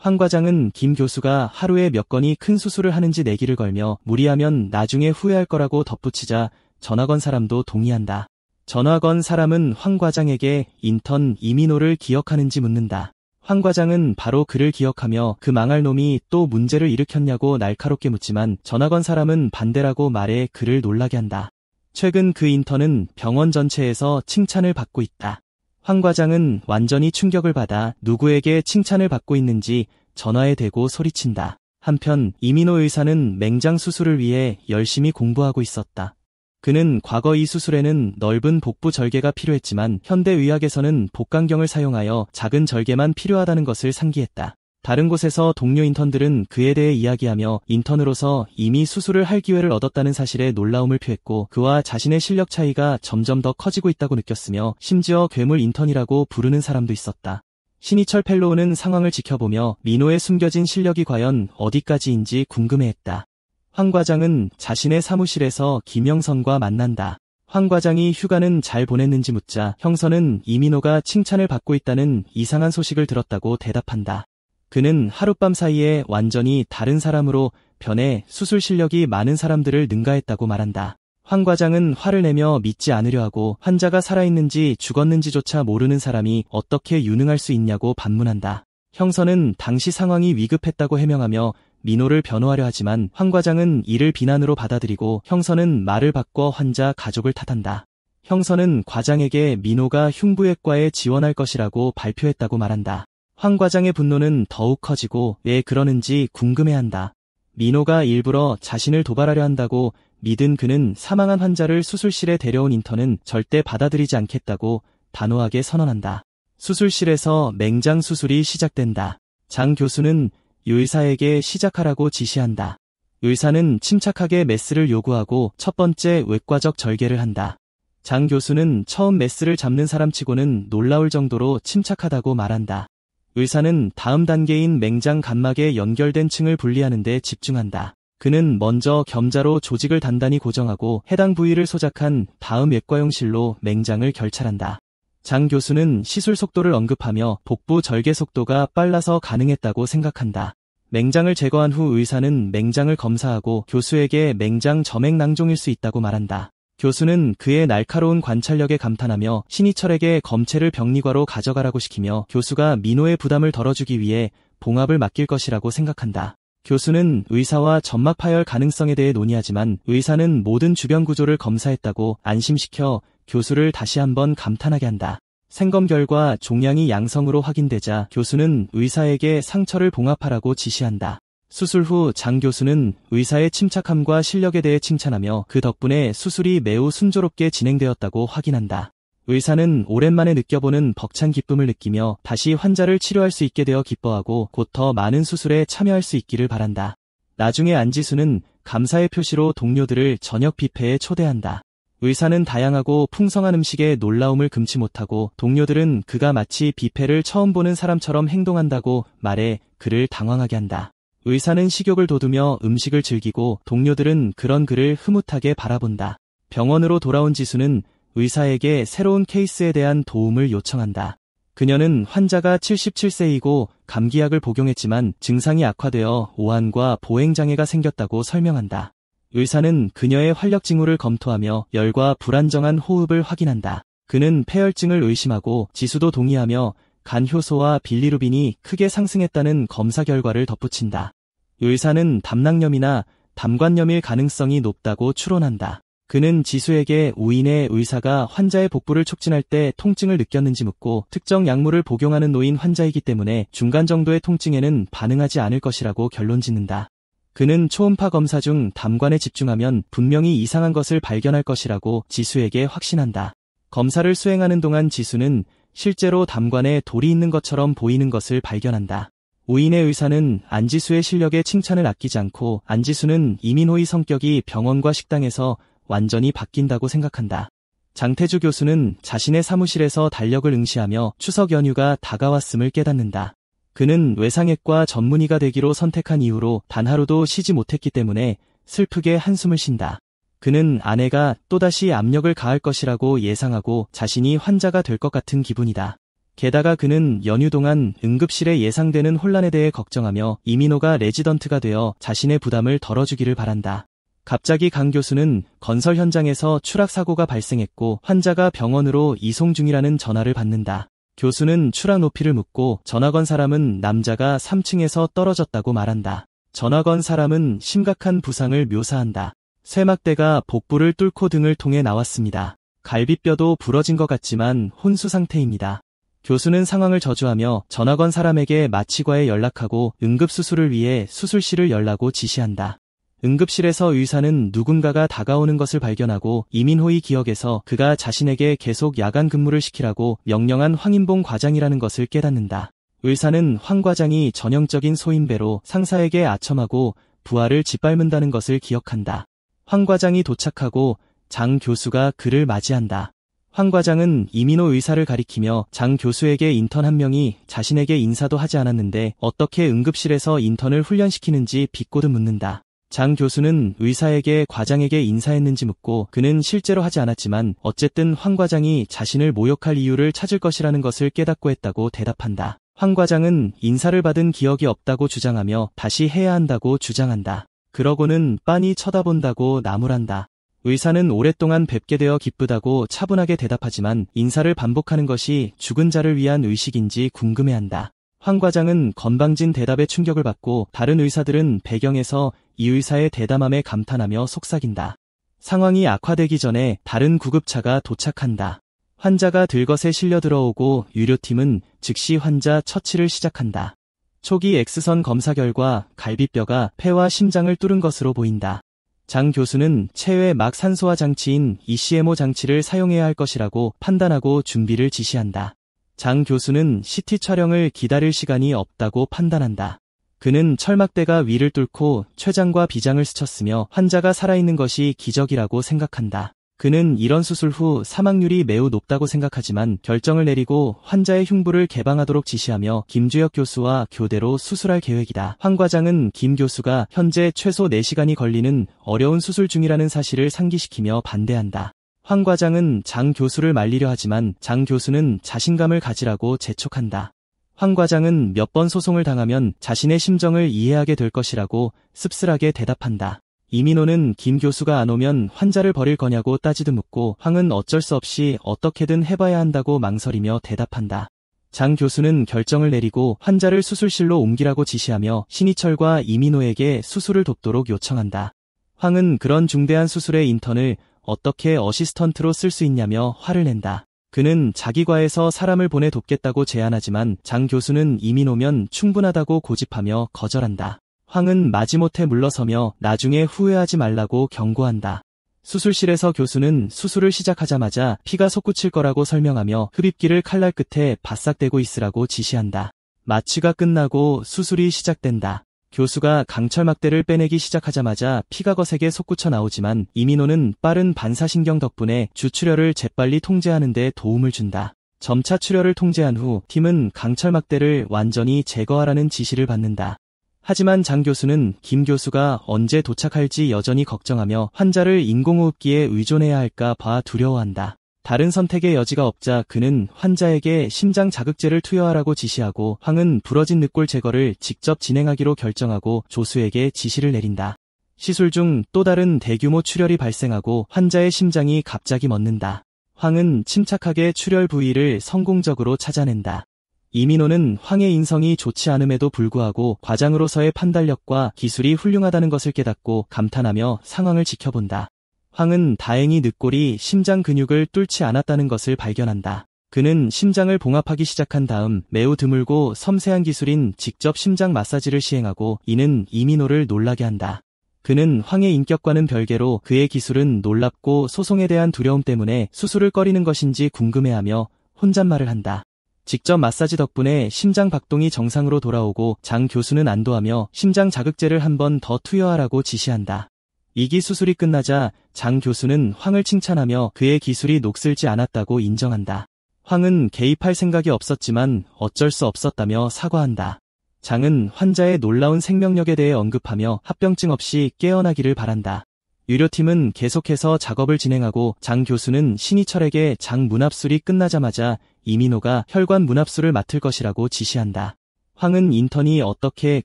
황 과장은 김 교수가 하루에 몇 건이 큰 수술을 하는지 내기를 걸며 무리하면 나중에 후회할 거라고 덧붙이자 전화 건 사람도 동의한다. 전화 건 사람은 황 과장에게 인턴 이민호를 기억하는지 묻는다. 황 과장은 바로 그를 기억하며 그 망할 놈이 또 문제를 일으켰냐고 날카롭게 묻지만 전화 건 사람은 반대라고 말해 그를 놀라게 한다. 최근 그 인턴은 병원 전체에서 칭찬을 받고 있다. 황 과장은 완전히 충격을 받아 누구에게 칭찬을 받고 있는지 전화에 대고 소리친다. 한편 이민호 의사는 맹장 수술을 위해 열심히 공부하고 있었다. 그는 과거 이 수술에는 넓은 복부 절개가 필요했지만 현대의학에서는 복강경을 사용하여 작은 절개만 필요하다는 것을 상기했다. 다른 곳에서 동료 인턴들은 그에 대해 이야기하며 인턴으로서 이미 수술을 할 기회를 얻었다는 사실에 놀라움을 표했고 그와 자신의 실력 차이가 점점 더 커지고 있다고 느꼈으며 심지어 괴물 인턴이라고 부르는 사람도 있었다. 신희철 펠로우는 상황을 지켜보며 민호의 숨겨진 실력이 과연 어디까지인지 궁금해했다. 황 과장은 자신의 사무실에서 김영선과 만난다. 황 과장이 휴가는 잘 보냈는지 묻자 형선은 이민호가 칭찬을 받고 있다는 이상한 소식을 들었다고 대답한다. 그는 하룻밤 사이에 완전히 다른 사람으로 변해 수술 실력이 많은 사람들을 능가했다고 말한다. 황 과장은 화를 내며 믿지 않으려 하고 환자가 살아있는지 죽었는지조차 모르는 사람이 어떻게 유능할 수 있냐고 반문한다. 형선은 당시 상황이 위급했다고 해명하며 민호를 변호하려 하지만 황 과장은 이를 비난으로 받아들이고 형선은 말을 바꿔 환자 가족을 탓한다. 형선은 과장에게 민호가 흉부외과에 지원할 것이라고 발표했다고 말한다. 황 과장의 분노는 더욱 커지고 왜 그러는지 궁금해한다. 민호가 일부러 자신을 도발하려 한다고 믿은 그는 사망한 환자를 수술실에 데려온 인턴은 절대 받아들이지 않겠다고 단호하게 선언한다. 수술실에서 맹장 수술이 시작된다. 장 교수는 의사에게 시작하라고 지시한다. 의사는 침착하게 메스를 요구하고 첫 번째 외과적 절개를 한다. 장 교수는 처음 메스를 잡는 사람치고는 놀라울 정도로 침착하다고 말한다. 의사는 다음 단계인 맹장 간막에 연결된 층을 분리하는 데 집중한다. 그는 먼저 겸자로 조직을 단단히 고정하고 해당 부위를 소작한 다음 외과용실로 맹장을 결찰한다. 장 교수는 시술 속도를 언급하며 복부 절개 속도가 빨라서 가능했다고 생각한다. 맹장을 제거한 후 의사는 맹장을 검사하고 교수에게 맹장 점액 낭종일 수 있다고 말한다. 교수는 그의 날카로운 관찰력에 감탄하며 신희철에게 검체를 병리과로 가져가라고 시키며 교수가 민호의 부담을 덜어주기 위해 봉합을 맡길 것이라고 생각한다. 교수는 의사와 점막 파열 가능성에 대해 논의하지만 의사는 모든 주변 구조를 검사했다고 안심시켜 교수를 다시 한번 감탄하게 한다. 생검 결과 종양이 양성으로 확인되자 교수는 의사에게 상처를 봉합하라고 지시한다. 수술 후 장 교수는 의사의 침착함과 실력에 대해 칭찬하며 그 덕분에 수술이 매우 순조롭게 진행되었다고 확인한다. 의사는 오랜만에 느껴보는 벅찬 기쁨을 느끼며 다시 환자를 치료할 수 있게 되어 기뻐하고 곧 더 많은 수술에 참여할 수 있기를 바란다. 나중에 안지수는 감사의 표시로 동료들을 저녁 뷔페에 초대한다. 의사는 다양하고 풍성한 음식에 놀라움을 금치 못하고 동료들은 그가 마치 뷔페를 처음 보는 사람처럼 행동한다고 말해 그를 당황하게 한다. 의사는 식욕을 돋우며 음식을 즐기고 동료들은 그런 그를 흐뭇하게 바라본다. 병원으로 돌아온 지수는 의사에게 새로운 케이스에 대한 도움을 요청한다. 그녀는 환자가 77세이고 감기약을 복용했지만 증상이 악화되어 오한과 보행장애가 생겼다고 설명한다. 의사는 그녀의 활력 징후를 검토하며 열과 불안정한 호흡을 확인한다. 그는 폐혈증을 의심하고 지수도 동의하며 간 효소와 빌리루빈이 크게 상승했다는 검사 결과를 덧붙인다. 의사는 담낭염이나 담관염일 가능성이 높다고 추론한다. 그는 지수에게 우인의 의사가 환자의 복부를 촉진할 때 통증을 느꼈는지 묻고 특정 약물을 복용하는 노인 환자이기 때문에 중간 정도의 통증에는 반응하지 않을 것이라고 결론짓는다. 그는 초음파 검사 중 담관에 집중하면 분명히 이상한 것을 발견할 것이라고 지수에게 확신한다. 검사를 수행하는 동안 지수는 실제로 담관에 돌이 있는 것처럼 보이는 것을 발견한다. 우인의 의사는 안지수의 실력에 칭찬을 아끼지 않고 안지수는 이민호의 성격이 병원과 식당에서 완전히 바뀐다고 생각한다. 장태주 교수는 자신의 사무실에서 달력을 응시하며 추석 연휴가 다가왔음을 깨닫는다. 그는 외상외과 전문의가 되기로 선택한 이후로 단 하루도 쉬지 못했기 때문에 슬프게 한숨을 쉰다. 그는 아내가 또다시 압력을 가할 것이라고 예상하고 자신이 환자가 될 것 같은 기분이다. 게다가 그는 연휴 동안 응급실에 예상되는 혼란에 대해 걱정하며 이민호가 레지던트가 되어 자신의 부담을 덜어주기를 바란다. 갑자기 강 교수는 건설 현장에서 추락사고가 발생했고 환자가 병원으로 이송 중이라는 전화를 받는다. 교수는 추락 높이를 묻고 전화 건 사람은 남자가 3층에서 떨어졌다고 말한다. 전화 건 사람은 심각한 부상을 묘사한다. 쇠막대가 복부를 뚫고 등을 통해 나왔습니다. 갈비뼈도 부러진 것 같지만 혼수 상태입니다. 교수는 상황을 저주하며 전화 건 사람에게 마취과에 연락하고 응급수술을 위해 수술실을 열라고 지시한다. 응급실에서 의사는 누군가가 다가오는 것을 발견하고 이민호의 기억에서 그가 자신에게 계속 야간 근무를 시키라고 명령한 황인봉 과장이라는 것을 깨닫는다. 의사는 황 과장이 전형적인 소인배로 상사에게 아첨하고 부하를 짓밟는다는 것을 기억한다. 황 과장이 도착하고 장 교수가 그를 맞이한다. 황 과장은 이민호 의사를 가리키며 장 교수에게 인턴 한 명이 자신에게 인사도 하지 않았는데 어떻게 응급실에서 인턴을 훈련시키는지 비꼬듯 묻는다. 장 교수는 의사에게 과장에게 인사했는지 묻고 그는 실제로 하지 않았지만 어쨌든 황 과장이 자신을 모욕할 이유를 찾을 것이라는 것을 깨닫고 했다고 대답한다. 황 과장은 인사를 받은 기억이 없다고 주장하며 다시 해야 한다고 주장한다. 그러고는 빤히 쳐다본다고 나무란다. 의사는 오랫동안 뵙게 되어 기쁘다고 차분하게 대답하지만 인사를 반복하는 것이 죽은 자를 위한 의식인지 궁금해한다. 황 과장은 건방진 대답에 충격을 받고 다른 의사들은 배경에서 이 의사의 대담함에 감탄하며 속삭인다. 상황이 악화되기 전에 다른 구급차가 도착한다. 환자가 들것에 실려 들어오고 유료팀은 즉시 환자 처치를 시작한다. 초기 X선 검사 결과 갈비뼈가 폐와 심장을 뚫은 것으로 보인다. 장 교수는 체외 막 산소화 장치인 ECMO 장치를 사용해야 할 것이라고 판단하고 준비를 지시한다. 장 교수는 CT 촬영을 기다릴 시간이 없다고 판단한다. 그는 철막대가 위를 뚫고 췌장과 비장을 스쳤으며 환자가 살아있는 것이 기적이라고 생각한다. 그는 이런 수술 후 사망률이 매우 높다고 생각하지만 결정을 내리고 환자의 흉부를 개방하도록 지시하며 김주혁 교수와 교대로 수술할 계획이다. 황 과장은 김 교수가 현재 최소 4시간이 걸리는 어려운 수술 중이라는 사실을 상기시키며 반대한다. 황 과장은 장 교수를 말리려 하지만 장 교수는 자신감을 가지라고 재촉한다. 황 과장은 몇 번 소송을 당하면 자신의 심정을 이해하게 될 것이라고 씁쓸하게 대답한다. 이민호는 김 교수가 안 오면 환자를 버릴 거냐고 따지듯 묻고 황은 어쩔 수 없이 어떻게든 해봐야 한다고 망설이며 대답한다. 장 교수는 결정을 내리고 환자를 수술실로 옮기라고 지시하며 신희철과 이민호에게 수술을 돕도록 요청한다. 황은 그런 중대한 수술의 인턴을 어떻게 어시스턴트로 쓸 수 있냐며 화를 낸다. 그는 자기 과에서 사람을 보내 돕겠다고 제안하지만 장 교수는 이민호면 충분하다고 고집하며 거절한다. 황은 마지못해 물러서며 나중에 후회하지 말라고 경고한다. 수술실에서 교수는 수술을 시작하자마자 피가 솟구칠 거라고 설명하며 흡입기를 칼날 끝에 바싹 대고 있으라고 지시한다. 마취가 끝나고 수술이 시작된다. 교수가 강철막대를 빼내기 시작하자마자 피가 거세게 솟구쳐 나오지만 이민호는 빠른 반사신경 덕분에 주출혈을 재빨리 통제하는 데 도움을 준다. 점차 출혈을 통제한 후 팀은 강철막대를 완전히 제거하라는 지시를 받는다. 하지만 장 교수는 김 교수가 언제 도착할지 여전히 걱정하며 환자를 인공호흡기에 의존해야 할까 봐 두려워한다. 다른 선택의 여지가 없자 그는 환자에게 심장 자극제를 투여하라고 지시하고 황은 부러진 늑골 제거를 직접 진행하기로 결정하고 조수에게 지시를 내린다. 시술 중 또 다른 대규모 출혈이 발생하고 환자의 심장이 갑자기 멎는다. 황은 침착하게 출혈 부위를 성공적으로 찾아낸다. 이민호는 황의 인성이 좋지 않음에도 불구하고 과장으로서의 판단력과 기술이 훌륭하다는 것을 깨닫고 감탄하며 상황을 지켜본다. 황은 다행히 늑골이 심장 근육을 뚫지 않았다는 것을 발견한다. 그는 심장을 봉합하기 시작한 다음 매우 드물고 섬세한 기술인 직접 심장 마사지를 시행하고 이는 이민호를 놀라게 한다. 그는 황의 인격과는 별개로 그의 기술은 놀랍고 소송에 대한 두려움 때문에 수술을 꺼리는 것인지 궁금해하며 혼잣말을 한다. 직접 마사지 덕분에 심장 박동이 정상으로 돌아오고 장 교수는 안도하며 심장 자극제를 한 번 더 투여하라고 지시한다. 이기 수술이 끝나자 장 교수는 황을 칭찬하며 그의 기술이 녹슬지 않았다고 인정한다. 황은 개입할 생각이 없었지만 어쩔 수 없었다며 사과한다. 장은 환자의 놀라운 생명력에 대해 언급하며 합병증 없이 깨어나기를 바란다. 의료팀은 계속해서 작업을 진행하고 장 교수는 신희철에게 장 문합술이 끝나자마자 이민호가 혈관 문합술을 맡을 것이라고 지시한다. 황은 인턴이 어떻게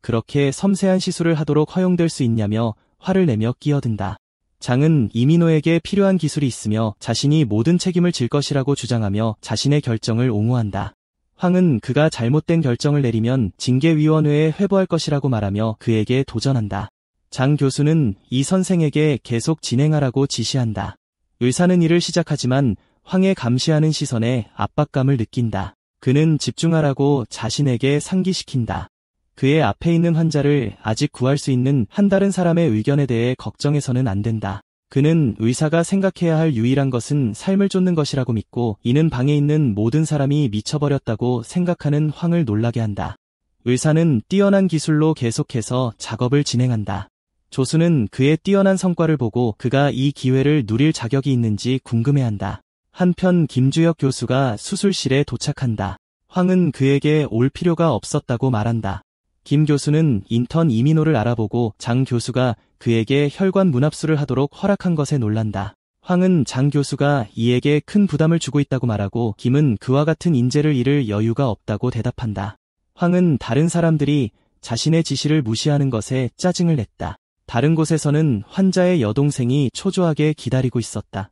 그렇게 섬세한 시술을 하도록 허용될 수 있냐며 화를 내며 끼어든다. 장은 이민호에게 필요한 기술이 있으며 자신이 모든 책임을 질 것이라고 주장하며 자신의 결정을 옹호한다. 황은 그가 잘못된 결정을 내리면 징계위원회에 회부할 것이라고 말하며 그에게 도전한다. 장 교수는 이 선생에게 계속 진행하라고 지시한다. 의사는 일을 시작하지만 황의 감시하는 시선에 압박감을 느낀다. 그는 집중하라고 자신에게 상기시킨다. 그의 앞에 있는 환자를 아직 구할 수 있는 한 다른 사람의 의견에 대해 걱정해서는 안 된다. 그는 의사가 생각해야 할 유일한 것은 삶을 쫓는 것이라고 믿고 이는 방에 있는 모든 사람이 미쳐버렸다고 생각하는 황을 놀라게 한다. 의사는 뛰어난 기술로 계속해서 작업을 진행한다. 조수는 그의 뛰어난 성과를 보고 그가 이 기회를 누릴 자격이 있는지 궁금해한다. 한편 김주혁 교수가 수술실에 도착한다. 황은 그에게 올 필요가 없었다고 말한다. 김 교수는 인턴 이민호를 알아보고 장 교수가 그에게 혈관 문합술을 하도록 허락한 것에 놀란다. 황은 장 교수가 이에게 큰 부담을 주고 있다고 말하고 김은 그와 같은 인재를 잃을 여유가 없다고 대답한다. 황은 다른 사람들이 자신의 지시를 무시하는 것에 짜증을 냈다. 다른 곳에서는 환자의 여동생이 초조하게 기다리고 있었다.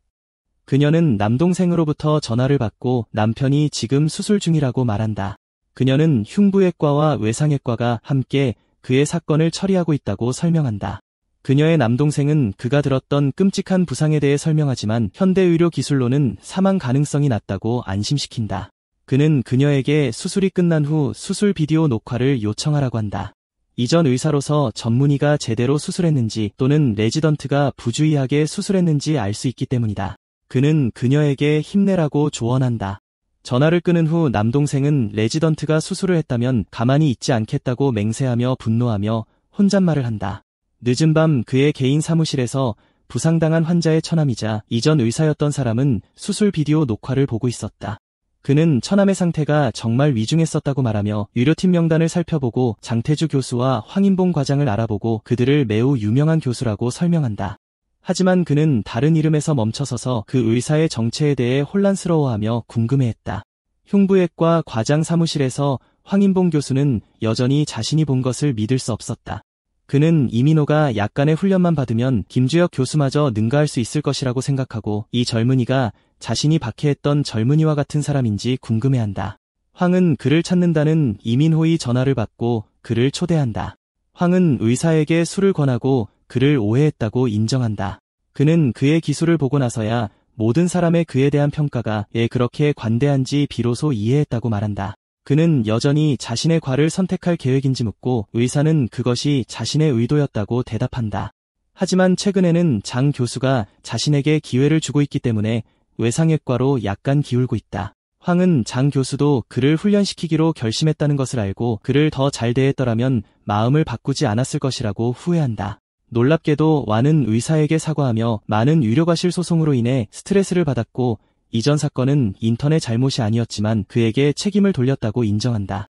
그녀는 남동생으로부터 전화를 받고 남편이 지금 수술 중이라고 말한다. 그녀는 흉부외과와 외상외과가 함께 그의 사건을 처리하고 있다고 설명한다. 그녀의 남동생은 그가 들었던 끔찍한 부상에 대해 설명하지만 현대의료 기술로는 사망 가능성이 낮다고 안심시킨다. 그는 그녀에게 수술이 끝난 후 수술 비디오 녹화를 요청하라고 한다. 이전 의사로서 전문의가 제대로 수술했는지 또는 레지던트가 부주의하게 수술했는지 알 수 있기 때문이다. 그는 그녀에게 힘내라고 조언한다. 전화를 끊은 후 남동생은 레지던트가 수술을 했다면 가만히 있지 않겠다고 맹세하며 분노하며 혼잣말을 한다. 늦은 밤 그의 개인 사무실에서 부상당한 환자의 처남이자 이전 의사였던 사람은 수술 비디오 녹화를 보고 있었다. 그는 처남의 상태가 정말 위중했었다고 말하며 의료팀 명단을 살펴보고 장태주 교수와 황인봉 과장을 알아보고 그들을 매우 유명한 교수라고 설명한다. 하지만 그는 다른 이름에서 멈춰서서 그 의사의 정체에 대해 혼란스러워하며 궁금해했다. 흉부외과 과장 사무실에서 황인봉 교수는 여전히 자신이 본 것을 믿을 수 없었다. 그는 이민호가 약간의 훈련만 받으면 김주혁 교수마저 능가할 수 있을 것이라고 생각하고 이 젊은이가 자신이 박해했던 젊은이와 같은 사람인지 궁금해한다. 황은 그를 찾는다는 이민호의 전화를 받고 그를 초대한다. 황은 의사에게 술을 권하고 그를 오해했다고 인정한다. 그는 그의 기술을 보고 나서야 모든 사람의 그에 대한 평가가 그렇게 관대한지 비로소 이해했다고 말한다. 그는 여전히 자신의 과를 선택할 계획인지 묻고 의사는 그것이 자신의 의도였다고 대답한다. 하지만 최근에는 장 교수가 자신에게 기회를 주고 있기 때문에 외상외과로 약간 기울고 있다. 황은 장 교수도 그를 훈련시키기로 결심했다는 것을 알고 그를 더 잘 대했더라면 마음을 바꾸지 않았을 것이라고 후회한다. 놀랍게도 완은 의사에게 사과하며 많은 의료과실 소송으로 인해 스트레스를 받았고 이전 사건은 인턴의 잘못이 아니었지만 그에게 책임을 돌렸다고 인정한다.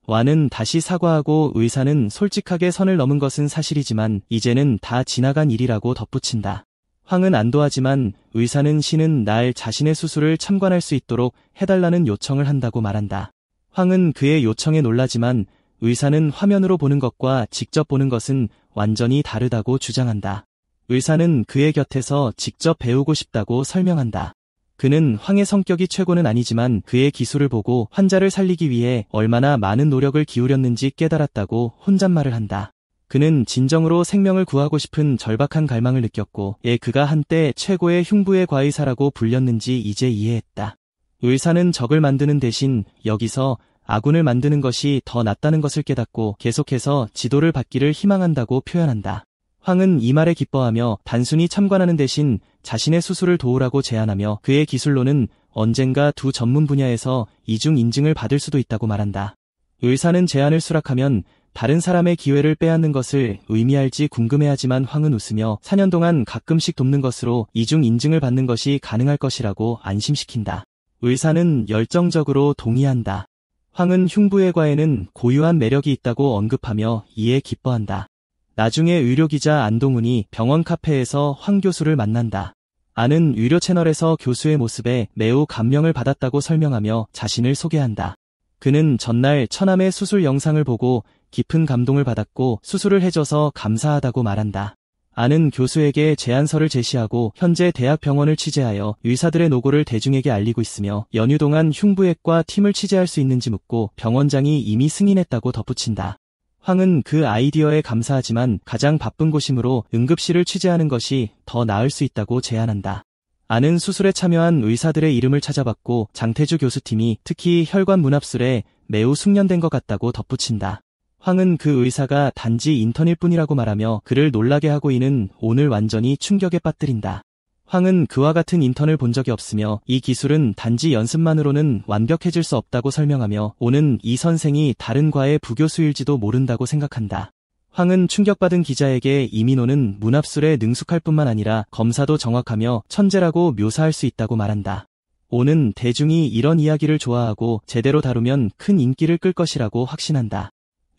완은 다시 사과하고 의사는 솔직하게 선을 넘은 것은 사실이지만 이제는 다 지나간 일이라고 덧붙인다. 황은 안도하지만 의사는 쉬는 날 자신의 수술을 참관할 수 있도록 해달라는 요청을 한다고 말한다. 황은 그의 요청에 놀라지만 의사는 화면으로 보는 것과 직접 보는 것은 완전히 다르다고 주장한다. 의사는 그의 곁에서 직접 배우고 싶다고 설명한다. 그는 황의 성격이 최고는 아니지만 그의 기술을 보고 환자를 살리기 위해 얼마나 많은 노력을 기울였는지 깨달았다고 혼잣말을 한다. 그는 진정으로 생명을 구하고 싶은 절박한 갈망을 느꼈고 그가 한때 최고의 흉부의 과의사라고 불렸는지 이제 이해했다. 의사는 적을 만드는 대신 여기서 아군을 만드는 것이 더 낫다는 것을 깨닫고 계속해서 지도를 받기를 희망한다고 표현한다. 황은 이 말에 기뻐하며 단순히 참관하는 대신 자신의 수술을 도우라고 제안하며 그의 기술로는 언젠가 두 전문 분야에서 이중 인증을 받을 수도 있다고 말한다. 의사는 제안을 수락하면 다른 사람의 기회를 빼앗는 것을 의미할지 궁금해하지만 황은 웃으며 4년 동안 가끔씩 돕는 것으로 이중 인증을 받는 것이 가능할 것이라고 안심시킨다. 의사는 열정적으로 동의한다. 황은 흉부의 과에는 고유한 매력이 있다고 언급하며 이에 기뻐한다. 나중에 의료기자 안동훈이 병원 카페에서 황 교수를 만난다. 아는 의료 채널에서 교수의 모습에 매우 감명을 받았다고 설명하며 자신을 소개한다. 그는 전날 처남의 수술 영상을 보고 깊은 감동을 받았고 수술을 해줘서 감사하다고 말한다. 아는 교수에게 제안서를 제시하고 현재 대학병원을 취재하여 의사들의 노고를 대중에게 알리고 있으며 연휴 동안 흉부외과 팀을 취재할 수 있는지 묻고 병원장이 이미 승인했다고 덧붙인다. 황은 그 아이디어에 감사하지만 가장 바쁜 곳이므로 응급실을 취재하는 것이 더 나을 수 있다고 제안한다. 아는 수술에 참여한 의사들의 이름을 찾아봤고 장태주 교수팀이 특히 혈관 문합술에 매우 숙련된 것 같다고 덧붙인다. 황은 그 의사가 단지 인턴일 뿐이라고 말하며 그를 놀라게 하고 이는 오늘 완전히 충격에 빠뜨린다. 황은 그와 같은 인턴을 본 적이 없으며 이 기술은 단지 연습만으로는 완벽해질 수 없다고 설명하며 오는 이 선생이 다른 과의 부교수일지도 모른다고 생각한다. 황은 충격받은 기자에게 이민호는 문합술에 능숙할 뿐만 아니라 검사도 정확하며 천재라고 묘사할 수 있다고 말한다. 오는 대중이 이런 이야기를 좋아하고 제대로 다루면 큰 인기를 끌 것이라고 확신한다.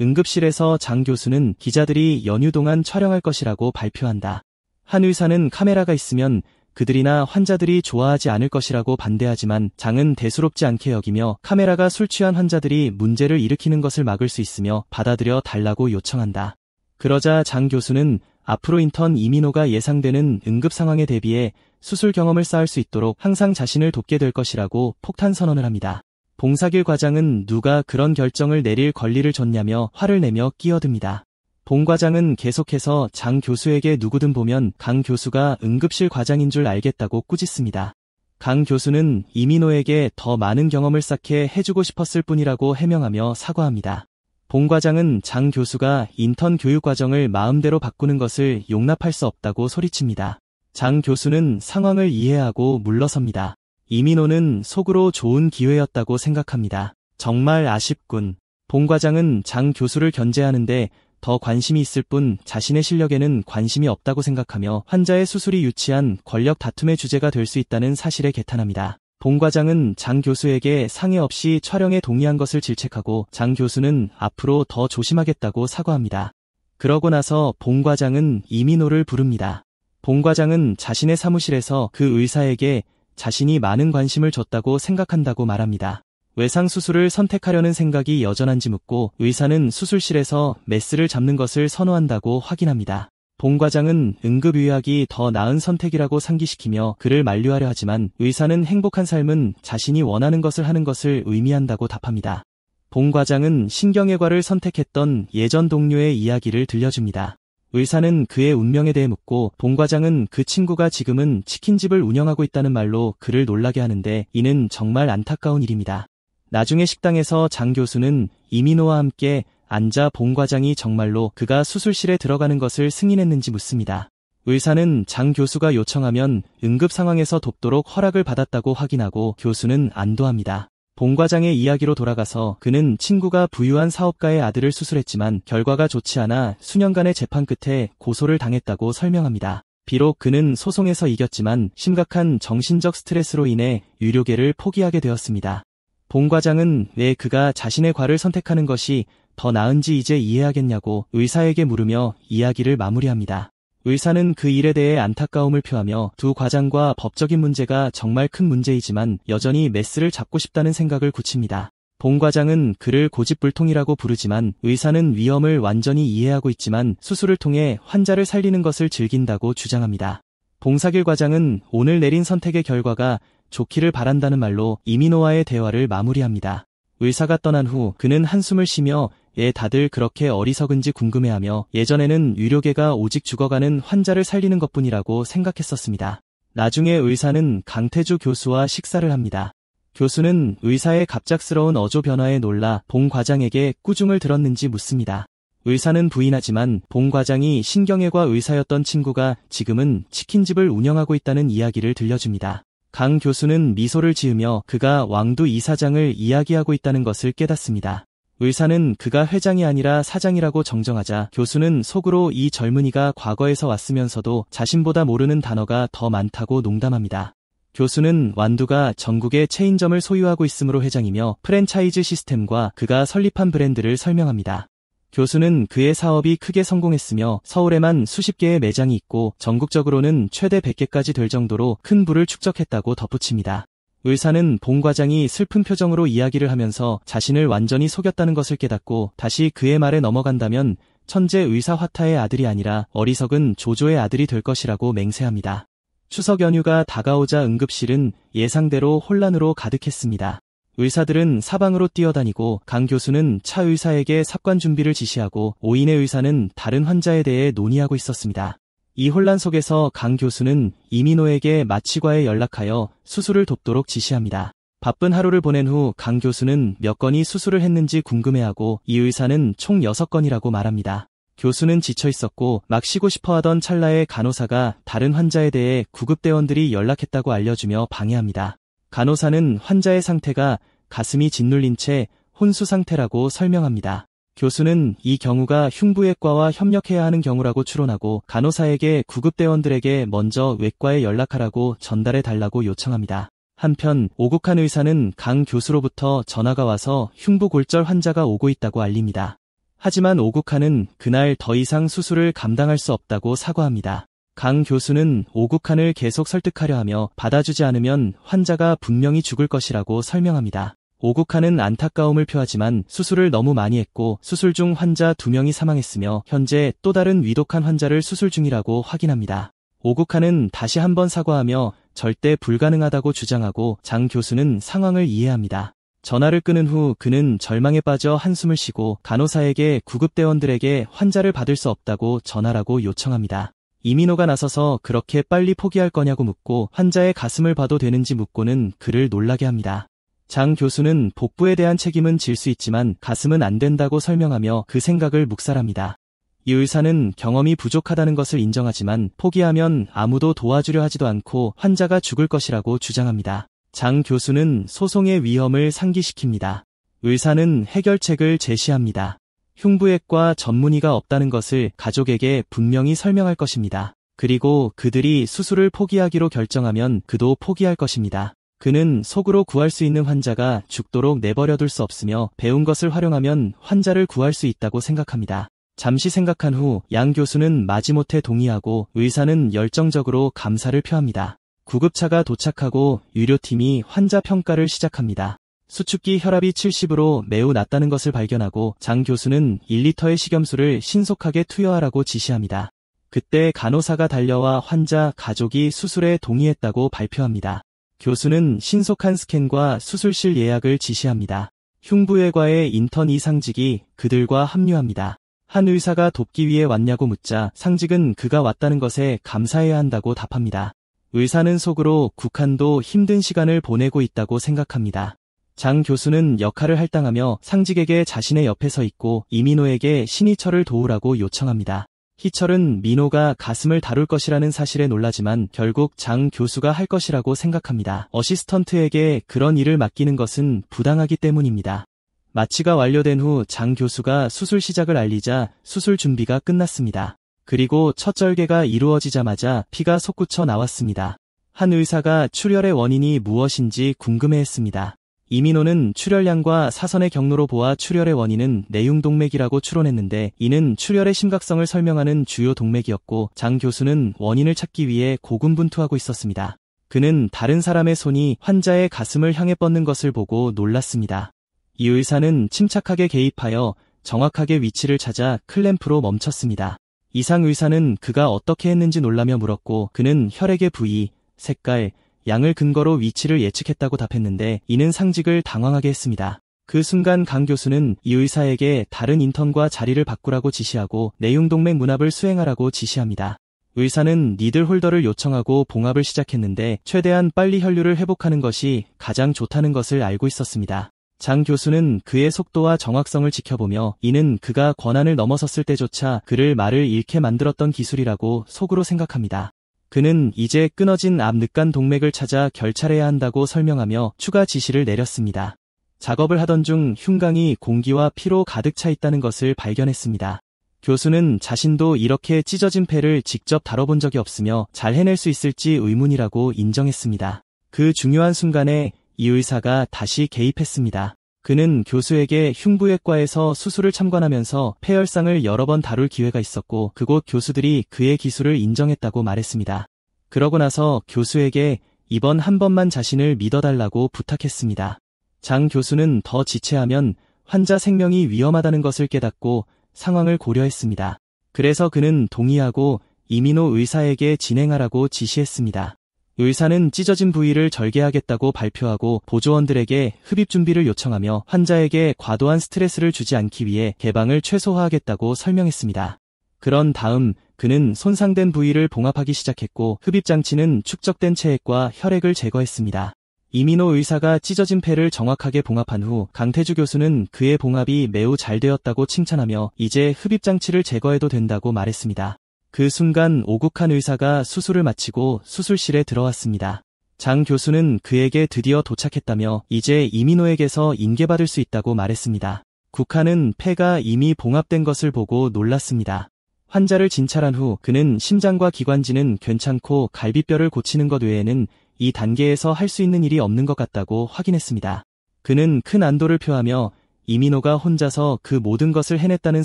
응급실에서 장 교수는 기자들이 연휴 동안 촬영할 것이라고 발표한다. 한 의사는 카메라가 있으면 그들이나 환자들이 좋아하지 않을 것이라고 반대하지만 장은 대수롭지 않게 여기며 카메라가 술 취한 환자들이 문제를 일으키는 것을 막을 수 있으며 받아들여 달라고 요청한다. 그러자 장 교수는 앞으로 인턴 이민호가 예상되는 응급 상황에 대비해 수술 경험을 쌓을 수 있도록 항상 자신을 돕게 될 것이라고 폭탄 선언을 합니다. 봉사길 과장은 누가 그런 결정을 내릴 권리를 줬냐며 화를 내며 끼어듭니다. 봉 과장은 계속해서 장 교수에게 누구든 보면 강 교수가 응급실 과장인 줄 알겠다고 꾸짖습니다. 강 교수는 이민호에게 더 많은 경험을 쌓게 해주고 싶었을 뿐이라고 해명하며 사과합니다. 봉 과장은 장 교수가 인턴 교육 과정을 마음대로 바꾸는 것을 용납할 수 없다고 소리칩니다. 장 교수는 상황을 이해하고 물러섭니다. 이민호는 속으로 좋은 기회였다고 생각합니다. 정말 아쉽군. 봉 과장은 장 교수를 견제하는데 더 관심이 있을 뿐 자신의 실력에는 관심이 없다고 생각하며 환자의 수술이 유치한 권력 다툼의 주제가 될 수 있다는 사실에 개탄합니다. 봉 과장은 장 교수에게 상의 없이 촬영에 동의한 것을 질책하고 장 교수는 앞으로 더 조심하겠다고 사과합니다. 그러고 나서 봉 과장은 이민호를 부릅니다. 봉 과장은 자신의 사무실에서 그 의사에게 자신이 많은 관심을 줬다고 생각한다고 말합니다. 외상수술을 선택하려는 생각이 여전한지 묻고 의사는 수술실에서 메스를 잡는 것을 선호한다고 확인합니다. 봉 과장은 응급의학이 더 나은 선택이라고 상기시키며 그를 만류하려 하지만 의사는 행복한 삶은 자신이 원하는 것을 하는 것을 의미한다고 답합니다. 봉 과장은 신경외과를 선택했던 예전 동료의 이야기를 들려줍니다. 의사는 그의 운명에 대해 묻고 봉 과장은 그 친구가 지금은 치킨집을 운영하고 있다는 말로 그를 놀라게 하는데 이는 정말 안타까운 일입니다. 나중에 식당에서 장 교수는 이민호와 함께 앉아 봉 과장이 정말로 그가 수술실에 들어가는 것을 승인했는지 묻습니다. 의사는 장 교수가 요청하면 응급 상황에서 돕도록 허락을 받았다고 확인하고 교수는 안도합니다. 봉 과장의 이야기로 돌아가서 그는 친구가 부유한 사업가의 아들을 수술했지만 결과가 좋지 않아 수년간의 재판 끝에 고소를 당했다고 설명합니다. 비록 그는 소송에서 이겼지만 심각한 정신적 스트레스로 인해 유료계를 포기하게 되었습니다. 봉 과장은 왜 그가 자신의 과를 선택하는 것이 더 나은지 이제 이해하겠냐고 의사에게 물으며 이야기를 마무리합니다. 의사는 그 일에 대해 안타까움을 표하며 두 과장과 법적인 문제가 정말 큰 문제이지만 여전히 메스를 잡고 싶다는 생각을 굳힙니다. 봉 과장은 그를 고집불통이라고 부르지만 의사는 위험을 완전히 이해하고 있지만 수술을 통해 환자를 살리는 것을 즐긴다고 주장합니다. 봉사길 과장은 오늘 내린 선택의 결과가 좋기를 바란다는 말로 이민호와의 대화를 마무리합니다. 의사가 떠난 후 그는 한숨을 쉬며 다들 그렇게 어리석은지 궁금해하며 예전에는 의료계가 오직 죽어가는 환자를 살리는 것뿐이라고 생각했었습니다. 나중에 의사는 강태주 교수와 식사를 합니다. 교수는 의사의 갑작스러운 어조 변화에 놀라 봉 과장에게 꾸중을 들었는지 묻습니다. 의사는 부인하지만 봉 과장이 신경외과 의사였던 친구가 지금은 치킨집을 운영하고 있다는 이야기를 들려줍니다. 강 교수는 미소를 지으며 그가 왕두 이사장을 이야기하고 있다는 것을 깨닫습니다. 의사는 그가 회장이 아니라 사장이라고 정정하자 교수는 속으로 이 젊은이가 과거에서 왔으면서도 자신보다 모르는 단어가 더 많다고 농담합니다. 교수는 완두가 전국의 체인점을 소유하고 있으므로 회장이며 프랜차이즈 시스템과 그가 설립한 브랜드를 설명합니다. 교수는 그의 사업이 크게 성공했으며 서울에만 수십 개의 매장이 있고 전국적으로는 최대 100개까지 될 정도로 큰 부를 축적했다고 덧붙입니다. 의사는 봉 과장이 슬픈 표정으로 이야기를 하면서 자신을 완전히 속였다는 것을 깨닫고 다시 그의 말에 넘어간다면 천재 의사 화타의 아들이 아니라 어리석은 조조의 아들이 될 것이라고 맹세합니다. 추석 연휴가 다가오자 응급실은 예상대로 혼란으로 가득했습니다. 의사들은 사방으로 뛰어다니고 강 교수는 차 의사에게 삽관 준비를 지시하고 오인의 의사는 다른 환자에 대해 논의하고 있었습니다. 이 혼란 속에서 강 교수는 이민호에게 마취과에 연락하여 수술을 돕도록 지시합니다. 바쁜 하루를 보낸 후 강 교수는 몇 건이 수술을 했는지 궁금해하고 이 의사는 총 6건이라고 말합니다. 교수는 지쳐 있었고 막 쉬고 싶어하던 찰나에 간호사가 다른 환자에 대해 구급대원들이 연락했다고 알려주며 방해합니다. 간호사는 환자의 상태가 가슴이 짓눌린 채 혼수 상태라고 설명합니다. 교수는 이 경우가 흉부외과와 협력해야 하는 경우라고 추론하고 간호사에게 구급대원들에게 먼저 외과에 연락하라고 전달해 달라고 요청합니다. 한편 오국한 의사는 강 교수로부터 전화가 와서 흉부골절 환자가 오고 있다고 알립니다. 하지만 오국한은 그날 더 이상 수술을 감당할 수 없다고 사과합니다. 강 교수는 오국한을 계속 설득하려 하며 받아주지 않으면 환자가 분명히 죽을 것이라고 설명합니다. 오국한은 안타까움을 표하지만 수술을 너무 많이 했고 수술 중 환자 2명이 사망했으며 현재 또 다른 위독한 환자를 수술 중이라고 확인합니다. 오국한은 다시 한번 사과하며 절대 불가능하다고 주장하고 장 교수는 상황을 이해합니다. 전화를 끊은 후 그는 절망에 빠져 한숨을 쉬고 간호사에게 구급대원들에게 환자를 받을 수 없다고 전하라고 요청합니다. 이민호가 나서서 그렇게 빨리 포기할 거냐고 묻고 환자의 가슴을 봐도 되는지 묻고는 그를 놀라게 합니다. 장 교수는 복부에 대한 책임은 질 수 있지만 가슴은 안 된다고 설명하며 그 생각을 묵살합니다. 이 의사는 경험이 부족하다는 것을 인정하지만 포기하면 아무도 도와주려 하지도 않고 환자가 죽을 것이라고 주장합니다. 장 교수는 소송의 위험을 상기시킵니다. 의사는 해결책을 제시합니다. 흉부외과 전문의가 없다는 것을 가족에게 분명히 설명할 것입니다. 그리고 그들이 수술을 포기하기로 결정하면 그도 포기할 것입니다. 그는 속으로 구할 수 있는 환자가 죽도록 내버려둘 수 없으며 배운 것을 활용하면 환자를 구할 수 있다고 생각합니다. 잠시 생각한 후 양 교수는 마지못해 동의하고 의사는 열정적으로 감사를 표합니다. 구급차가 도착하고 의료팀이 환자 평가를 시작합니다. 수축기 혈압이 70으로 매우 낮다는 것을 발견하고 장 교수는 1리터의 식염수를 신속하게 투여하라고 지시합니다. 그때 간호사가 달려와 환자 가족이 수술에 동의했다고 발표합니다. 교수는 신속한 스캔과 수술실 예약을 지시합니다. 흉부외과의 인턴 이상직이 그들과 합류합니다. 한 의사가 돕기 위해 왔냐고 묻자 상직은 그가 왔다는 것에 감사해야 한다고 답합니다. 의사는 속으로 국한도 힘든 시간을 보내고 있다고 생각합니다. 장 교수는 역할을 할당하며 상직에게 자신의 옆에 서 있고 이민호에게 신희철을 도우라고 요청합니다. 희철은 민호가 가슴을 다룰 것이라는 사실에 놀라지만 결국 장 교수가 할 것이라고 생각합니다. 어시스턴트에게 그런 일을 맡기는 것은 부당하기 때문입니다. 마취가 완료된 후 장 교수가 수술 시작을 알리자 수술 준비가 끝났습니다. 그리고 첫 절개가 이루어지자마자 피가 솟구쳐 나왔습니다. 한 의사가 출혈의 원인이 무엇인지 궁금해했습니다. 이민호는 출혈량과 사선의 경로로 보아 출혈의 원인은 내흉동맥이라고 추론했는데 이는 출혈의 심각성을 설명하는 주요 동맥이었고 장 교수는 원인을 찾기 위해 고군분투하고 있었습니다. 그는 다른 사람의 손이 환자의 가슴을 향해 뻗는 것을 보고 놀랐습니다. 이 의사는 침착하게 개입하여 정확하게 위치를 찾아 클램프로 멈췄습니다. 이상 의사는 그가 어떻게 했는지 놀라며 물었고 그는 혈액의 부위, 색깔, 양을 근거로 위치를 예측했다고 답했는데 이는 상직을 당황하게 했습니다. 그 순간 강 교수는 이 의사에게 다른 인턴과 자리를 바꾸라고 지시하고 내용동맥 문합을 수행하라고 지시합니다. 의사는 니들 홀더를 요청하고 봉합을 시작했는데 최대한 빨리 혈류를 회복하는 것이 가장 좋다는 것을 알고 있었습니다. 장 교수는 그의 속도와 정확성을 지켜보며 이는 그가 권한을 넘어섰을 때조차 그를 말을 잃게 만들었던 기술이라고 속으로 생각합니다. 그는 이제 끊어진 앞 늑간 동맥을 찾아 결찰해야 한다고 설명하며 추가 지시를 내렸습니다. 작업을 하던 중 흉강이 공기와 피로 가득 차 있다는 것을 발견했습니다. 교수는 자신도 이렇게 찢어진 폐를 직접 다뤄본 적이 없으며 잘 해낼 수 있을지 의문이라고 인정했습니다. 그 중요한 순간에 이 의사가 다시 개입했습니다. 그는 교수에게 흉부외과에서 수술을 참관하면서 폐혈상을 여러 번 다룰 기회가 있었고 그곳 교수들이 그의 기술을 인정했다고 말했습니다. 그러고 나서 교수에게 이번 한 번만 자신을 믿어달라고 부탁했습니다. 장 교수는 더 지체하면 환자 생명이 위험하다는 것을 깨닫고 상황을 고려했습니다. 그래서 그는 동의하고 이민호 의사에게 진행하라고 지시했습니다. 의사는 찢어진 부위를 절개하겠다고 발표하고 보조원들에게 흡입 준비를 요청하며 환자에게 과도한 스트레스를 주지 않기 위해 개방을 최소화하겠다고 설명했습니다. 그런 다음 그는 손상된 부위를 봉합하기 시작했고 흡입 장치는 축적된 체액과 혈액을 제거했습니다. 이민호 의사가 찢어진 폐를 정확하게 봉합한 후 강태주 교수는 그의 봉합이 매우 잘 되었다고 칭찬하며 이제 흡입 장치를 제거해도 된다고 말했습니다. 그 순간 오국한 의사가 수술을 마치고 수술실에 들어왔습니다. 장 교수는 그에게 드디어 도착했다며 이제 이민호에게서 인계받을 수 있다고 말했습니다. 국한은 폐가 이미 봉합된 것을 보고 놀랐습니다. 환자를 진찰한 후 그는 심장과 기관지는 괜찮고 갈비뼈를 고치는 것 외에는 이 단계에서 할 수 있는 일이 없는 것 같다고 확인했습니다. 그는 큰 안도를 표하며 이민호가 혼자서 그 모든 것을 해냈다는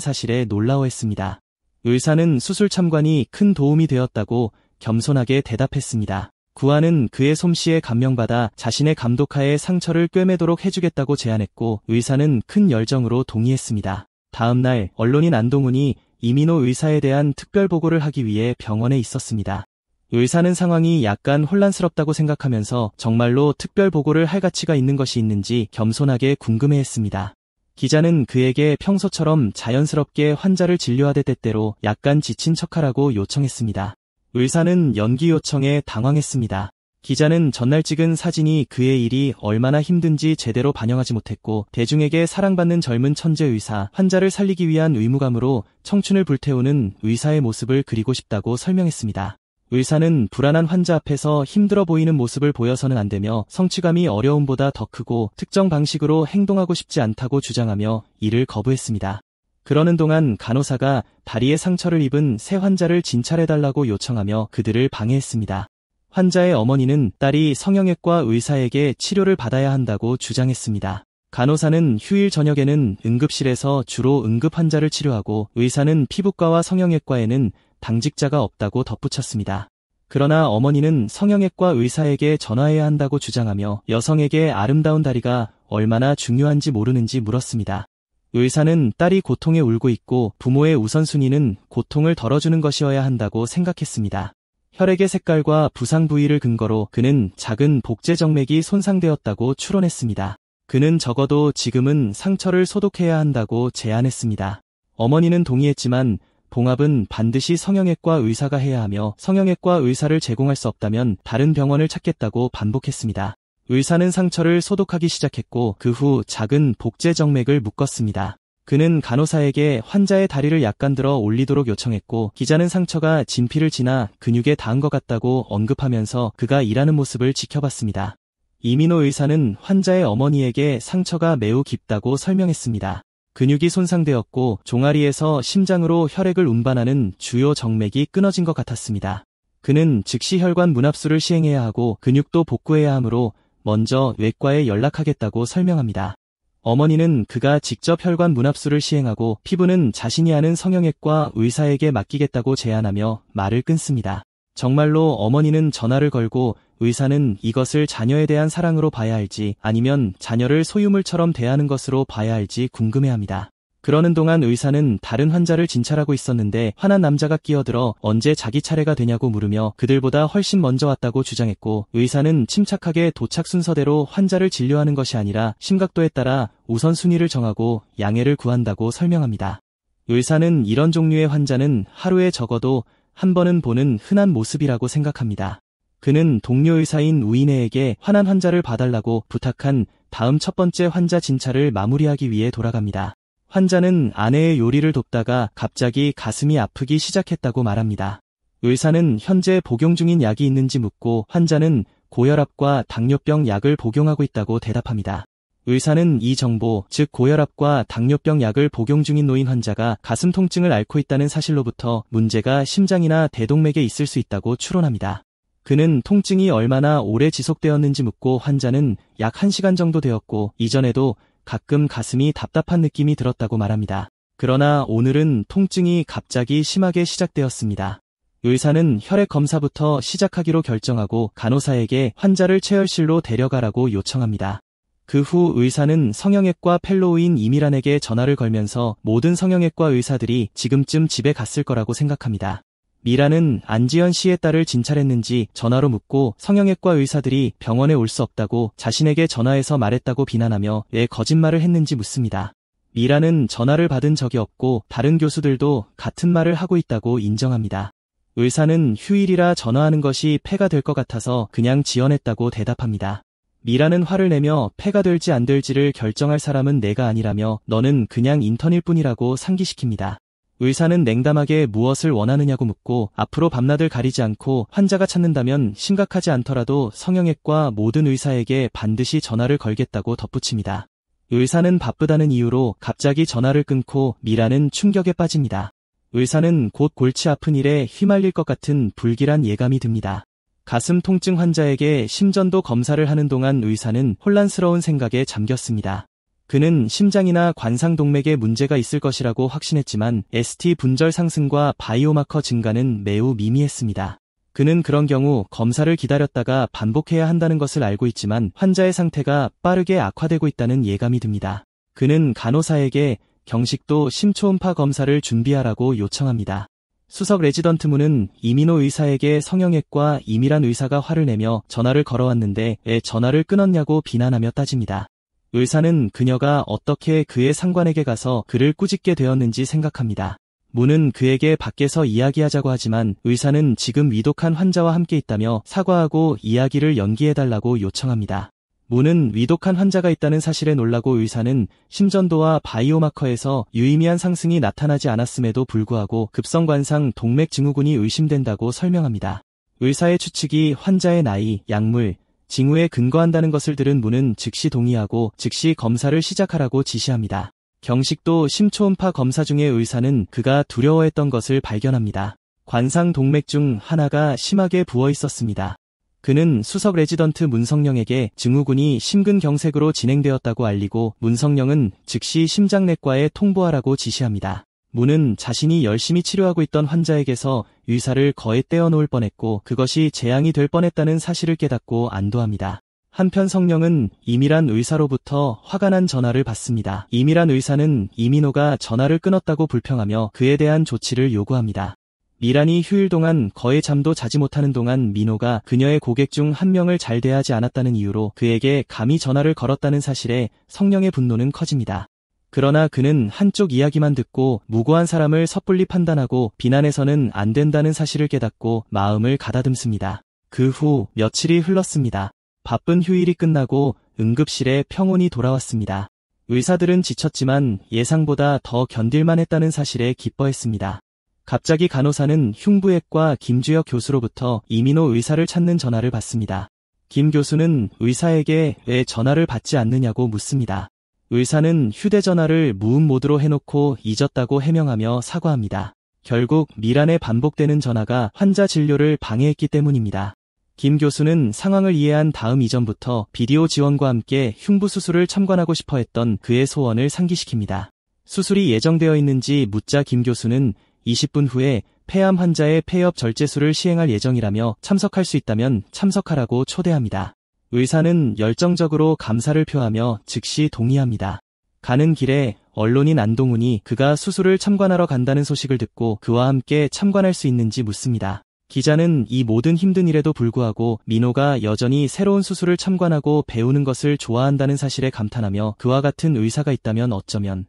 사실에 놀라워했습니다. 의사는 수술 참관이 큰 도움이 되었다고 겸손하게 대답했습니다. 구하는 그의 솜씨에 감명받아 자신의 감독하에 상처를 꿰매도록 해주겠다고 제안했고 의사는 큰 열정으로 동의했습니다. 다음 날 언론인 안동훈이 이민호 의사에 대한 특별 보고를 하기 위해 병원에 있었습니다. 의사는 상황이 약간 혼란스럽다고 생각하면서 정말로 특별 보고를 할 가치가 있는 것이 있는지 겸손하게 궁금해했습니다. 기자는 그에게 평소처럼 자연스럽게 환자를 진료하되 때때로 약간 지친 척하라고 요청했습니다. 의사는 연기 요청에 당황했습니다. 기자는 전날 찍은 사진이 그의 일이 얼마나 힘든지 제대로 반영하지 못했고 대중에게 사랑받는 젊은 천재 의사, 환자를 살리기 위한 의무감으로 청춘을 불태우는 의사의 모습을 그리고 싶다고 설명했습니다. 의사는 불안한 환자 앞에서 힘들어 보이는 모습을 보여서는 안 되며 성취감이 어려움보다 더 크고 특정 방식으로 행동하고 싶지 않다고 주장하며 이를 거부했습니다. 그러는 동안 간호사가 다리에 상처를 입은 세 환자를 진찰해달라고 요청하며 그들을 방해했습니다. 환자의 어머니는 딸이 성형외과 의사에게 치료를 받아야 한다고 주장했습니다. 간호사는 휴일 저녁에는 응급실에서 주로 응급 환자를 치료하고 의사는 피부과와 성형외과에는 당직자가 없다고 덧붙였습니다. 그러나 어머니는 성형외과 의사에게 전화해야 한다고 주장하며 여성에게 아름다운 다리가 얼마나 중요한지 모르는지 물었습니다. 의사는 딸이 고통에 울고 있고 부모의 우선순위는 고통을 덜어주는 것이어야 한다고 생각했습니다. 혈액의 색깔과 부상 부위를 근거로 그는 작은 복제 정맥이 손상되었다고 추론했습니다. 그는 적어도 지금은 상처를 소독해야 한다고 제안했습니다. 어머니는 동의했지만 봉합은 반드시 성형외과 의사가 해야 하며 성형외과 의사를 제공할 수 없다면 다른 병원을 찾겠다고 반복했습니다. 의사는 상처를 소독하기 시작했고 그 후 작은 복제 정맥을 묶었습니다. 그는 간호사에게 환자의 다리를 약간 들어 올리도록 요청했고 기자는 상처가 진피를 지나 근육에 닿은 것 같다고 언급하면서 그가 일하는 모습을 지켜봤습니다. 이민호 의사는 환자의 어머니에게 상처가 매우 깊다고 설명했습니다. 근육이 손상되었고 종아리에서 심장으로 혈액을 운반하는 주요 정맥이 끊어진 것 같았습니다. 그는 즉시 혈관 문합수를 시행해야 하고 근육도 복구해야 하므로 먼저 외과에 연락하겠다고 설명합니다. 어머니는 그가 직접 혈관 문합수를 시행하고 피부는 자신이 아는 성형외과 의사에게 맡기겠다고 제안하며 말을 끊습니다. 정말로 어머니는 전화를 걸고 의사는 이것을 자녀에 대한 사랑으로 봐야 할지 아니면 자녀를 소유물처럼 대하는 것으로 봐야 할지 궁금해합니다. 그러는 동안 의사는 다른 환자를 진찰하고 있었는데 화난 남자가 끼어들어 언제 자기 차례가 되냐고 물으며 그들보다 훨씬 먼저 왔다고 주장했고, 의사는 침착하게 도착 순서대로 환자를 진료하는 것이 아니라 심각도에 따라 우선순위를 정하고 양해를 구한다고 설명합니다. 의사는 이런 종류의 환자는 하루에 적어도 한 번은 보는 흔한 모습이라고 생각합니다. 그는 동료 의사인 우이네에게 화난 환자를 봐달라고 부탁한 다음 첫 번째 환자 진찰을 마무리하기 위해 돌아갑니다. 환자는 아내의 요리를 돕다가 갑자기 가슴이 아프기 시작했다고 말합니다. 의사는 현재 복용 중인 약이 있는지 묻고 환자는 고혈압과 당뇨병 약을 복용하고 있다고 대답합니다. 의사는 이 정보, 즉 고혈압과 당뇨병 약을 복용 중인 노인 환자가 가슴 통증을 앓고 있다는 사실로부터 문제가 심장이나 대동맥에 있을 수 있다고 추론합니다. 그는 통증이 얼마나 오래 지속되었는지 묻고 환자는 약 1시간 정도 되었고 이전에도 가끔 가슴이 답답한 느낌이 들었다고 말합니다. 그러나 오늘은 통증이 갑자기 심하게 시작되었습니다. 의사는 혈액 검사부터 시작하기로 결정하고 간호사에게 환자를 체열실로 데려가라고 요청합니다. 그 후 의사는 성형외과 펠로우인 이미란에게 전화를 걸면서 모든 성형외과 의사들이 지금쯤 집에 갔을 거라고 생각합니다. 미란은 안지연 씨의 딸을 진찰했는지 전화로 묻고 성형외과 의사들이 병원에 올 수 없다고 자신에게 전화해서 말했다고 비난하며 왜 거짓말을 했는지 묻습니다. 미란은 전화를 받은 적이 없고 다른 교수들도 같은 말을 하고 있다고 인정합니다. 의사는 휴일이라 전화하는 것이 폐가 될 것 같아서 그냥 지연했다고 대답합니다. 미란은 화를 내며 폐가 될지 안 될지를 결정할 사람은 내가 아니라며 너는 그냥 인턴일 뿐이라고 상기시킵니다. 의사는 냉담하게 무엇을 원하느냐고 묻고 앞으로 밤낮을 가리지 않고 환자가 찾는다면 심각하지 않더라도 성형외과 모든 의사에게 반드시 전화를 걸겠다고 덧붙입니다. 의사는 바쁘다는 이유로 갑자기 전화를 끊고 미란은 충격에 빠집니다. 의사는 곧 골치 아픈 일에 휘말릴 것 같은 불길한 예감이 듭니다. 가슴 통증 환자에게 심전도 검사를 하는 동안 의사는 혼란스러운 생각에 잠겼습니다. 그는 심장이나 관상동맥에 문제가 있을 것이라고 확신했지만 ST 분절 상승과 바이오마커 증가는 매우 미미했습니다. 그는 그런 경우 검사를 기다렸다가 반복해야 한다는 것을 알고 있지만 환자의 상태가 빠르게 악화되고 있다는 예감이 듭니다. 그는 간호사에게 경식도 심초음파 검사를 준비하라고 요청합니다. 수석 레지던트문은 이민호 의사에게 성형외과 이미란 의사가 화를 내며 전화를 걸어왔는데 왜 전화를 끊었냐고 비난하며 따집니다. 의사는 그녀가 어떻게 그의 상관에게 가서 그를 꾸짖게 되었는지 생각합니다. 문은 그에게 밖에서 이야기하자고 하지만 의사는 지금 위독한 환자와 함께 있다며 사과하고 이야기를 연기해달라고 요청합니다. 문은 위독한 환자가 있다는 사실에 놀라고 의사는 심전도와 바이오마커에서 유의미한 상승이 나타나지 않았음에도 불구하고 급성관상 동맥 증후군이 의심된다고 설명합니다. 의사의 추측이 환자의 나이, 약물, 징후에 근거한다는 것을 들은 문은 즉시 동의하고 즉시 검사를 시작하라고 지시합니다. 경식도 심초음파 검사 중에 의사는 그가 두려워했던 것을 발견합니다. 관상 동맥 중 하나가 심하게 부어 있었습니다. 그는 수석 레지던트 문성령에게 증후군이 심근경색으로 진행되었다고 알리고 문성령은 즉시 심장내과에 통보하라고 지시합니다. 문은 자신이 열심히 치료하고 있던 환자에게서 의사를 거의 떼어놓을 뻔했고 그것이 재앙이 될 뻔했다는 사실을 깨닫고 안도합니다. 한편 성령은 이미란 의사로부터 화가 난 전화를 받습니다. 이미란 의사는 이민호가 전화를 끊었다고 불평하며 그에 대한 조치를 요구합니다. 미란이 휴일 동안 거의 잠도 자지 못하는 동안 민호가 그녀의 고객 중 한 명을 잘 대하지 않았다는 이유로 그에게 감히 전화를 걸었다는 사실에 성령의 분노는 커집니다. 그러나 그는 한쪽 이야기만 듣고 무고한 사람을 섣불리 판단하고 비난해서는 안 된다는 사실을 깨닫고 마음을 가다듬습니다. 그 후 며칠이 흘렀습니다. 바쁜 휴일이 끝나고 응급실에 평온이 돌아왔습니다. 의사들은 지쳤지만 예상보다 더 견딜만 했다는 사실에 기뻐했습니다. 갑자기 간호사는 흉부외과 김주혁 교수로부터 이민호 의사를 찾는 전화를 받습니다. 김 교수는 의사에게 왜 전화를 받지 않느냐고 묻습니다. 의사는 휴대전화를 무음 모드로 해놓고 잊었다고 해명하며 사과합니다. 결국 미란에 반복되는 전화가 환자 진료를 방해했기 때문입니다. 김 교수는 상황을 이해한 다음 이전부터 비디오 지원과 함께 흉부 수술을 참관하고 싶어 했던 그의 소원을 상기시킵니다. 수술이 예정되어 있는지 묻자 김 교수는 20분 후에 폐암 환자의 폐엽 절제술을 시행할 예정이라며 참석할 수 있다면 참석하라고 초대합니다. 의사는 열정적으로 감사를 표하며 즉시 동의합니다. 가는 길에 언론인 안동훈이 그가 수술을 참관하러 간다는 소식을 듣고 그와 함께 참관할 수 있는지 묻습니다. 기자는 이 모든 힘든 일에도 불구하고 민호가 여전히 새로운 수술을 참관하고 배우는 것을 좋아한다는 사실에 감탄하며 그와 같은 의사가 있다면 어쩌면